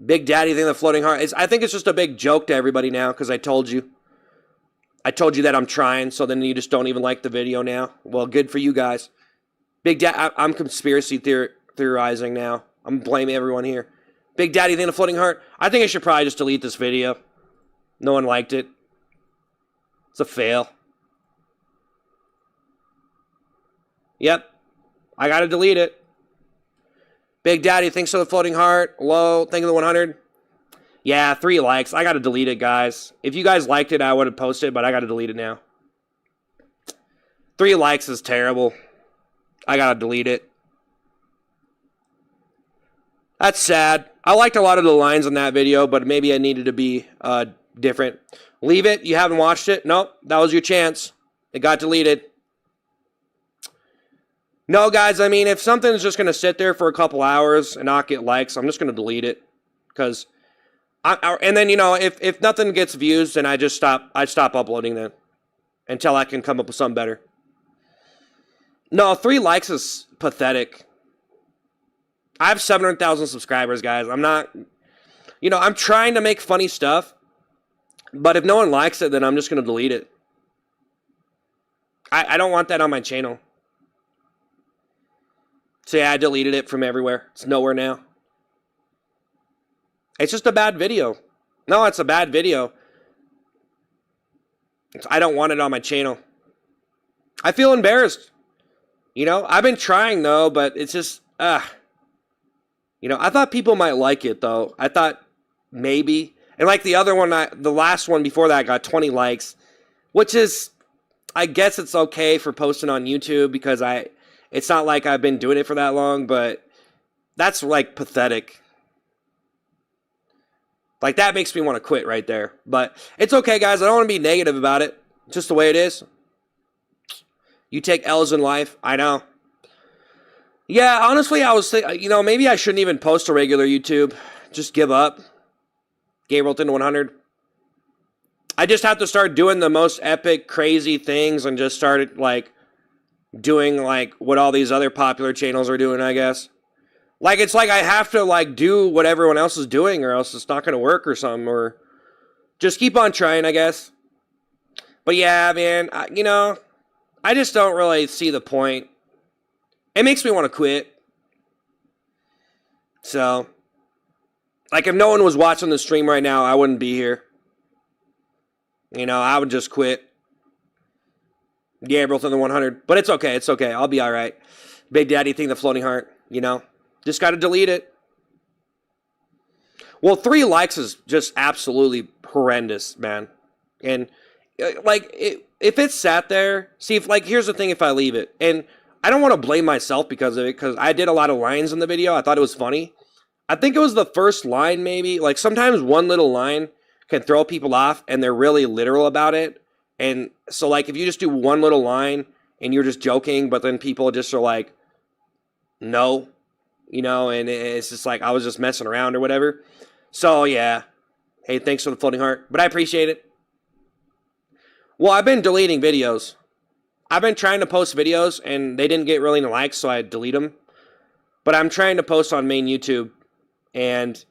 Big Daddy Thing, the Floating Heart. I think it's just a big joke to everybody now because I told you. I told you that I'm trying, so then you just don't even like the video now. Well, good for you guys. Big Daddy, I'm conspiracy theorizing now. I'm blaming everyone here. Big Daddy Thing, the Floating Heart. I think I should probably just delete this video. No one liked it. It's a fail. Yep. I gotta delete it. Big Daddy thinks so, the Floating Heart. Low, think of the 100. Yeah, 3 likes. I gotta delete it, guys. If you guys liked it, I would have posted it, but I gotta delete it now. 3 likes is terrible. I gotta delete it. That's sad. I liked a lot of the lines on that video, but maybe I needed to be different. Leave it. You haven't watched it? Nope. That was your chance. It got deleted. No, guys, I mean, if something's just going to sit there for a couple hours and not get likes, I'm just going to delete it. Because, and then, you know, if nothing gets views, then I stop uploading then. Until I can come up with something better. No, 3 likes is pathetic. I have 700,000 subscribers, guys. I'm not, you know, I'm trying to make funny stuff. But if no one likes it, then I'm just going to delete it. I don't want that on my channel. So yeah, I deleted it from everywhere. It's nowhere now. It's just a bad video. No, it's a bad video. I don't want it on my channel. I feel embarrassed. You know, I've been trying though, but it's just, you know, I thought people might like it though. I thought maybe. And like the other one, the last one before that got 20 likes, which is, I guess it's okay for posting on YouTube because it's not like I've been doing it for that long, but that's like pathetic. Like that makes me want to quit right there. But it's okay, guys. I don't want to be negative about it. It's just the way it is. You take L's in life. I know. Yeah, honestly, I was thinking, you know, maybe I shouldn't even post a regular YouTube. Just give up. Gabrielton 100. I just have to start doing the most epic, crazy things and just start, like, doing, like, what all these other popular channels are doing, I guess. Like, it's like I have to, like, do what everyone else is doing or else it's not going to work or something. Or just keep on trying, I guess. But, yeah, man, you know, I just don't really see the point. It makes me want to quit. So, like, if no one was watching the stream right now, I wouldn't be here. You know, I would just quit. Gabriel to the 100. But it's okay. It's okay. I'll be all right. Big Daddy Thing, the Floating Heart. You know, just got to delete it. Well, 3 likes is just absolutely horrendous, man. And, like, if it sat there, see, if, like, here's the thing if I leave it. And I don't want to blame myself because of it, because I did a lot of lines in the video. I thought it was funny. I think it was the first line, maybe. Like, sometimes one little line can throw people off, and they're really literal about it. And so, like, if you just do one little line, and you're just joking, but then people just are like, no, you know, and it's just like, I was just messing around or whatever. So, yeah. Hey, thanks for the floating heart. But I appreciate it. Well, I've been deleting videos. I've been trying to post videos, and they didn't get really any likes, so I delete them. But I'm trying to post on main YouTube. And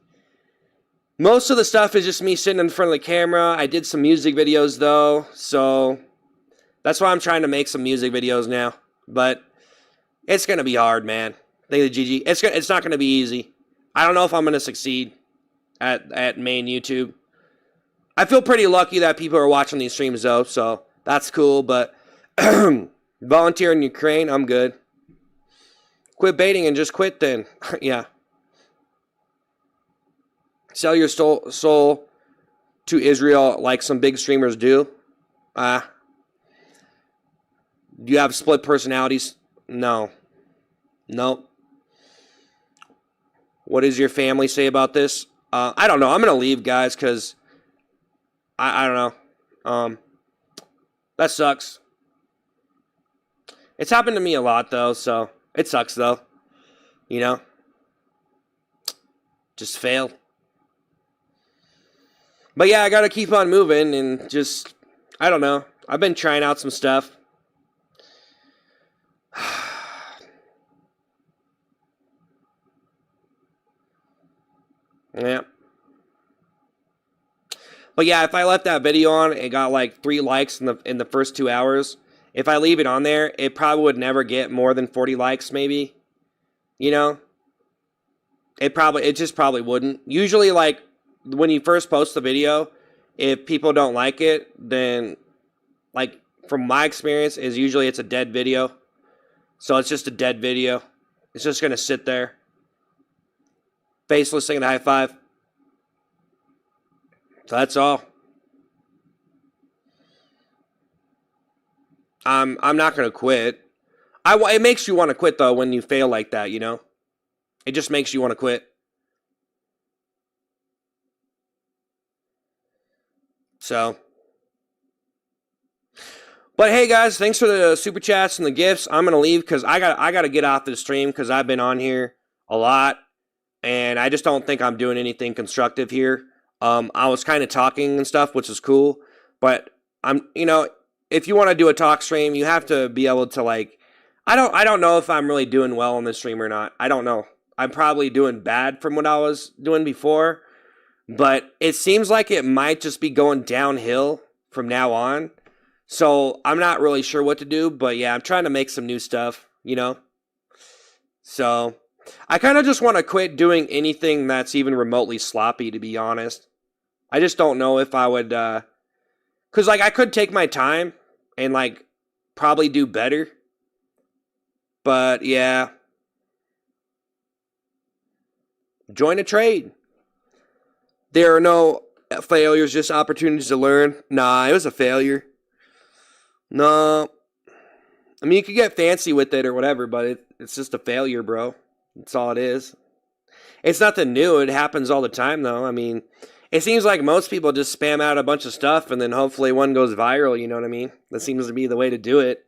most of the stuff is just me sitting in front of the camera. I did some music videos, though. So that's why I'm trying to make some music videos now. But it's going to be hard, man. Thank you, Gigi. It's not going to be easy. I don't know if I'm going to succeed at main YouTube. I feel pretty lucky that people are watching these streams, though. So that's cool. But volunteer in Ukraine, I'm good. Quit baiting and just quit then. Yeah. Sell your soul to Israel like some big streamers do. Do you have split personalities? No. Nope. What does your family say about this? I don't know. I'm going to leave, guys, because I don't know. That sucks. It's happened to me a lot, though, so it sucks, though. You know? Just failed. But yeah, I gotta keep on moving and just, I don't know. I've been trying out some stuff. Yeah. But yeah, if I left that video on, it got like 3 likes in the first 2 hours. If I leave it on there, it probably would never get more than 40 likes, maybe. You know? It just probably wouldn't. Usually, like, when you first post the video, if people don't like it, then, like, from my experience, is usually it's a dead video. So it's just a dead video. It's just going to sit there. Faceless singing the high five. So that's all. I'm not going to quit. It makes you want to quit, though, when you fail like that, you know? It just makes you want to quit. So, but hey guys, thanks for the super chats and the gifts. I'm gonna leave because I gotta get off the stream because I've been on here a lot and I just don't think I'm doing anything constructive here. I was kind of talking and stuff, which is cool, but if you want to do a talk stream, you have to be able to like. I don't know if I'm really doing well on this stream or not. I don't know. I'm probably doing bad from what I was doing before. But it seems like it might just be going downhill from now on. So I'm not really sure what to do. But yeah, I'm trying to make some new stuff, you know. So I kind of just want to quit doing anything that's even remotely sloppy, to be honest. I just don't know if I would. Because like I could take my time and like probably do better. But yeah. Join a trade. There are no failures, just opportunities to learn. Nah, it was a failure. No. I mean, you could get fancy with it or whatever, but it's just a failure, bro. That's all it is. It's nothing new. It happens all the time, though. I mean, it seems like most people just spam out a bunch of stuff and then hopefully one goes viral, you know what I mean? That seems to be the way to do it.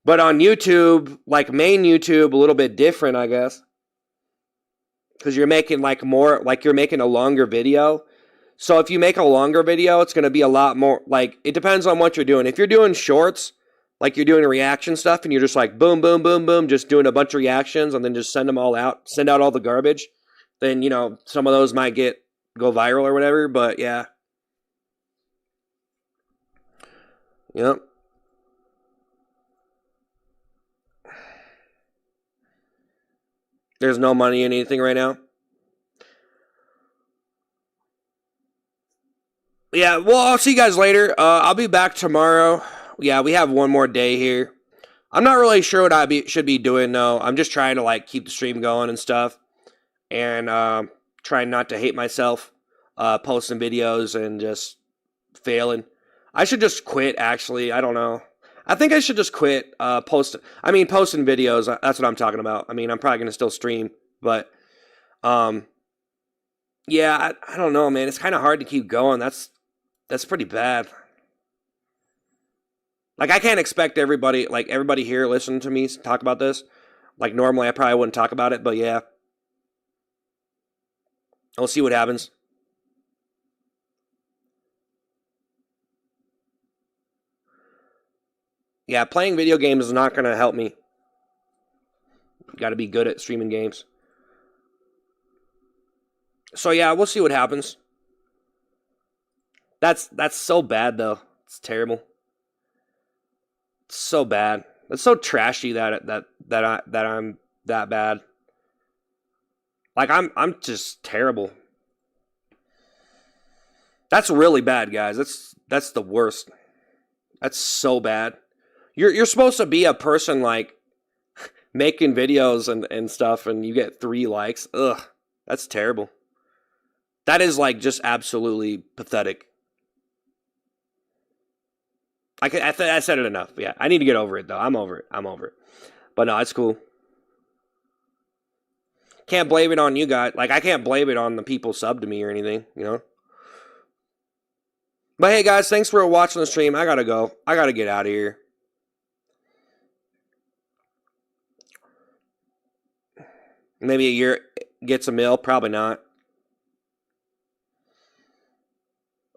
But on YouTube, like main YouTube, a little bit different, I guess. Because you're making like more, like you're making a longer video. So if you make a longer video, it's going to be a lot more, like, it depends on what you're doing. If you're doing shorts, like you're doing reaction stuff, and you're just like boom, boom, boom, boom, just doing a bunch of reactions, and then just send them all out, send out all the garbage, then, you know, some of those might go viral or whatever, but yeah. Yep. There's no money in anything right now. Yeah, well, I'll see you guys later. I'll be back tomorrow. Yeah, we have one more day here. I'm not really sure what I should be doing, though. I'm just trying to, like, keep the stream going and stuff. And trying not to hate myself. Posting videos and just failing. I should just quit, actually. I don't know. I think I should just quit posting videos. That's what I'm talking about. I mean, I'm probably gonna still stream, but yeah, I don't know, man. It's kind of hard to keep going. That's pretty bad. Like, I can't expect everybody here listening to me talk about this. Like, normally I probably wouldn't talk about it, but yeah. We'll see what happens. Yeah, playing video games is not going to help me. Got to be good at streaming games. So yeah, we'll see what happens. That's so bad though. It's terrible. It's so bad. It's so trashy that I'm that bad. Like I'm just terrible. That's really bad, guys. That's the worst. That's so bad. You're supposed to be a person like making videos and stuff, and you get 3 likes. Ugh, that's terrible. That is like just absolutely pathetic. I said it enough. Yeah, I need to get over it though. I'm over it. But no, it's cool. Can't blame it on you guys. Like, I can't blame it on the people sub to me or anything, you know? But hey, guys, thanks for watching the stream. I gotta go. I gotta get out of here. Maybe a year gets a mill. Probably not.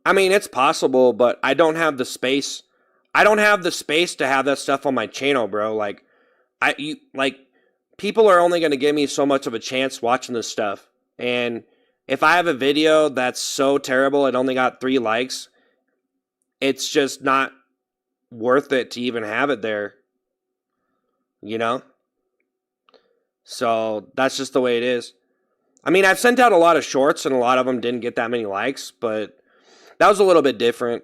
I mean, it's possible, but I don't have the space. I don't have the space to have that stuff on my channel, bro. Like, people are only going to give me so much of a chance watching this stuff. And if I have a video that's so terrible it only got 3 likes, it's just not worth it to even have it there. You know? So that's just the way it is. I mean, I've sent out a lot of shorts and a lot of them didn't get that many likes, but that was a little bit different.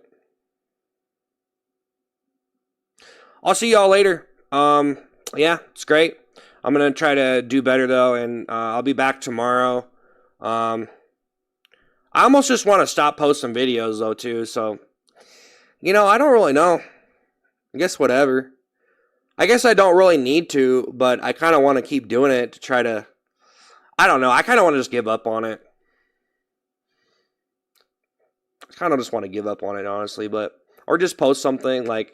I'll see y'all later. Yeah, it's great. I'm going to try to do better, though, and I'll be back tomorrow. I almost just want to stop posting videos, though, too, so, you know, I don't really know. I guess whatever. I guess I don't really need to, but I kind of want to keep doing it to try to, I don't know, I kind of want to just give up on it. I kind of just want to give up on it, honestly, but, or just post something, like,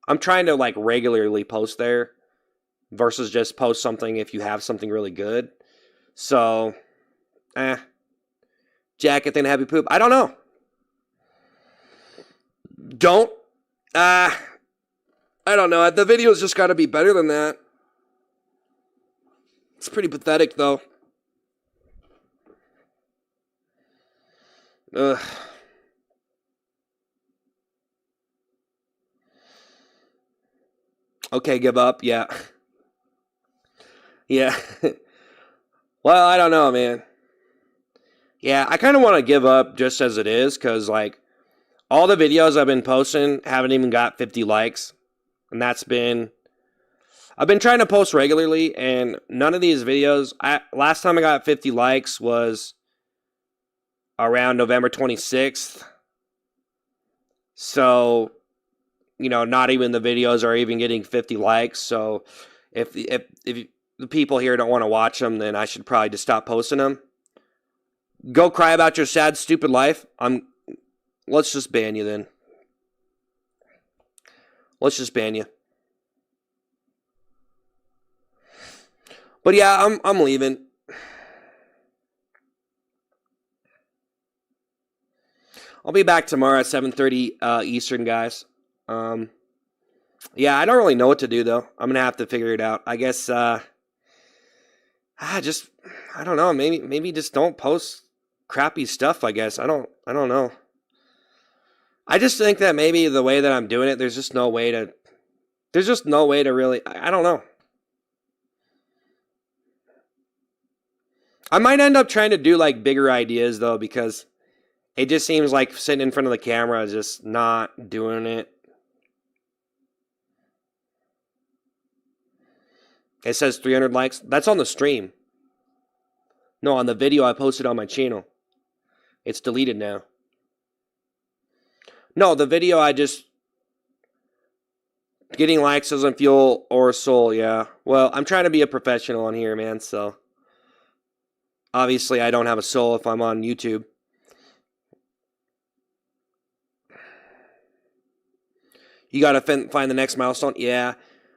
I'm trying to, like, regularly post there versus just post something if you have something really good. So, jacket and happy poop. I don't know. I don't know. The video's just got to be better than that. It's pretty pathetic, though. Ugh. Okay, give up. Yeah. Yeah. Well, I don't know, man. Yeah, I kind of want to give up just as it is, because, like, all the videos I've been posting haven't even got 50 likes. And I've been trying to post regularly, and none of these videos, last time I got 50 likes was around November 26th. So, you know, not even the videos are even getting 50 likes. So, if the people here don't want to watch them, then I should probably just stop posting them. Go cry about your sad, stupid life. Let's just ban you then. Let's just ban you. But yeah, I'm leaving. I'll be back tomorrow at 7:30 Eastern, guys. Yeah, I don't really know what to do though. I'm gonna have to figure it out. I guess I don't know. Maybe just don't post crappy stuff. I guess I don't know. I just think that maybe the way that I'm doing it, there's just no way to really. I don't know. I might end up trying to do like bigger ideas though, because it just seems like sitting in front of the camera is just not doing it. It says 300 likes. That's on the stream. No, on the video I posted on my channel. It's deleted now. No, the video Getting likes doesn't fuel or soul, yeah. Well, I'm trying to be a professional on here, man, so obviously I don't have a soul if I'm on YouTube. You gotta find the next milestone, yeah.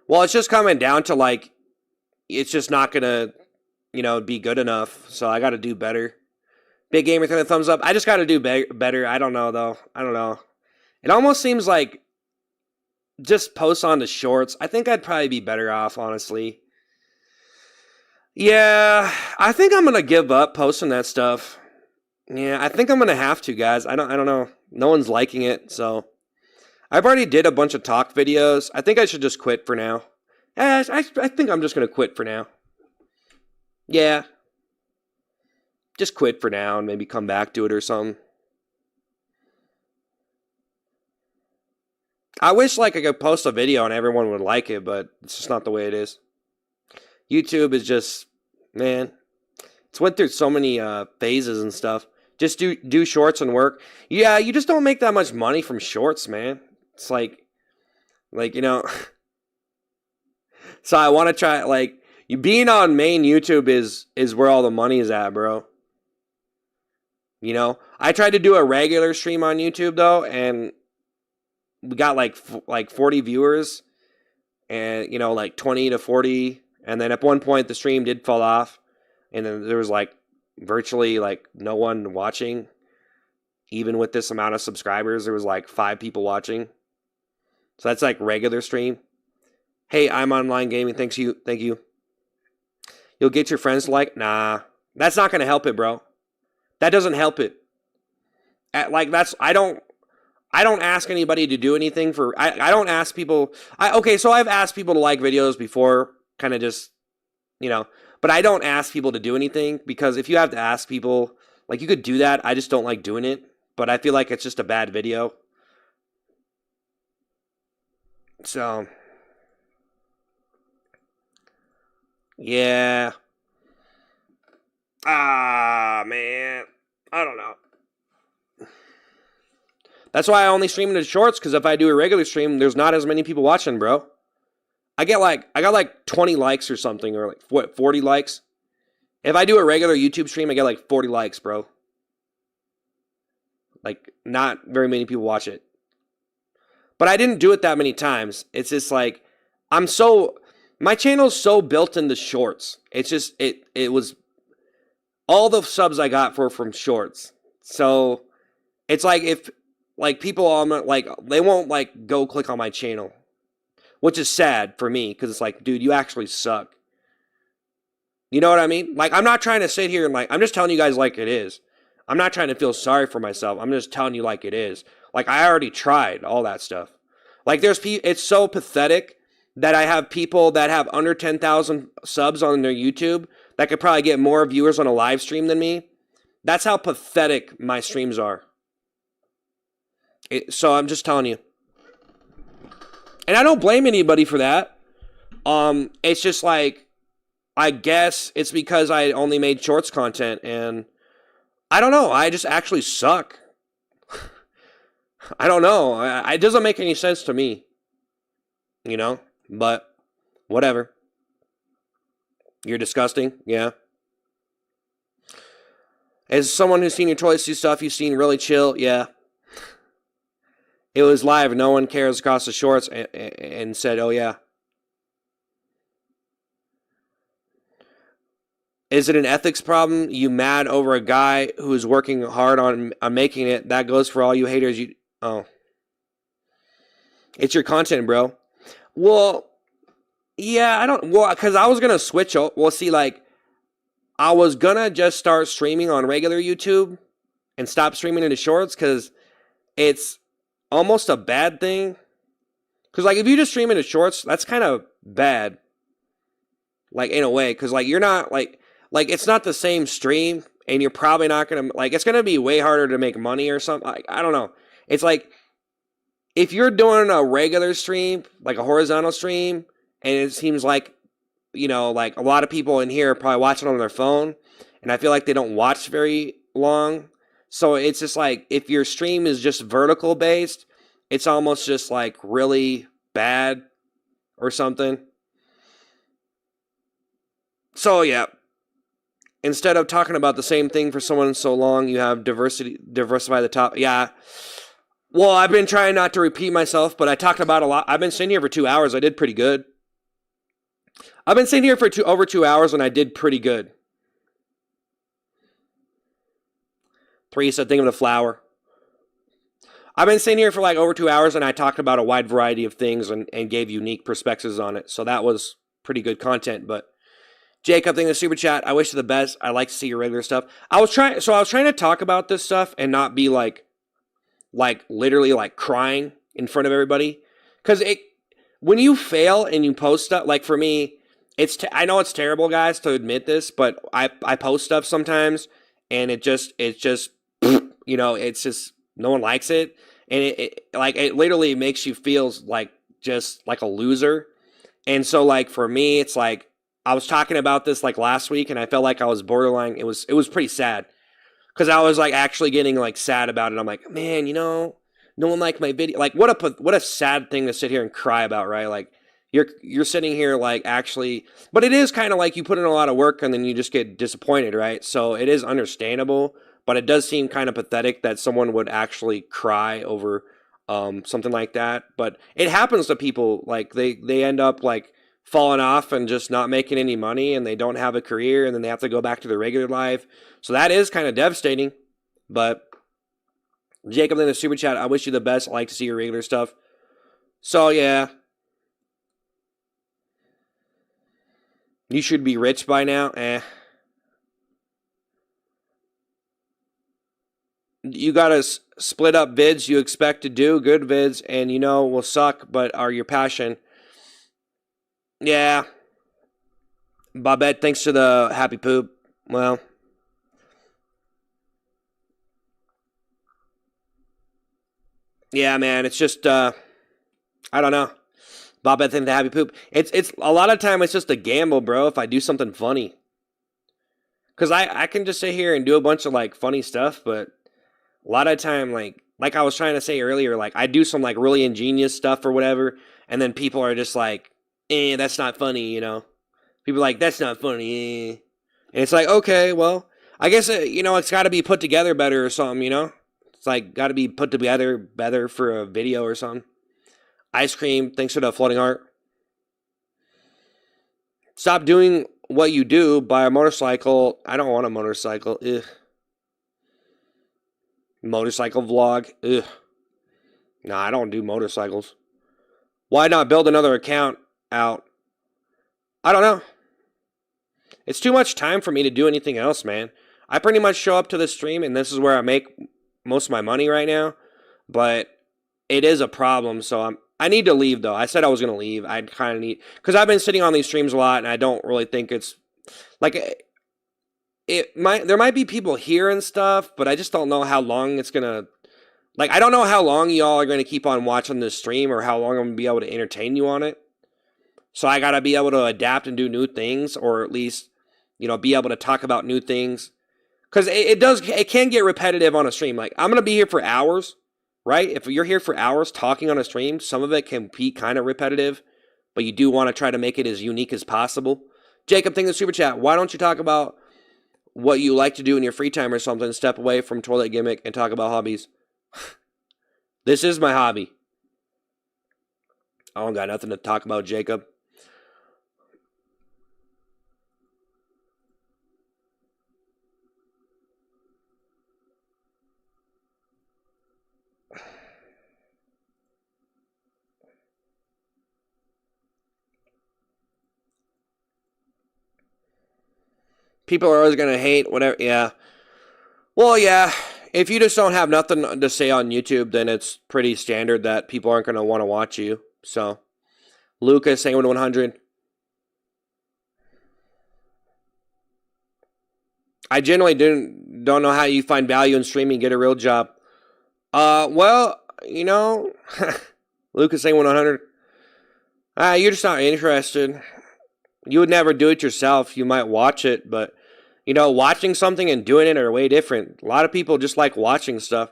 Well, it's just coming down to, like, it's just not gonna, be good enough, so I gotta do better. Big Gamer, throw the thumbs up. I just gotta do better. I don't know, though. I don't know. It almost seems like just post on the shorts. I think I'd probably be better off, honestly. Yeah, I think I'm gonna give up posting that stuff. Yeah, I think I'm gonna have to, guys. I don't know. No one's liking it, so I've already did a bunch of talk videos. I think I should just quit for now. I think I'm just gonna quit for now. Yeah, just quit for now and maybe come back to it or something. I wish like I could post a video and everyone would like it, but it's just not the way it is. YouTube is just, man, it's went through so many phases and stuff. Just do shorts and work. Yeah, you just don't make that much money from shorts, man. It's like So I want to try, like, you being on main YouTube is where all the money is at, bro. I tried to do a regular stream on YouTube though, and we got like 40 viewers, and like 20 to 40, and then at one point the stream did fall off, and then there was like virtually like no one watching. Even with this amount of subscribers, there was like 5 people watching. So that's like regular stream. Hey, I'm online gaming. Thank you. You'll get your friends to like. Nah, that's not gonna help it, bro. That doesn't help it. I don't ask anybody to do anything for. I don't ask people. So I've asked people to like videos before, kind of just, but I don't ask people to do anything, because if you have to ask people, like, you could do that. I just don't like doing it, but I feel like it's just a bad video. So, yeah. Man. I don't know. That's why I only stream into shorts, because if I do a regular stream, there's not as many people watching, bro. I got like 20 likes or something, or like 40 likes. If I do a regular YouTube stream, I get like 40 likes, bro. Like, not very many people watch it. But I didn't do it that many times. It's just like, my channel's so built into shorts. It's just, it was, all the subs I got from shorts. So, it's like, if, like, people on like, they won't like go click on my channel, which is sad for me, because it's like, dude, you actually suck. You know what I mean? Like, I'm not trying to sit here and like, I'm just telling you guys like it is. I'm not trying to feel sorry for myself. I'm just telling you like it is. Like, I already tried all that stuff. Like, it's so pathetic that I have people that have under 10,000 subs on their YouTube that could probably get more viewers on a live stream than me. That's how pathetic my streams are. So I'm just telling you. And I don't blame anybody for that. It's just like, I guess it's because I only made shorts content, and I don't know. I just actually suck. I don't know. It doesn't make any sense to me. But whatever. You're disgusting. Yeah. As someone who's seen your choice do stuff you've seen really chill. Yeah. It was live. No one cares across the shorts, and said, oh, yeah. Is it an ethics problem? You mad over a guy who's working hard on making it? That goes for all you haters. Oh. It's your content, bro. Well, yeah, because I was going to switch. Well, see, like, I was going to just start streaming on regular YouTube and stop streaming into shorts, because it's almost a bad thing. Because, like, if you just stream into shorts, that's kind of bad. Like, in a way, because, like, you're not, like, it's not the same stream, and you're probably not going to, like, it's going to be way harder to make money or something. Like, I don't know. It's like, if you're doing a regular stream, like a horizontal stream, and it seems like, like, a lot of people in here are probably watching on their phone, and I feel like they don't watch very long. So it's just like, if your stream is just vertical based, it's almost just like really bad. or something. So yeah, instead of talking about the same thing for someone so long, you have diversify the top. Yeah. Well, I've been trying not to repeat myself, but I talked about a lot. I've been sitting here for 2 hours. I did pretty good. I've been sitting here for over 2 hours, and I did pretty good. 3 said, think of the flower. I've been sitting here for like over 2 hours, and I talked about a wide variety of things and gave unique perspectives on it. So that was pretty good content. But Jacob, thank you for the super chat. I wish you the best. I like to see your regular stuff. I was trying to talk about this stuff and not be like literally like crying in front of everybody. Because when you fail and you post stuff, like for me, I know it's terrible, guys, to admit this, but I post stuff sometimes, and it's just you know, it's just no one likes it, and it literally makes you feel like just like a loser. And so like for me, it's like I was talking about this like last week, and I felt like I was borderline. It was pretty sad because I was like actually getting like sad about it. I'm like, man, you know, no one liked my video. Like what a sad thing to sit here and cry about, right? Like you're sitting here like actually, but it is kind of like you put in a lot of work and then you just get disappointed, right? So it is understandable, but it does seem kind of pathetic that someone would actually cry over something like that. But it happens to people. Like they end up like falling off and just not making any money, and they don't have a career, and then they have to go back to their regular life. So that is kind of devastating. But Jacob in the super chat, I wish you the best. I like to see your regular stuff. So yeah. You should be rich by now. You gotta split up vids you expect to do. Good vids, and you know will suck, but are your passion. Yeah. Bobette, thanks to the happy poop. Well. Yeah, man, it's just, I don't know. Bobette, thanks to the happy poop. It's a lot of time it's just a gamble, bro, if I do something funny. Because I can just sit here and do a bunch of, like, funny stuff, but a lot of time, like I was trying to say earlier, like, I do some, like, really ingenious stuff or whatever, and then people are just like, that's not funny, you know? People are like, that's not funny, And it's like, okay, well, I guess, you know, it's got to be put together better or something, you know? It's like, got to be put together better for a video or something. Ice cream, thanks for the floating heart. Stop doing what you do, buy a motorcycle. I don't want a motorcycle. Ugh. Motorcycle vlog. Ugh. Nah, I don't do motorcycles. Why not build another account out? I don't know. It's too much time for me to do anything else, man. I pretty much show up to the stream, and this is where I make most of my money right now. But it is a problem, so I need to leave, though. I said I was going to leave. I kind of need... Because I've been sitting on these streams a lot, and I don't really think it's... Like, there might be people here and stuff, but I just don't know how long it's going to... Like, I don't know how long y'all are going to keep on watching this stream or how long I'm going to be able to entertain you on it. So I got to be able to adapt and do new things, or at least, you know, be able to talk about new things. Because it can get repetitive on a stream. Like, I'm going to be here for hours. Right? If you're here for hours talking on a stream, some of it can be kind of repetitive, but you do want to try to make it as unique as possible. Jacob, thank you for the super chat. Why don't you talk about what you like to do in your free time or something? Step away from toilet gimmick and talk about hobbies. This is my hobby. I don't got nothing to talk about, Jacob. People are always going to hate whatever. Yeah. Well, yeah. If you just don't have nothing to say on YouTube, then it's pretty standard that people aren't going to want to watch you. So, Lucas, saying 100. I generally don't know how you find value in streaming. Get a real job. Well, you know, Lucas saying 100. You're just not interested. You would never do it yourself. You might watch it, but, you know, watching something and doing it are way different. A lot of people just like watching stuff.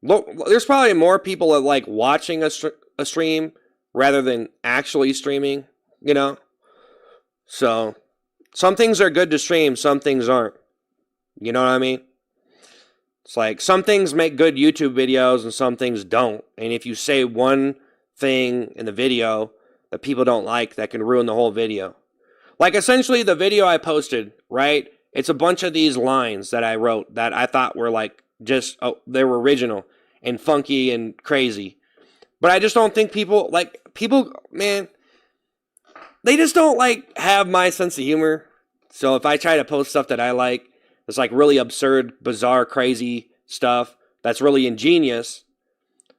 Look, there's probably more people that like watching a stream rather than actually streaming, you know? So some things are good to stream, some things aren't. You know what I mean? It's like some things make good YouTube videos and some things don't. And if you say one thing in the video that people don't like, that can ruin the whole video. Like essentially the video I posted, right? It's a bunch of these lines that I wrote that I thought were like just, they were original and funky and crazy. But I just don't think people, man, they just don't like have my sense of humor. So if I try to post stuff that I like, it's like really absurd, bizarre, crazy stuff that's really ingenious,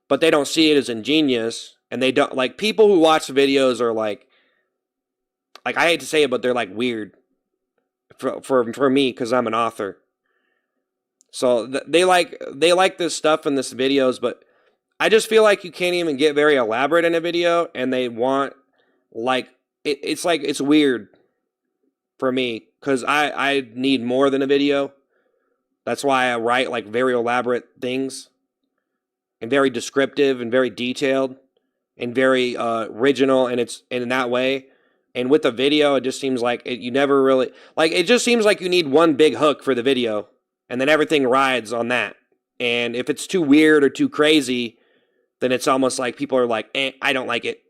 but they don't see it as ingenious. And they don't, like, people who watch videos are like I hate to say it, but they're like weird for me because I'm an author. So they like this stuff in this videos, but I just feel like you can't even get very elaborate in a video, and they want like it's weird for me because I need more than a video. That's why I write like very elaborate things and very descriptive and very detailed and very original, and it's in that way. And with the video, it just seems like you never really like. It just seems like you need one big hook for the video, and then everything rides on that. And if it's too weird or too crazy, then it's almost like people are like, I don't like it.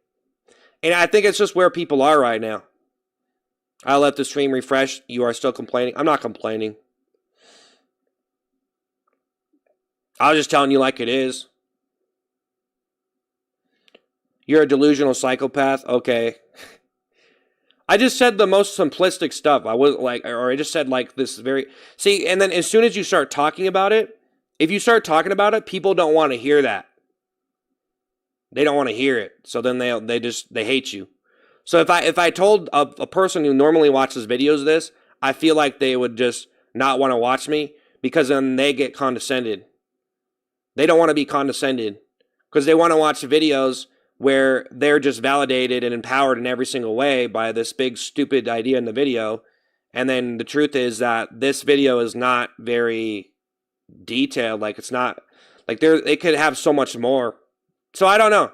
And I think it's just where people are right now. I let the stream refresh. You are still complaining. I'm not complaining. I was just telling you like it is. You're a delusional psychopath? Okay. I just said the most simplistic stuff. I was like, or I just said like this very... See, and then as soon as you start talking about it, if you start talking about it, people don't want to hear that. They don't want to hear it. So then they hate you. So if I told a person who normally watches videos this, I feel like they would just not want to watch me because then they get condescended. They don't want to be condescended because they want to watch videos where they're just validated and empowered in every single way by this big stupid idea in the video. And then the truth is that this video is not very detailed. Like it's not like it could have so much more. So I don't know.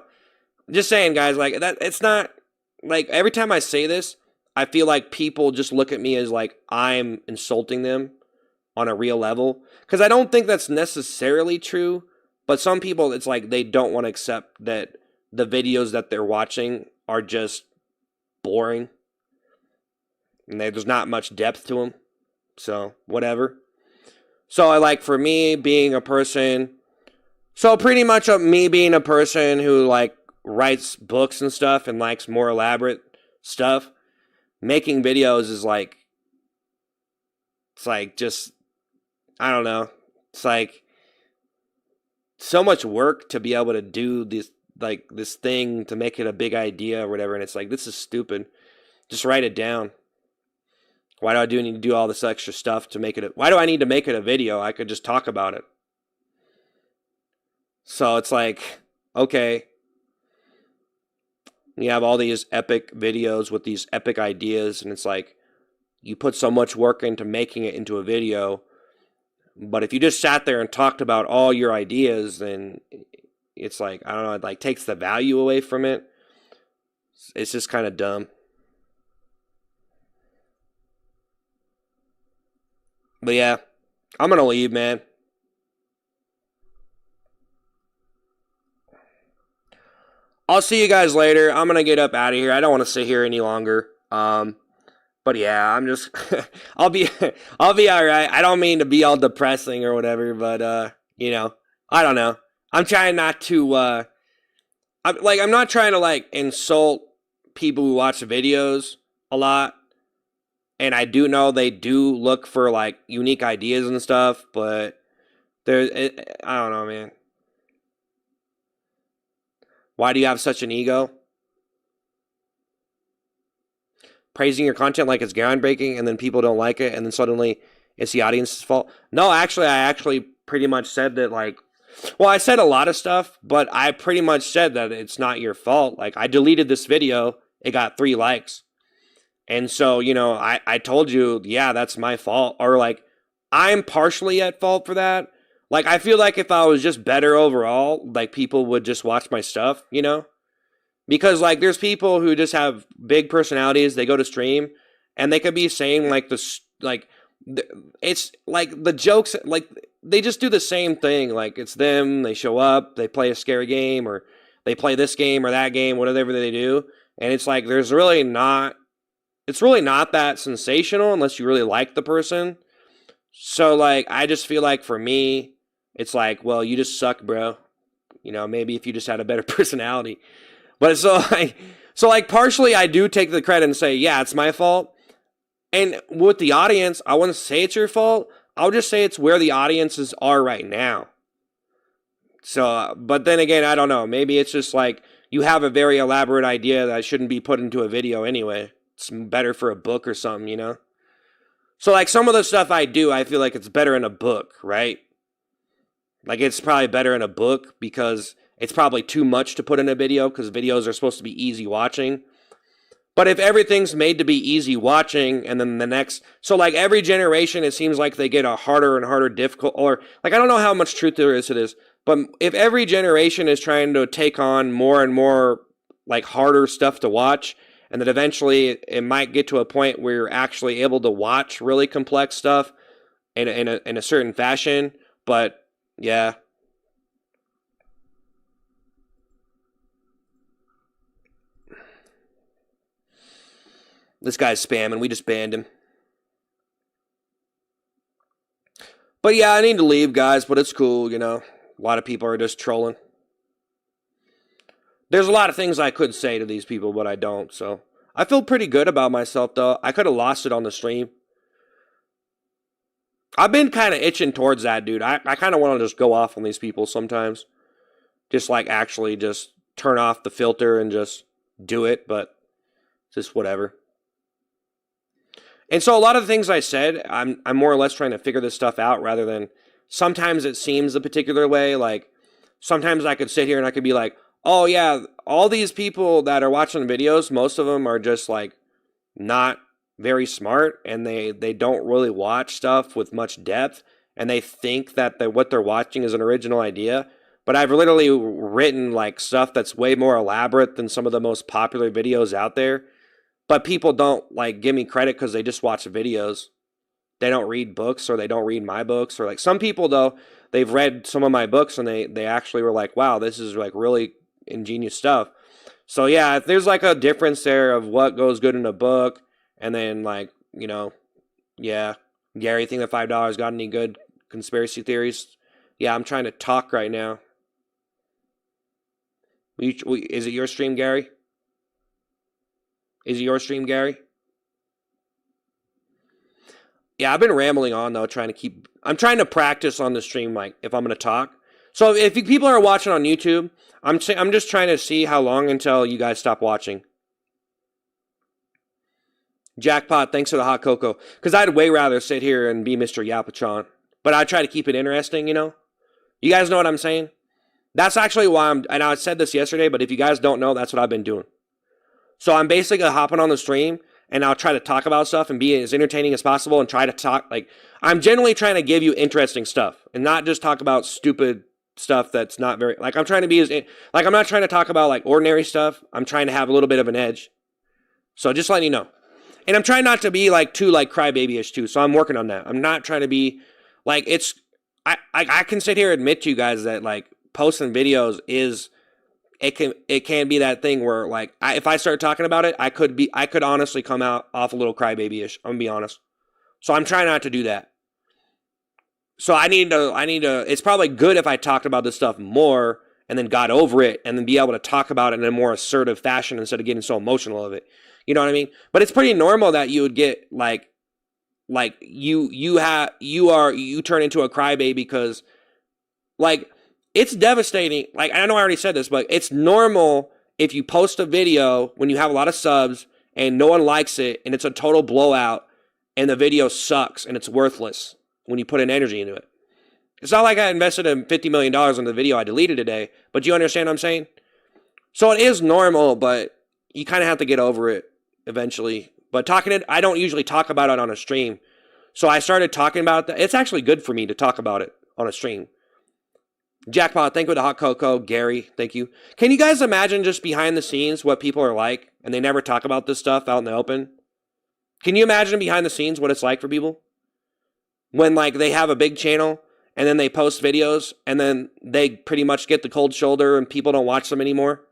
Just saying, guys, like that it's not like every time I say this, I feel like people just look at me as like I'm insulting them on a real level. Because I don't think that's necessarily true. But some people, it's like they don't want to accept that the videos that they're watching are just boring. And there's not much depth to them. So, whatever. So, I like for me being a person... So, pretty much me being a person who, like, writes books and stuff and likes more elaborate stuff, making videos is like... It's like just... I don't know. It's like... so much work to be able to do this thing to make it a big idea or whatever, and it's like, this is stupid. Just write it down. Why do I need to do all this extra stuff to make it why do I need to make it a video? I could just talk about it. So it's like, okay, you have all these epic videos with these epic ideas, and it's like you put so much work into making it into a video. But if you just sat there and talked about all your ideas, then it's like, I don't know, it like takes the value away from it. It's just kind of dumb. But yeah, I'm going to leave, man. I'll see you guys later. I'm going to get up out of here. I don't want to sit here any longer. But yeah, I'm just I'll be all right. I don't mean to be all depressing or whatever, but you know, I don't know. I'm trying not to I'm not trying to like insult people who watch videos a lot. And I do know they do look for like unique ideas and stuff, but I don't know, man. Why do you have such an ego? Praising your content like it's groundbreaking, and then people don't like it, and then suddenly it's the audience's fault. No, actually, I actually pretty much said that, like, well, I said a lot of stuff, but I pretty much said that it's not your fault. Like, I deleted this video, it got 3 likes. And so, you know, I told you, yeah, that's my fault. Or, like, I'm partially at fault for that. Like, I feel like if I was just better overall, like, people would just watch my stuff, you know? Because like there's people who just have big personalities. They go to stream and they could be saying like it's like the jokes like they just do the same thing. Like it's them. They show up. They play a scary game or they play this game or that game, whatever they do. And it's like there's really not. It's really not that sensational unless you really like the person. So like I just feel like for me, it's like, well, you just suck, bro. You know, maybe if you just had a better personality. But so like partially I do take the credit and say, yeah, it's my fault. And with the audience, I wouldn't say it's your fault. I'll just say it's where the audiences are right now. So, but then again, I don't know. Maybe it's just like you have a very elaborate idea that shouldn't be put into a video anyway. It's better for a book or something, you know? So like some of the stuff I do, I feel like it's better in a book, right? Like it's probably better in a book because it's probably too much to put in a video because videos are supposed to be easy watching. But if everything's made to be easy watching and then the next... So like every generation, it seems like they get a harder and harder difficult... Or like I don't know how much truth there is to this. But if every generation is trying to take on more and more like harder stuff to watch... And then eventually it might get to a point where you're actually able to watch really complex stuff in a certain fashion. But yeah. This guy's spamming. We just banned him. But yeah, I need to leave, guys. But it's cool, you know. A lot of people are just trolling. There's a lot of things I could say to these people, but I don't, so... I feel pretty good about myself, though. I could have lost it on the stream. I've been kind of itching towards that, dude. I kind of want to just go off on these people sometimes. Just, like, actually just turn off the filter and just do it, but just whatever. And so a lot of the things I said, I'm more or less trying to figure this stuff out rather than... Sometimes it seems a particular way, like... Sometimes I could sit here and I could be like... Oh, yeah, all these people that are watching videos, most of them are just, like, not very smart, and they don't really watch stuff with much depth, and they think that what they're watching is an original idea. But I've literally written, like, stuff that's way more elaborate than some of the most popular videos out there. But people don't, like, give me credit because they just watch videos. They don't read books, or they don't read my books, or, like, some people, though, they've read some of my books, and they actually were like, wow, this is, like, really... ingenious stuff. So yeah, if there's like a difference there of what goes good in a book, and then like, you know, yeah, Gary, think that $5 got any good conspiracy theories? Yeah, I'm trying to talk right now. Is it your stream, Gary? Is it your stream, Gary? Yeah, I've been rambling on though, I'm trying to practice on the stream, like if I'm gonna talk. So if people are watching on YouTube, I'm just trying to see how long until you guys stop watching. Jackpot, thanks for the hot cocoa. Because I'd way rather sit here and be Mr. Yapachon. But I try to keep it interesting, you know? You guys know what I'm saying? That's actually why and I said this yesterday, but if you guys don't know, that's what I've been doing. So I'm basically hopping on the stream, and I'll try to talk about stuff and be as entertaining as possible and try to talk, like, I'm generally trying to give you interesting stuff and not just talk about stupid stuff that's not very, like, I'm trying to be as, like, I'm not trying to talk about, like, ordinary stuff. I'm trying to have a little bit of an edge. So just letting you know. And I'm trying not to be, like, too, like, crybaby-ish, too. So I'm working on that. I'm not trying to be, like, it's, I can sit here and admit to you guys that, like, posting videos is, it can be that thing where, like, if I start talking about it, I could honestly come out off a little crybaby-ish. I'm gonna be honest. So I'm trying not to do that. So I need to, it's probably good if I talked about this stuff more and then got over it and then be able to talk about it in a more assertive fashion instead of getting so emotional of it. You know what I mean? But it's pretty normal that you would get like you turn into a crybaby because like it's devastating. Like I know I already said this, but it's normal if you post a video when you have a lot of subs and no one likes it and it's a total blowout and the video sucks and it's worthless. When you put in energy into it. It's not like I invested $50 million in the video I deleted today, but you understand what I'm saying? So it is normal, but you kind of have to get over it eventually. But I don't usually talk about it on a stream. So I started talking about that. It's actually good for me to talk about it on a stream. Jackpot, thank you for the hot cocoa. Gary, thank you. Can you guys imagine just behind the scenes what people are like, and they never talk about this stuff out in the open? Can you imagine behind the scenes what it's like for people? When like they have a big channel and then they post videos and then they pretty much get the cold shoulder and people don't watch them anymore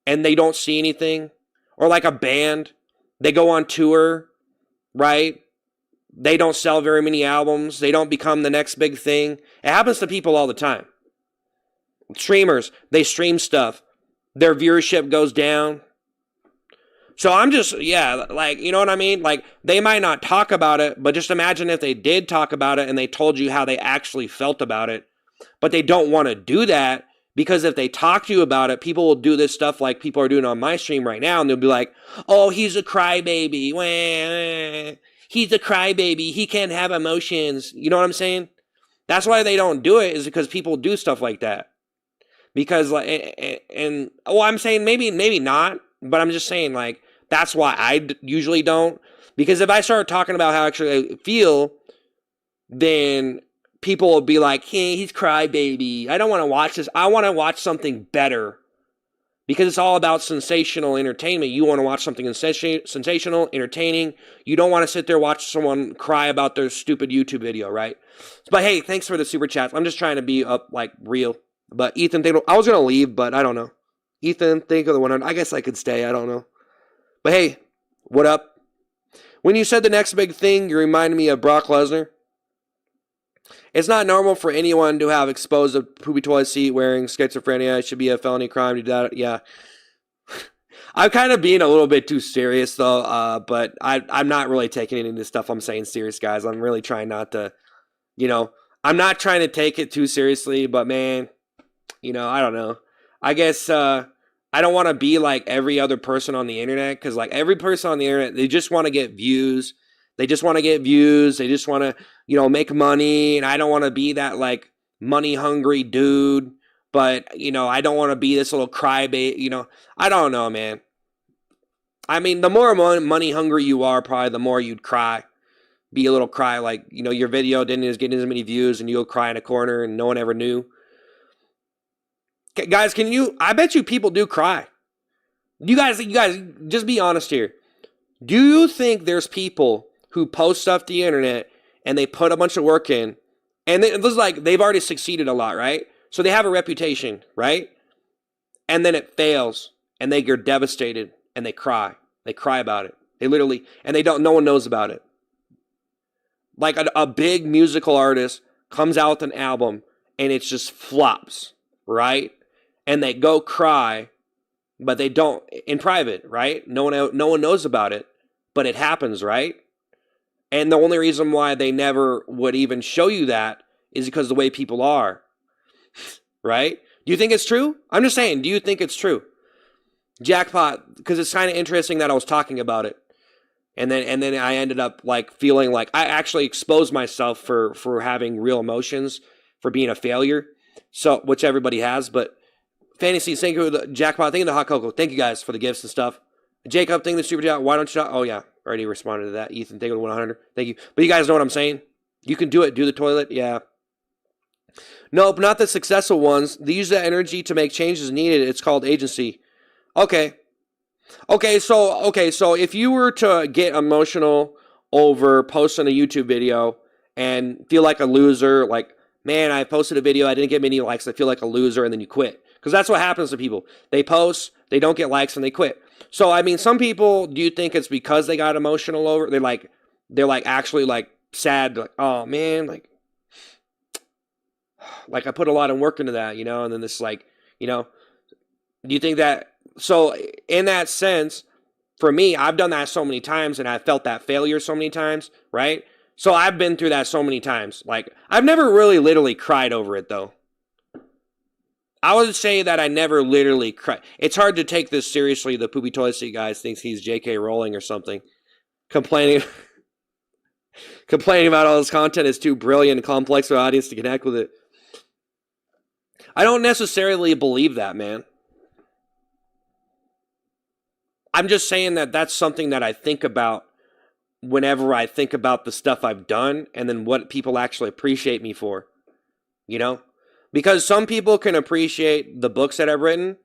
and they don't see anything. Or like a band, they go on tour, right? They don't sell very many albums. They don't become the next big thing. It happens to people all the time. Streamers, they stream stuff. Their viewership goes down. So I'm just, yeah, like, you know what I mean? Like, they might not talk about it, but just imagine if they did talk about it and they told you how they actually felt about it. But they don't want to do that because if they talk to you about it, people will do this stuff like people are doing on my stream right now. And they'll be like, oh, he's a crybaby. He's a crybaby. He can't have emotions. You know what I'm saying? That's why they don't do it, is because people do stuff like that. Because, like, and well, I'm saying maybe not, but I'm just saying, like, that's why I usually don't. Because if I start talking about how actually I feel, then people will be like, hey, he's crybaby. I don't want to watch this. I want to watch something better. Because it's all about sensational entertainment. You want to watch something sensational, entertaining. You don't want to sit there and watch someone cry about their stupid YouTube video, right? But hey, thanks for the super chats. I'm just trying to be up, like, real. But Ethan, I was going to leave, but I don't know. Ethan, think of the 100. I guess I could stay. I don't know. But hey, what up? When you said the next big thing, you reminded me of Brock Lesnar. It's not normal for anyone to have exposed a poopy toilet seat wearing schizophrenia. It should be a felony crime to do that. Yeah. I'm kind of being a little bit too serious, though. But I'm not really taking any of this stuff I'm saying serious, guys. I'm really trying not to, I'm not trying to take it too seriously. But, man, I don't know. I guess I don't want to be like every other person on the internet, because like every person on the internet, they just want to get views. They just want to get views. They just want to, make money. And I don't want to be that like money hungry dude. But, I don't want to be this little crybaby. I don't know, man. I mean, the more money hungry you are, probably the more you'd cry. Be a little cry, like, your video didn't get as many views and you'll cry in a corner and no one ever knew. Guys, I bet you people do cry. You guys, just be honest here. Do you think there's people who post stuff to the internet and they put a bunch of work in, and it looks like they've already succeeded a lot, right? So they have a reputation, right? And then it fails, and they get devastated, and they cry. They cry about it. They literally, and no one knows about it. Like a big musical artist comes out with an album, and it just flops, right? And they go cry, but they don't in private, right? No one knows about it, but it happens, right? And the only reason why they never would even show you that is because of the way people are, right? Do you think it's true? I'm just saying, do you think it's true? Jackpot, because it's kind of interesting that I was talking about it. And then I ended up like feeling like I actually exposed myself for having real emotions, for being a failure. So, which everybody has, but Fantasy, thank you for the Jackpot, thank you for the hot cocoa. Thank you guys for the gifts and stuff. Jacob, thank you for the super chat. Why don't you not? Oh yeah, already responded to that. Ethan, thank you for the 100. Thank you. But you guys know what I'm saying? You can do it. Do the toilet. Yeah. Nope, not the successful ones. They use that energy to make changes needed. It's called agency. Okay. So if you were to get emotional over posting a YouTube video and feel like a loser, like, man, I posted a video, I didn't get many likes, I feel like a loser, and then you quit. Because that's what happens to people. They post, they don't get likes, and they quit. So, I mean, some people, do you think it's because they got emotional over it? They're like actually like sad, like, oh man, like I put a lot of work into that, and then this like, do you think that, so in that sense, for me, I've done that so many times and I've felt that failure so many times, right? So I've been through that so many times. Like, I've never really literally cried over it though. I would say that I never literally cried. It's hard to take this seriously. The poopy toilet seat guy thinks he's J.K. Rowling or something. Complaining about all this content is too brilliant and complex for the audience to connect with it. I don't necessarily believe that, man. I'm just saying that that's something that I think about whenever I think about the stuff I've done and then what people actually appreciate me for, Because some people can appreciate the books that I've written,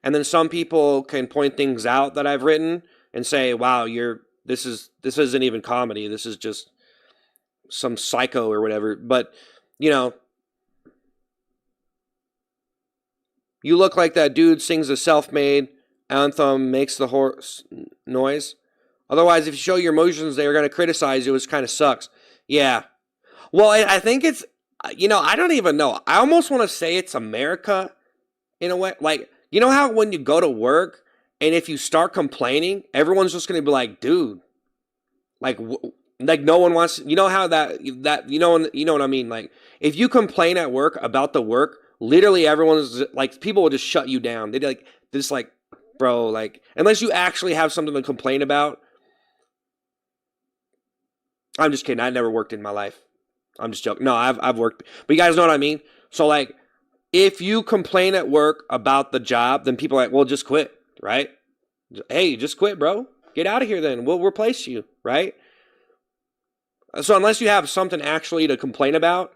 and then some people can point things out that I've written and say, "Wow, this isn't even comedy. This is just some psycho or whatever." But you know, you look like that dude sings a self-made anthem, makes the horse noise. Otherwise, if you show your emotions, they're going to criticize you, which kind of sucks. Yeah. Well, I think it's, I don't even know. I almost want to say it's America in a way. Like, you know how when you go to work and if you start complaining, everyone's just going to be like, dude, like, no one wants, you know how you know what I mean? Like, if you complain at work about the work, literally everyone's like, people will just shut you down. They'd like, just like, bro, like, unless you actually have something to complain about. I'm just kidding. I never worked in my life. I'm just joking. No, I've worked. But you guys know what I mean? So, like, if you complain at work about the job, then people are like, well, just quit, right? Hey, just quit, bro. Get out of here then. We'll replace you, right? So unless you have something actually to complain about,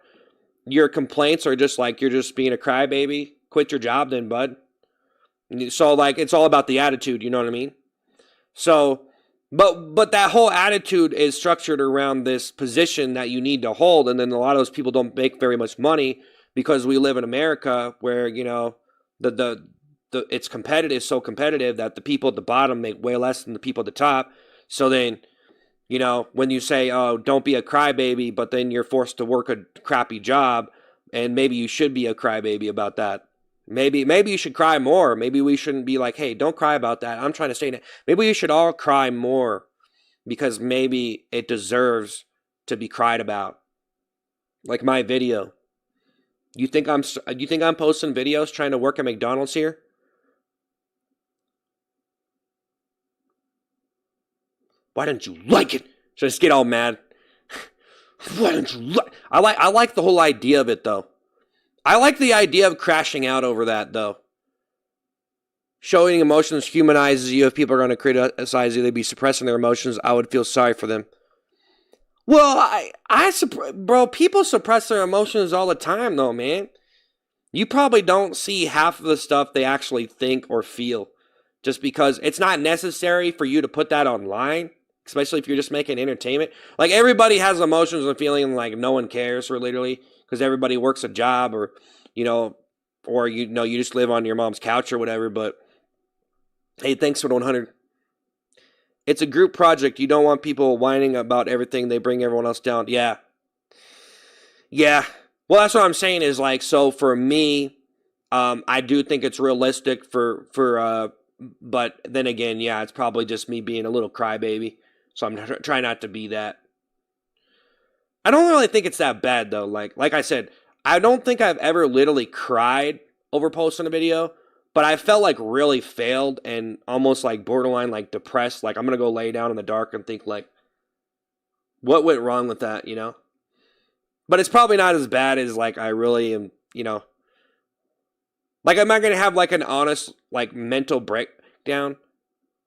your complaints are just like you're just being a crybaby. Quit your job then, bud. So, like, it's all about the attitude, you know what I mean? So... But that whole attitude is structured around this position that you need to hold, and then a lot of those people don't make very much money because we live in America where the it's competitive, so competitive that the people at the bottom make way less than the people at the top. So then, when you say, "Oh, don't be a crybaby," but then you're forced to work a crappy job, and maybe you should be a crybaby about that. Maybe you should cry more. Maybe we shouldn't be like, hey, don't cry about that. I'm trying to stay in it. Maybe we should all cry more because maybe it deserves to be cried about. Like my video. You think I'm posting videos trying to work at McDonald's here? Why don't you like it? Should I just get all mad? Why don't you like? I like the whole idea of it though. I like the idea of crashing out over that, though. Showing emotions humanizes you. If people are going to criticize you, they'd be suppressing their emotions. I would feel sorry for them. Well, bro, people suppress their emotions all the time, though, man. You probably don't see half of the stuff they actually think or feel. Just because it's not necessary for you to put that online, especially if you're just making entertainment. Like, everybody has emotions and feeling like no one cares, or literally. Because everybody works a job or you just live on your mom's couch or whatever. But hey, thanks for the 100. It's a group project. You don't want people whining about everything. They bring everyone else down. Yeah. Well, that's what I'm saying is like, so for me, I do think it's realistic but then again, yeah, it's probably just me being a little crybaby. So I'm trying not to be that. I don't really think it's that bad, though. Like I said, I don't think I've ever literally cried over posting a video, but I felt like really failed and almost like borderline like depressed. Like I'm going to go lay down in the dark and think like, what went wrong with that, But it's probably not as bad as like I really am, Like, am I going to have like an honest like mental breakdown?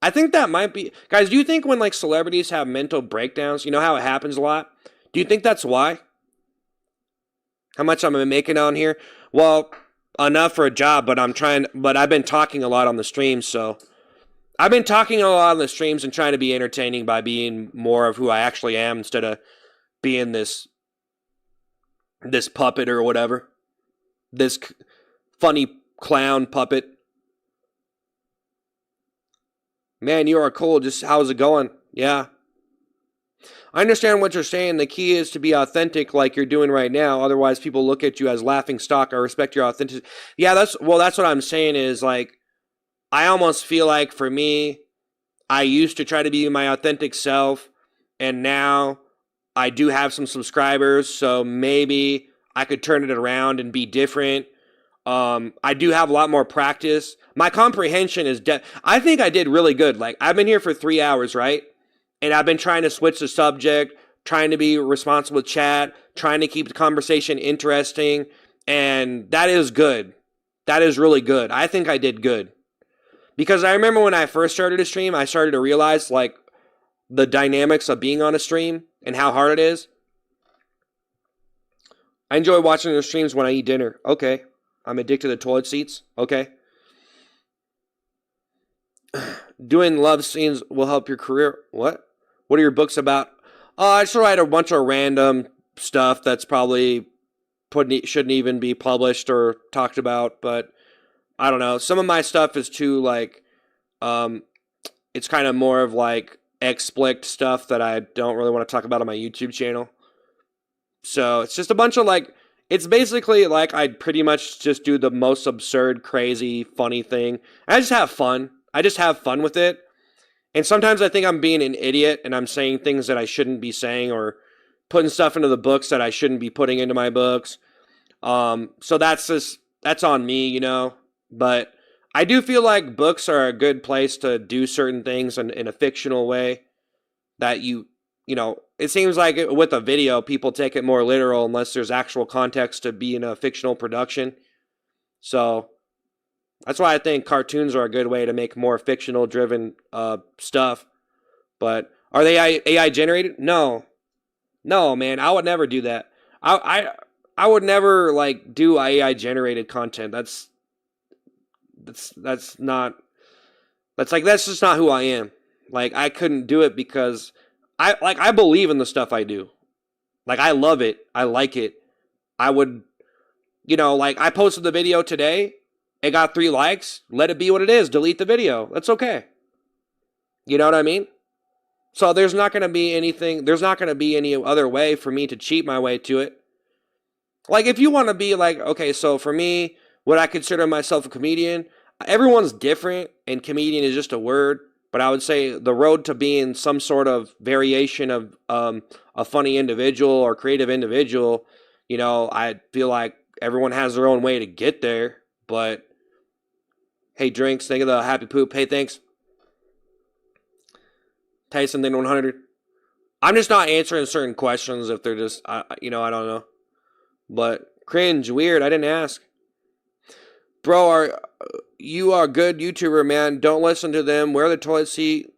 I think that might be... Guys, do you think when like celebrities have mental breakdowns, you know how it happens a lot? Do you think that's why? How much am I making on here? Well, enough for a job, but I've been talking a lot on the streams, so I've been talking a lot on the streams and trying to be entertaining by being more of who I actually am instead of being this puppet or whatever. This funny clown puppet. Man, you are cool. Just how's it going? Yeah. I understand what you're saying. The key is to be authentic like you're doing right now. Otherwise, people look at you as laughing stock. I respect your authenticity. Yeah, that's what I'm saying is like, I almost feel like for me, I used to try to be my authentic self. And now I do have some subscribers. So maybe I could turn it around and be different. I do have a lot more practice. My comprehension is I think I did really good. Like, I've been here for 3 hours, right? And I've been trying to switch the subject, trying to be responsible with chat, trying to keep the conversation interesting. And that is good. That is really good. I think I did good. Because I remember when I first started a stream, I started to realize, like, the dynamics of being on a stream and how hard it is. I enjoy watching the streams when I eat dinner. Okay. I'm addicted to toilet seats. Okay. Doing love scenes will help your career. What? What are your books about? I just write a bunch of random stuff that's probably shouldn't even be published or talked about, but I don't know. Some of my stuff is too like it's kind of more of like explicit stuff that I don't really want to talk about on my YouTube channel. So it's just a bunch of like, it's basically like I pretty much just do the most absurd, crazy, funny thing. I just have fun. I just have fun with it. And sometimes I think I'm being an idiot and I'm saying things that I shouldn't be saying or putting stuff into the books that I shouldn't be putting into my books. So that's on me, you know. But I do feel like books are a good place to do certain things in a fictional way that you know, it seems like with a video, people take it more literal unless there's actual context to be in a fictional production. So that's why I think cartoons are a good way to make more fictional driven stuff. But are they AI generated? No. No, man, I would never do that. I would never like do AI generated content. That's not that's just not who I am. Like I couldn't do it because I believe in the stuff I do. Like I love it. I like it. I would, you know, like I posted the video today. It got 3 likes. Let it be what it is. Delete the video. That's okay. You know what I mean? So there's not going to be anything. There's not going to be any other way for me to cheat my way to it. Like if you want to be like, okay, so for me, would I consider myself a comedian? Everyone's different, and comedian is just a word. But I would say the road to being some sort of variation of a funny individual or creative individual, you know, I feel like everyone has their own way to get there. But hey, drinks, think of the happy poop. Hey, thanks. Tyson then 100. I'm just not answering certain questions if they're just, you know, I don't know. But cringe, weird. I didn't ask. Bro, you are a good YouTuber, man. Don't listen to them. Wear the toilet seat.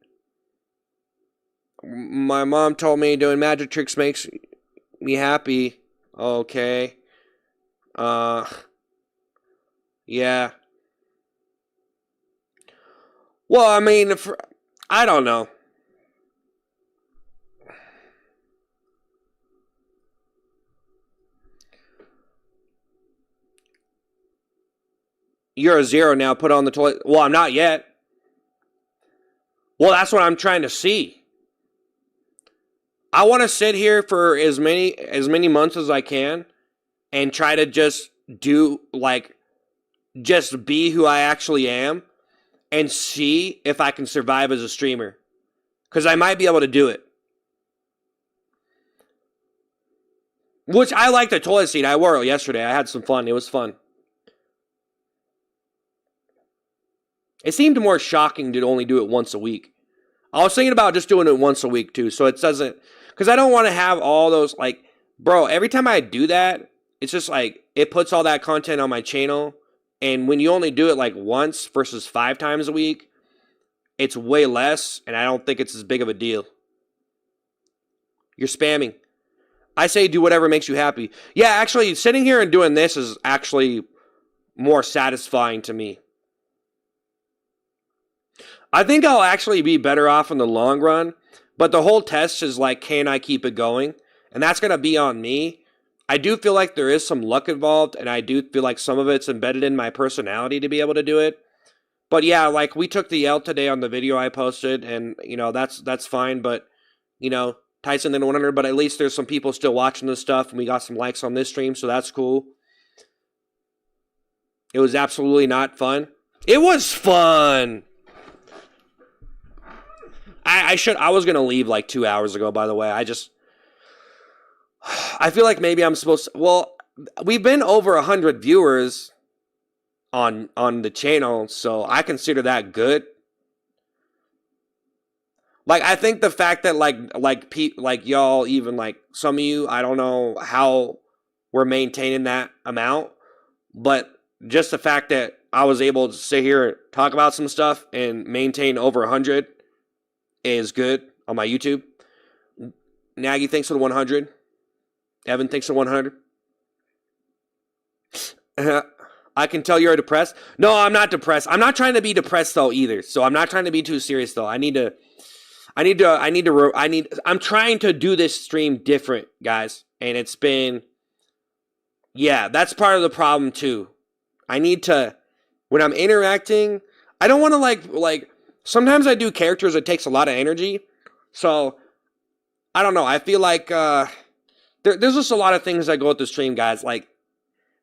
My mom told me doing magic tricks makes me happy. Okay. Yeah. Well, I mean, I don't know. You're a 0 now. Put on the toilet. Well, I'm not yet. Well, that's what I'm trying to see. I want to sit here for as many months as I can and try to just do like just be who I actually am and see if I can survive as a streamer. Because I might be able to do it. Which I like the toilet seat. I wore it yesterday. I had some fun. It was fun. It seemed more shocking to only do it once a week. I was thinking about just doing it once a week too, so it doesn't, because I don't want to have all those, like, bro, every time I do that, it's just like, it puts all that content on my channel, and when you only do it like once versus 5 times a week, it's way less, and I don't think it's as big of a deal. You're spamming. I say do whatever makes you happy. Yeah, actually, sitting here and doing this is actually more satisfying to me. I think I'll actually be better off in the long run, but the whole test is like, can I keep it going? And that's going to be on me. I do feel like there is some luck involved, and I do feel like some of it's embedded in my personality to be able to do it. But yeah, like we took the L today on the video I posted, and you know, that's fine, but you know, Tyson then 100, but at least there's some people still watching this stuff, and we got some likes on this stream, so that's cool. It was absolutely not fun. It was fun! I was going to leave like 2 hours ago, by the way. I feel like maybe I'm supposed to, well, we've been over 100 viewers on the channel, so I consider that good. Like, I think the fact that like y'all, even like some of you, I don't know how we're maintaining that amount, but just the fact that I was able to sit here and talk about some stuff and maintain over 100 is good on my YouTube. Nagy, thanks for the 100. Evan, thanks for the 100. I can tell you're depressed. No, I'm not depressed. I'm not trying to be depressed though either. So I'm not trying to be too serious though. I'm trying to do this stream different, guys. And it's been, yeah, that's part of the problem too. I need to, when I'm interacting, I don't want to sometimes I do characters that takes a lot of energy. So, I don't know. I feel like, there's just a lot of things that go with the stream, guys. Like,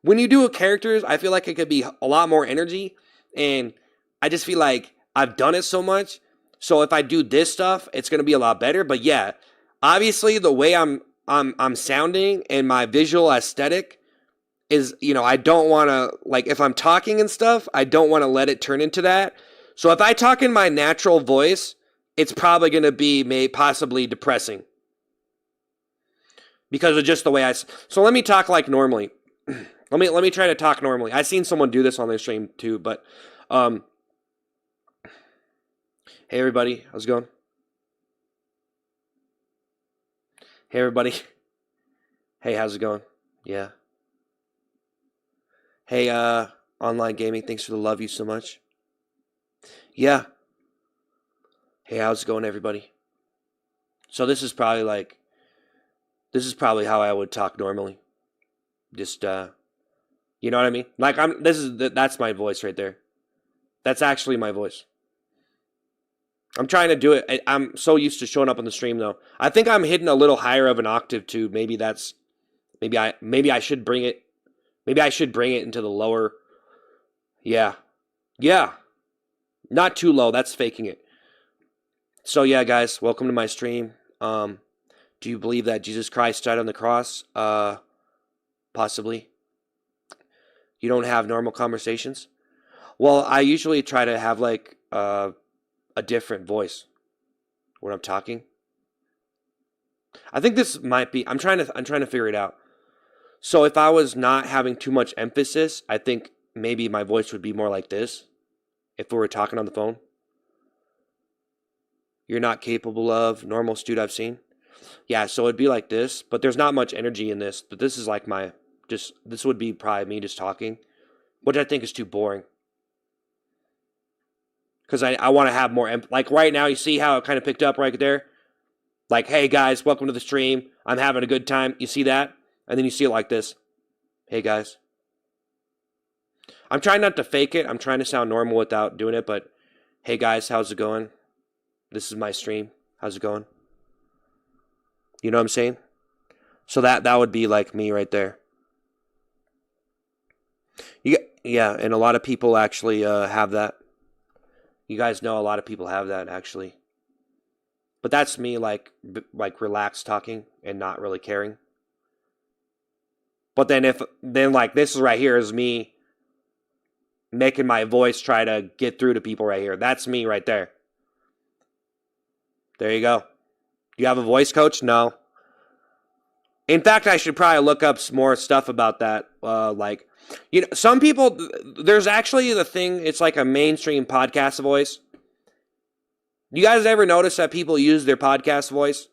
when you do characters, I feel like it could be a lot more energy. And I just feel like I've done it so much. So if I do this stuff, it's going to be a lot better. But yeah, obviously the way I'm sounding and my visual aesthetic is, I don't want to, if I'm talking and stuff, I don't want to let it turn into that. So if I talk in my natural voice, it's probably going to be possibly depressing. Because of just the way so let me talk like normally. Let me try to talk normally. I've seen someone do this on their stream too, but hey everybody, how's it going? Hey everybody. Hey, how's it going? Yeah. Hey, online gaming, thanks for the love you so much. Yeah. Hey, how's it going, everybody? So this is probably how I would talk normally. Just you know what I mean? Like that's my voice right there. That's actually my voice. I'm trying to do it. I'm so used to showing up on the stream though. I think I'm hitting a little higher of an octave too. Maybe I should bring it. Maybe I should bring it into the lower. Yeah. Yeah. Not too low. That's faking it. So yeah, guys, welcome to my stream. Do you believe that Jesus Christ died on the cross? Possibly. You don't have normal conversations? Well, I usually try to have a different voice when I'm talking. I think this might be I'm trying to figure it out. So if I was not having too much emphasis, I think maybe my voice would be more like this if we were talking on the phone. You're not capable of normal dude I've seen. Yeah, so it'd be like this, but there's not much energy in this. But this is like this would be probably me just talking, which I think is too boring. Because I want to have more, like right now, you see how it kind of picked up right there? Like, hey guys, welcome to the stream. I'm having a good time. You see that? And then you see it like this. Hey guys. I'm trying not to fake it. I'm trying to sound normal without doing it, but hey guys, how's it going? This is my stream. How's it going? You know what I'm saying? So that would be like me right there. Yeah, and a lot of people actually have that. You guys know a lot of people have that actually. But that's me like relaxed talking and not really caring. But then like this is right here is me making my voice try to get through to people right here. That's me right there. There you go. Do you have a voice coach? No. In fact, I should probably look up some more stuff about that. Some people, there's actually the thing, it's like a mainstream podcast voice. You guys ever notice that people use their podcast voice?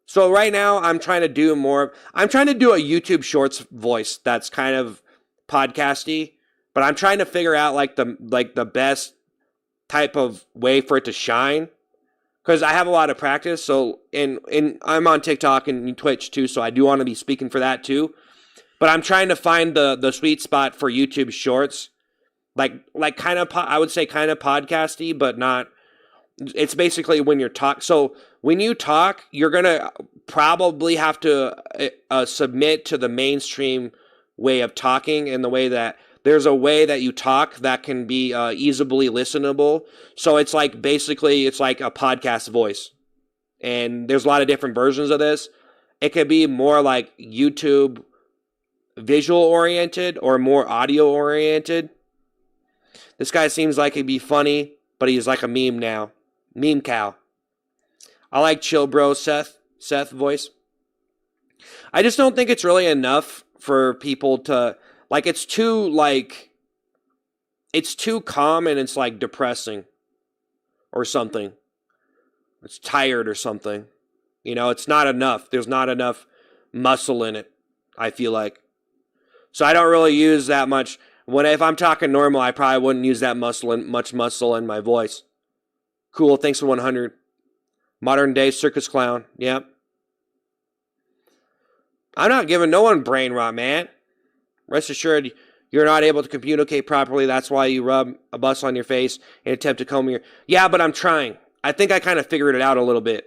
So right now, I'm trying to do a YouTube Shorts voice that's kind of podcasty, but I'm trying to figure out the best type of way for it to shine. Because I have a lot of practice, so and I'm on TikTok and Twitch too, so I do want to be speaking for that too. But I'm trying to find the sweet spot for YouTube Shorts, I would say kind of podcasty, but not. It's basically when you're talk. So when you talk, you're gonna probably have to submit to the mainstream way of talking, in the way that there's a way that you talk that can be easily listenable. So it's basically a podcast voice. And there's a lot of different versions of this. It could be more like YouTube visual oriented or more audio oriented. This guy seems like he'd be funny, but he's like a meme now. Meme cow. I like chill bro Seth voice. I just don't think it's really enough for people to it's too calm and it's depressing or something. It's tired or something. It's not enough. There's not enough muscle in it, I feel like. So I don't really use that much. If I'm talking normal, I probably wouldn't use that much muscle in my voice. Cool, thanks for 100. Modern day circus clown. Yep. I'm not giving no one brain rot, man. Rest assured, you're not able to communicate properly. That's why you rub a bus on your face and attempt to comb your... Yeah, but I'm trying. I think I kind of figured it out a little bit.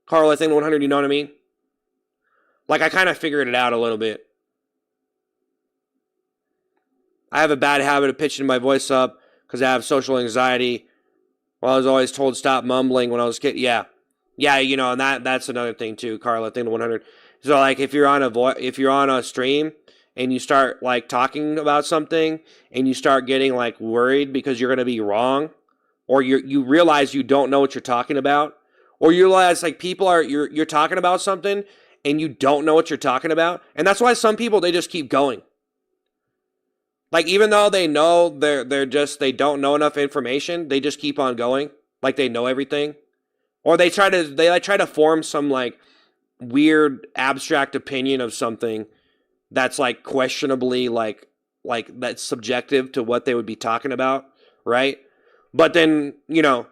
Carl, I think 100, you know what I mean? Like, I kind of figured it out a little bit. I have a bad habit of pitching my voice up because I have social anxiety. Well, I was always told stop mumbling when I was a kid. Yeah. Yeah, you know, and that's another thing too, Carl. I think 100. So, like, if you're on a stream and you start, like, talking about something and you start getting, like, worried because you're going to be wrong, or you realize you don't know what you're talking about, or you realize, like, you're talking about something and you don't know what you're talking about, and that's why some people, they just keep going. Like, even though they know they don't know enough information, they just keep on going, like they know everything. Or they try to form some, like, weird abstract opinion of something that's, like, questionably like that's subjective to what they would be talking about, right? But then, you know,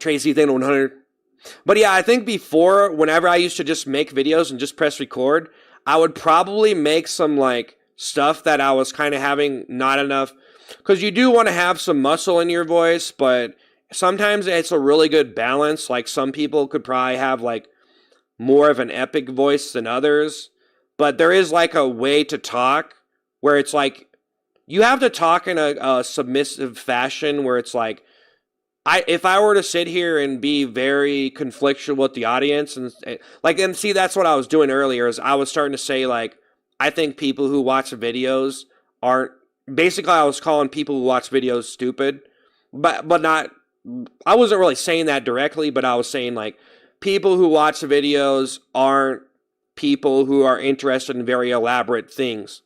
Tracy thing 100. But yeah, I think before, whenever I used to just make videos and just press record, I would probably make some, like, stuff that I was kind of having not enough, because you do want to have some muscle in your voice, but sometimes it's a really good balance. Like, some people could probably have, like, more of an epic voice than others, but there is, like, a way to talk where it's like you have to talk in a submissive fashion where it's like, if I were to sit here and be very conflictual with the audience and see, that's what I was doing earlier, is I was starting to say, like, I think people who watch videos aren't, basically I was calling people who watch videos stupid, but not, I wasn't really saying that directly, but I was saying, like, people who watch the videos aren't people who are interested in very elaborate things.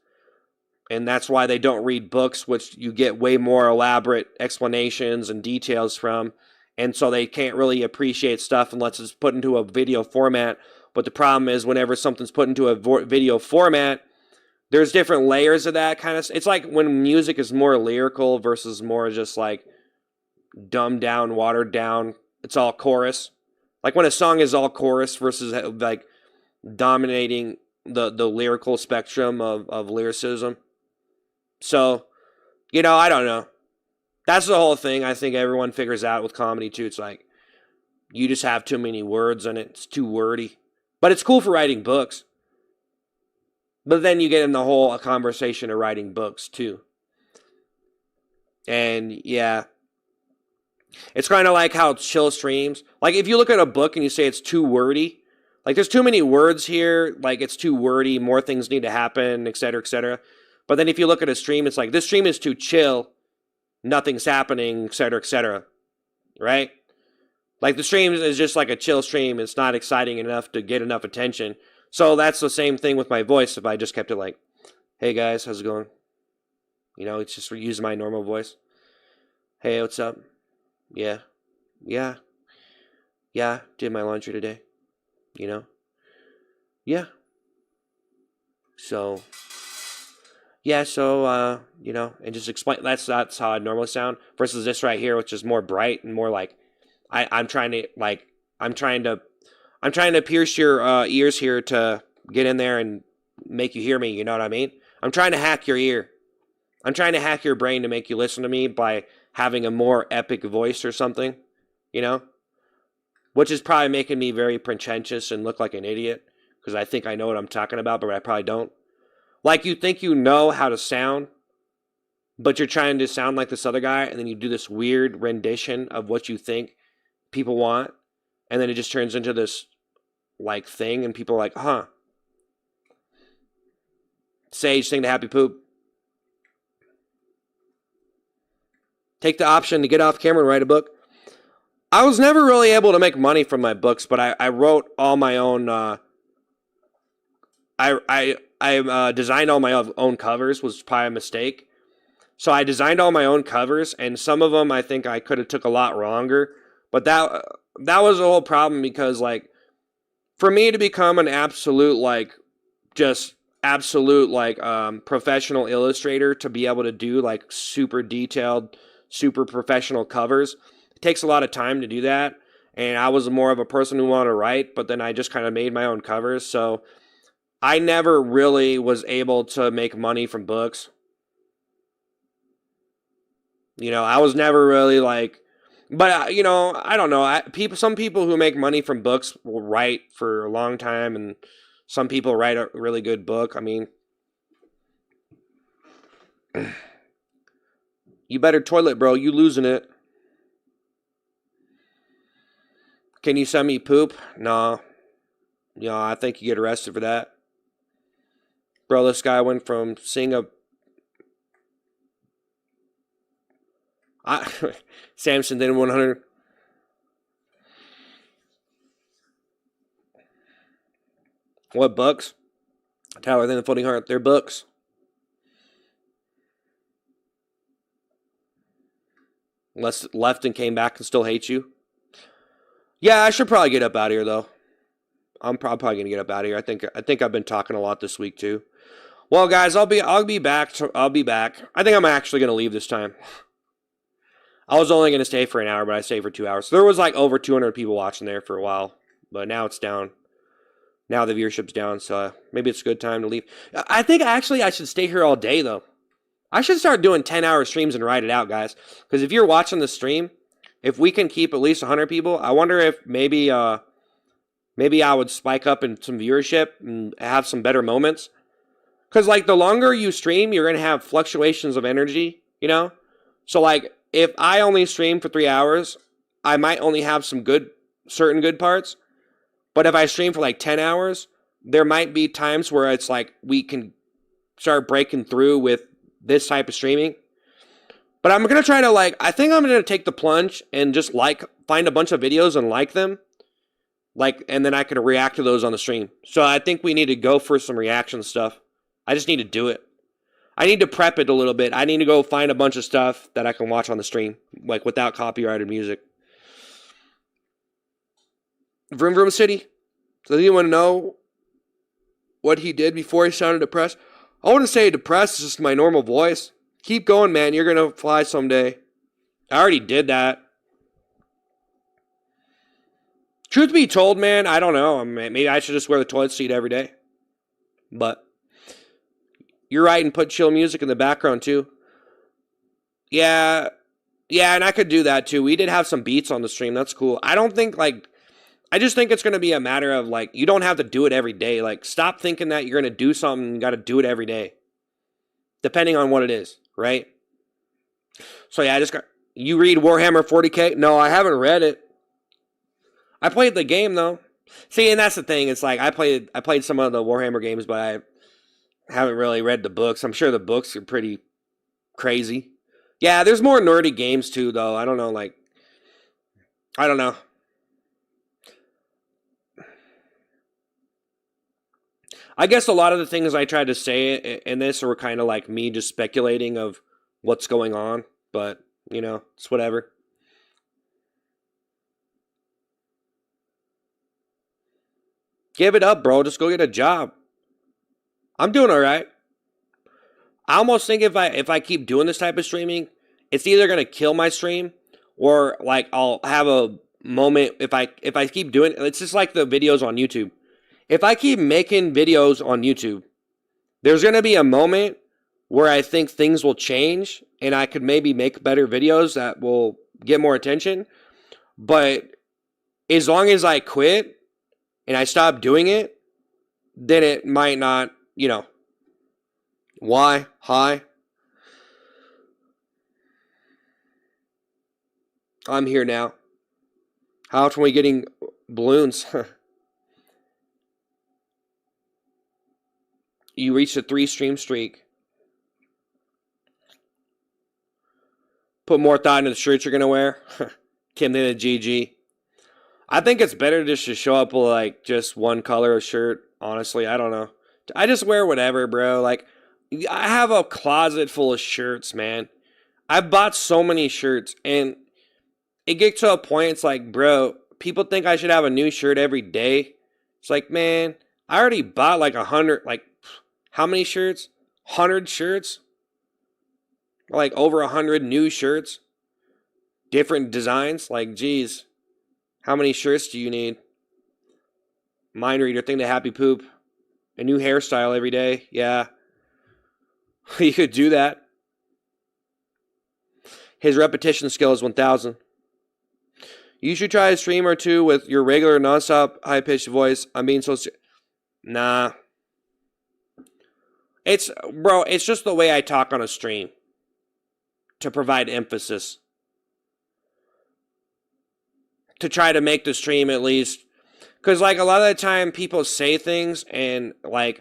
And that's why they don't read books, which you get way more elaborate explanations and details from. And so they can't really appreciate stuff unless it's put into a video format. But the problem is, whenever something's put into a video format, there's different layers of that kind of... It's like when music is more lyrical versus more just, like, dumbed down, watered down. It's all chorus. Like, when a song is all chorus versus, like, dominating the lyrical spectrum of lyricism. So, you know, I don't know. That's the whole thing I think everyone figures out with comedy, too. It's like, you just have too many words in it. It's too wordy. But it's cool for writing books. But then you get in the whole conversation of writing books, too. And, yeah. It's kind of like how chill streams. Like, if you look at a book and you say it's too wordy, like, there's too many words here, like, it's too wordy, more things need to happen, etc., etc. But then if you look at a stream, it's like, this stream is too chill, nothing's happening, etc., etc., right? Like, the stream is just like a chill stream. It's not exciting enough to get enough attention. So that's the same thing with my voice. If I just kept it like, hey guys, how's it going? You know, it's just using my normal voice. Hey, what's up? Yeah. Did my laundry today. You know? Yeah. So, you know, and just explain, that's how I normally sound, versus this right here, which is more bright and more like, I'm trying to pierce your ears here to get in there and make you hear me, you know what I mean? I'm trying to hack your ear. I'm trying to hack your brain to make you listen to me by having a more epic voice or something, you know? Which is probably making me very pretentious and look like an idiot, because I think I know what I'm talking about, but I probably don't. Like, you think you know how to sound, but you're trying to sound like this other guy, and then you do this weird rendition of what you think people want, and then it just turns into this, like, thing, and people are like, huh. Sage, sing the happy poop. Take the option to get off camera and write a book. I was never really able to make money from my books, but I wrote all my own, I designed all my own covers, was probably a mistake. So I designed all my own covers, and some of them I think I could have took a lot longer. But that was the whole problem, because, like, for me to become an absolute, like, just absolute like professional illustrator to be able to do like super detailed, super professional covers. It takes a lot of time to do that. And I was more of a person who wanted to write, but then I just kind of made my own covers. So I never really was able to make money from books. You know, I was never really like, but you know, I don't know. Some people who make money from books will write for a long time, and some people write a really good book. I mean, you better toilet, bro. You losing it. Can you send me poop? No. You know, I think you get arrested for that. Bro, this guy went from seeing a... Samson did 100. What books? Tyler than the Floating Heart. They're books. Unless left and came back and still hate you. Yeah, I should probably get up out of here though. I'm probably gonna get up out of here. I think I've been talking a lot this week too. Well, guys, I'll be back. I'll be back. I think I'm actually gonna leave this time. I was only gonna stay for an hour, but I stayed for 2 hours. So there was like over 200 people watching there for a while, but now it's down. Now the viewership's down, so maybe it's a good time to leave. I think actually I should stay here all day though. I should start doing 10-hour streams and write it out, guys. Because if you're watching the stream, if we can keep at least 100 people, I wonder if maybe I would spike up in some viewership and have some better moments. Because, like, the longer you stream, you're going to have fluctuations of energy, you know? So, like, if I only stream for 3 hours, I might only have some certain good parts. But if I stream for, like, 10 hours, there might be times where it's like we can start breaking through with this type of streaming. But I'm going to try to, like, I think I'm going to take the plunge and just, like, find a bunch of videos and like them. Like, and then I can react to those on the stream. So I think we need to go for some reaction stuff. I just need to do it. I need to prep it a little bit. I need to go find a bunch of stuff that I can watch on the stream, like, without copyrighted music. Vroom Vroom City. Does anyone know what he did before he sounded depressed? I wouldn't say depressed, it's just my normal voice. Keep going, man. You're going to fly someday. I already did that. Truth be told, man, I don't know. Maybe I should just wear the toilet seat every day. But you're right, and put chill music in the background, too. Yeah, and I could do that, too. We did have some beats on the stream. That's cool. I don't think, like... I just think it's going to be a matter of, like, you don't have to do it every day. Like, stop thinking that you're going to do something and you got to do it every day. Depending on what it is, right? So, yeah, you read Warhammer 40K? No, I haven't read it. I played the game, though. See, and that's the thing. It's like, I played some of the Warhammer games, but I haven't really read the books. I'm sure the books are pretty crazy. Yeah, there's more nerdy games, too, though. I don't know, like... I don't know. I guess a lot of the things I tried to say in this were kind of like me just speculating of what's going on. But, you know, it's whatever. Give it up, bro. Just go get a job. I'm doing all right. I almost think if I keep doing this type of streaming, it's either going to kill my stream or, like, I'll have a moment if I keep doing it. It's just like the videos on YouTube. If I keep making videos on YouTube, there's going to be a moment where I think things will change and I could maybe make better videos that will get more attention. But as long as I quit and I stop doing it, then it might not, you know. Why? Hi. I'm here now. How often are we getting balloons? You reached a 3-stream streak. Put more thought into the shirts you're going to wear. Kim did a GG. I think it's better just to show up with, like, just one color of shirt. Honestly, I don't know. I just wear whatever, bro. Like, I have a closet full of shirts, man. I bought so many shirts, and it gets to a point, it's like, bro, people think I should have a new shirt every day. It's like, man, I already bought like 100, like How many shirts? 100 shirts? Like over 100 new shirts? Different designs? Like, geez, how many shirts do you need? Mind reader, thing to happy poop. A new hairstyle every day. Yeah. You could do that. His repetition skill is 1,000. You should try a stream or two with your regular nonstop high-pitched voice. I'm being so... Nah. It's just the way I talk on a stream. To provide emphasis. To try to make the stream at least... Because, like, a lot of the time people say things and, like...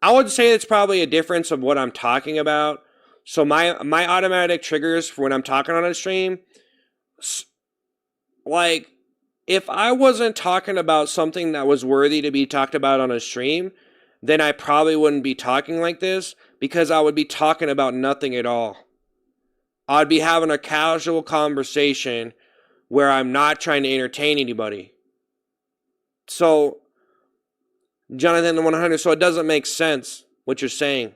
I would say it's probably a difference of what I'm talking about. So my automatic triggers for when I'm talking on a stream... Like, if I wasn't talking about something that was worthy to be talked about on a stream, then I probably wouldn't be talking like this, because I would be talking about nothing at all. I'd be having a casual conversation where I'm not trying to entertain anybody. So, Jonathan the 100, so it doesn't make sense what you're saying.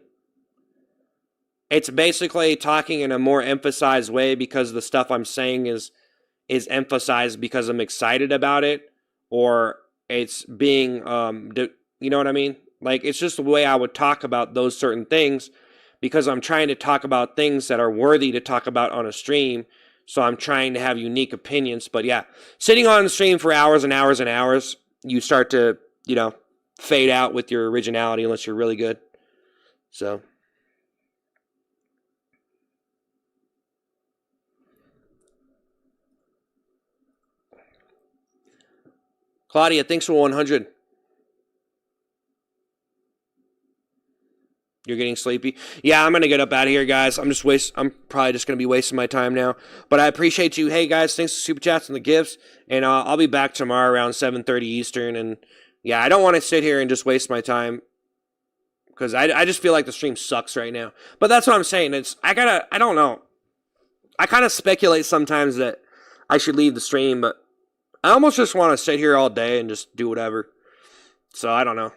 It's basically talking in a more emphasized way because the stuff I'm saying is emphasized because I'm excited about it, or it's being, you know what I mean? Like, it's just the way I would talk about those certain things, because I'm trying to talk about things that are worthy to talk about on a stream, so I'm trying to have unique opinions. But yeah, sitting on the stream for hours and hours and hours, you start to, fade out with your originality unless you're really good. So... Claudia, thanks for 100. You're getting sleepy? Yeah, I'm going to get up out of here, guys. I'm probably just going to be wasting my time now. But I appreciate you. Hey, guys, thanks for Super Chats and the gifts. And I'll be back tomorrow around 7:30 Eastern. And, yeah, I don't want to sit here and just waste my time, because I just feel like the stream sucks right now. But that's what I'm saying. I don't know. I kind of speculate sometimes that I should leave the stream, but I almost just want to sit here all day and just do whatever. So, I don't know.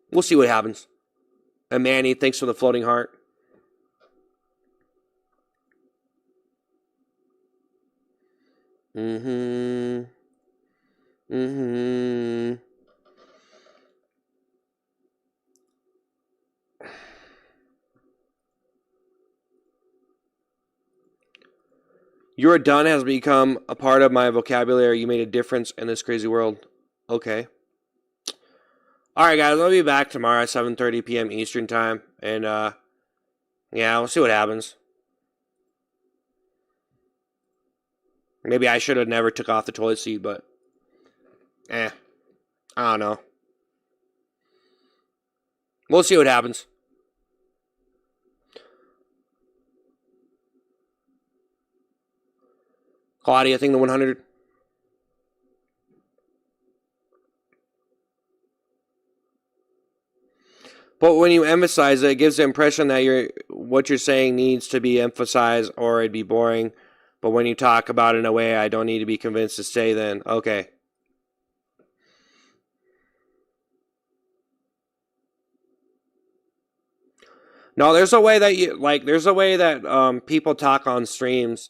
We'll see what happens. And Manny, thanks for the floating heart. You're done has become a part of my vocabulary. You made a difference in this crazy world. Okay. Alright, guys. I'll be back tomorrow at 7:30 p.m. Eastern time. And, yeah, we'll see what happens. Maybe I should have never took off the toilet seat, but... I don't know. We'll see what happens. Claudia, I think the 100. But when you emphasize it, it gives the impression that what you're saying needs to be emphasized, or it'd be boring. But when you talk about it in a way I don't need to be convinced to say, then okay. No, there's a way that people talk on streams,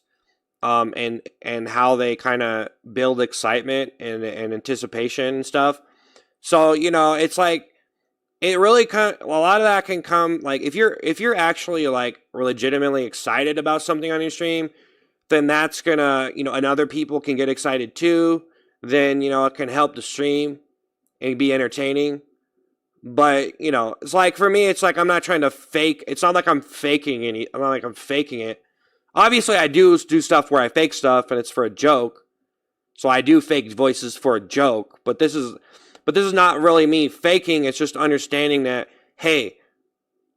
and how they kind of build excitement and anticipation and stuff. So, it's like, it really a lot of that can come, like, if you're actually, like, legitimately excited about something on your stream, then that's gonna, and other people can get excited too. Then, it can help the stream and be entertaining. But, it's like, for me, it's like I'm not trying to fake. It's not like I'm faking I'm not like I'm faking it. Obviously, I do stuff where I fake stuff, and it's for a joke. So I do fake voices for a joke. But this is not really me faking. It's just understanding that, hey,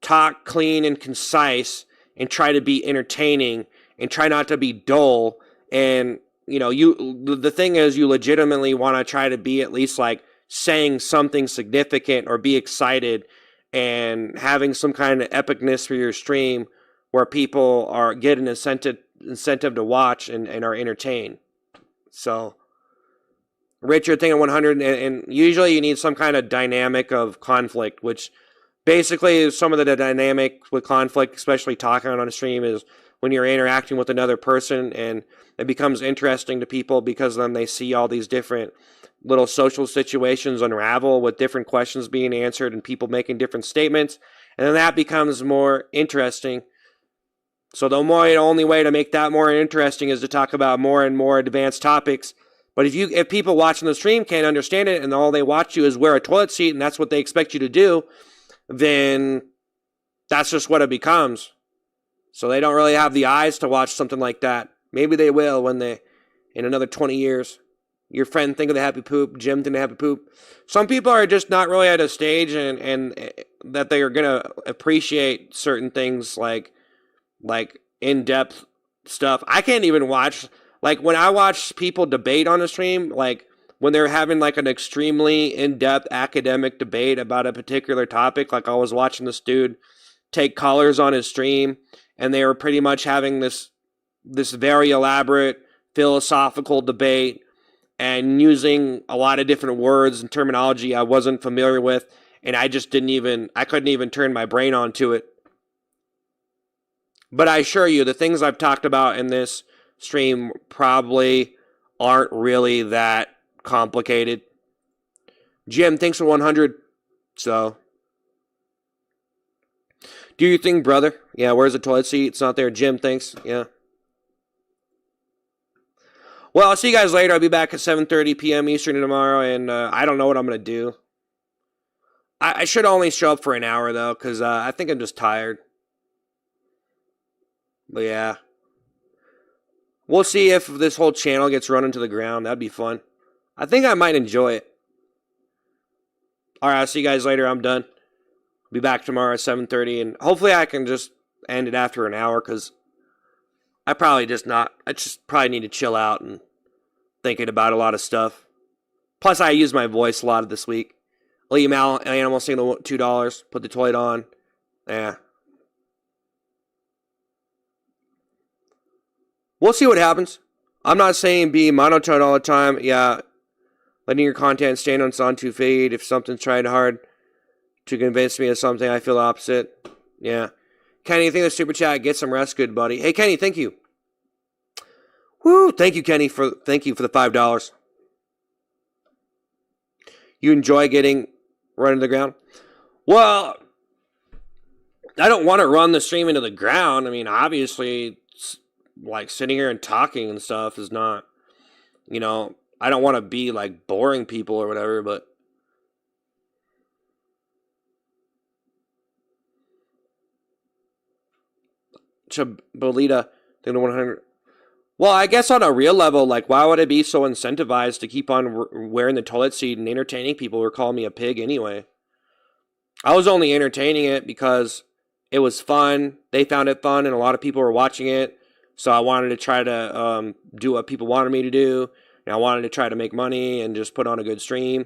talk clean and concise, and try to be entertaining, and try not to be dull. And, the thing is, you legitimately want to try to be at least, like, saying something significant or be excited and having some kind of epicness for your stream where people get an incentive to watch and are entertained. So, Richard thing at 100, and usually you need some kind of dynamic of conflict, which basically is some of the dynamic with conflict, especially talking on a stream, is when you're interacting with another person, and it becomes interesting to people because then they see all these different little social situations unravel with different questions being answered and people making different statements, and then that becomes more interesting. So the only way to make that more interesting is to talk about more and more advanced topics. But if people watching the stream can't understand it and all they watch you is wear a toilet seat and that's what they expect you to do, then that's just what it becomes. So they don't really have the eyes to watch something like that. Maybe they will when they, in another 20 years. Your friend think of the happy poop, Jim think of the happy poop. Some people are just not really at a stage and that they are going to appreciate certain things like in-depth stuff. I can't even watch, like when I watch people debate on the stream, like when they're having like an extremely in-depth academic debate about a particular topic, like I was watching this dude take colors on his stream, and they were pretty much having this very elaborate philosophical debate and using a lot of different words and terminology I wasn't familiar with, and I couldn't even turn my brain onto it. But I assure you, the things I've talked about in this stream probably aren't really that complicated. Jim, thanks for 100. So, do you think, brother? Yeah, where's the toilet seat? It's not there. Jim, thanks. Yeah. Well, I'll see you guys later. I'll be back at 7:30 p.m. Eastern tomorrow, and I don't know what I'm going to do. I should only show up for an hour, though, because I think I'm just tired. But yeah. We'll see if this whole channel gets run into the ground. That'd be fun. I think I might enjoy it. Alright, I'll see you guys later. I'm done. I'll be back tomorrow at 7:30, and hopefully I can just end it after an hour, because I just probably need to chill out and thinking about a lot of stuff. Plus, I used my voice a lot this week. Leave animal signal $2. Put the toilet on. Yeah. We'll see what happens. I'm not saying be monotone all the time. Yeah. Letting your content stand on 2 feet. If something's trying hard to convince me of something, I feel the opposite. Yeah. Kenny, you think the super chat? Get some rest, good buddy. Hey, Kenny, thank you. Woo! Thank you, Kenny, for the $5. You enjoy getting run into the ground? Well, I don't want to run the stream into the ground. I mean, obviously, like sitting here and talking and stuff is not, I don't want to be like boring people or whatever, but Chabolita, thing to 100. Well, I guess on a real level, like, why would I be so incentivized to keep on wearing the toilet seat and entertaining people who are calling me a pig anyway? I was only entertaining it because it was fun. They found it fun, and a lot of people were watching it. So I wanted to try to do what people wanted me to do, and I wanted to try to make money and just put on a good stream.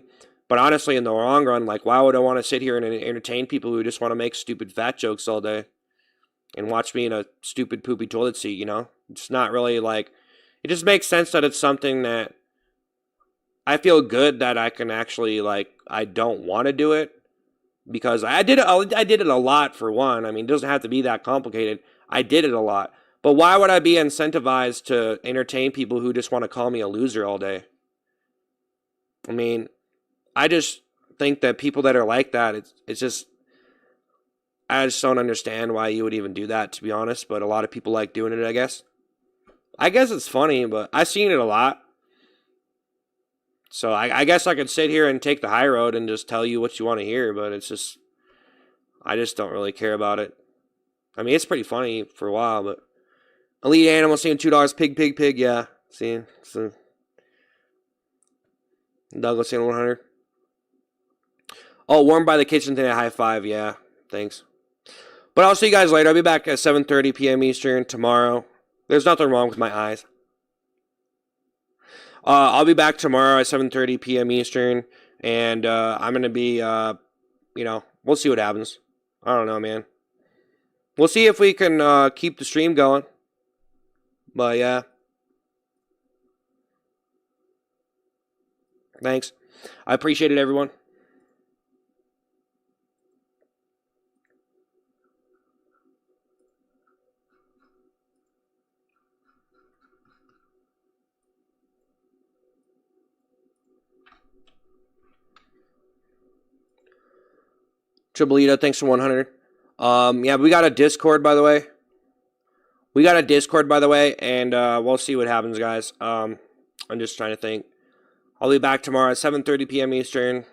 But honestly, in the long run, like, why would I want to sit here and entertain people who just want to make stupid fat jokes all day and watch me in a stupid poopy toilet seat, It's not really like, it just makes sense that it's something that I feel good that I can actually, like, I don't want to do it because I did it a lot, for one. I mean, it doesn't have to be that complicated. I did it a lot. But why would I be incentivized to entertain people who just want to call me a loser all day? I mean, I just think that people that are like that, it's just, I just don't understand why you would even do that, to be honest. But a lot of people like doing it, I guess. I guess it's funny, but I've seen it a lot. So I guess I could sit here and take the high road and just tell you what you want to hear, but it's just, I just don't really care about it. I mean, it's pretty funny for a while, but Elite Animal seeing $2, pig, yeah. See, so Douglas seeing 100. Oh, warm by the kitchen thing, a high five, yeah. Thanks. But I'll see you guys later. I'll be back at 7:30 p.m. Eastern tomorrow. There's nothing wrong with my eyes. I'll be back tomorrow at 7:30 p.m. Eastern, and I'm going to be, we'll see what happens. I don't know, man. We'll see if we can keep the stream going. But, yeah. Thanks. I appreciate it, everyone. Tribolito, thanks for 100. Yeah, we got a Discord, by the way. And we'll see what happens, guys. I'm just trying to think. I'll be back tomorrow at 7:30 p.m. Eastern.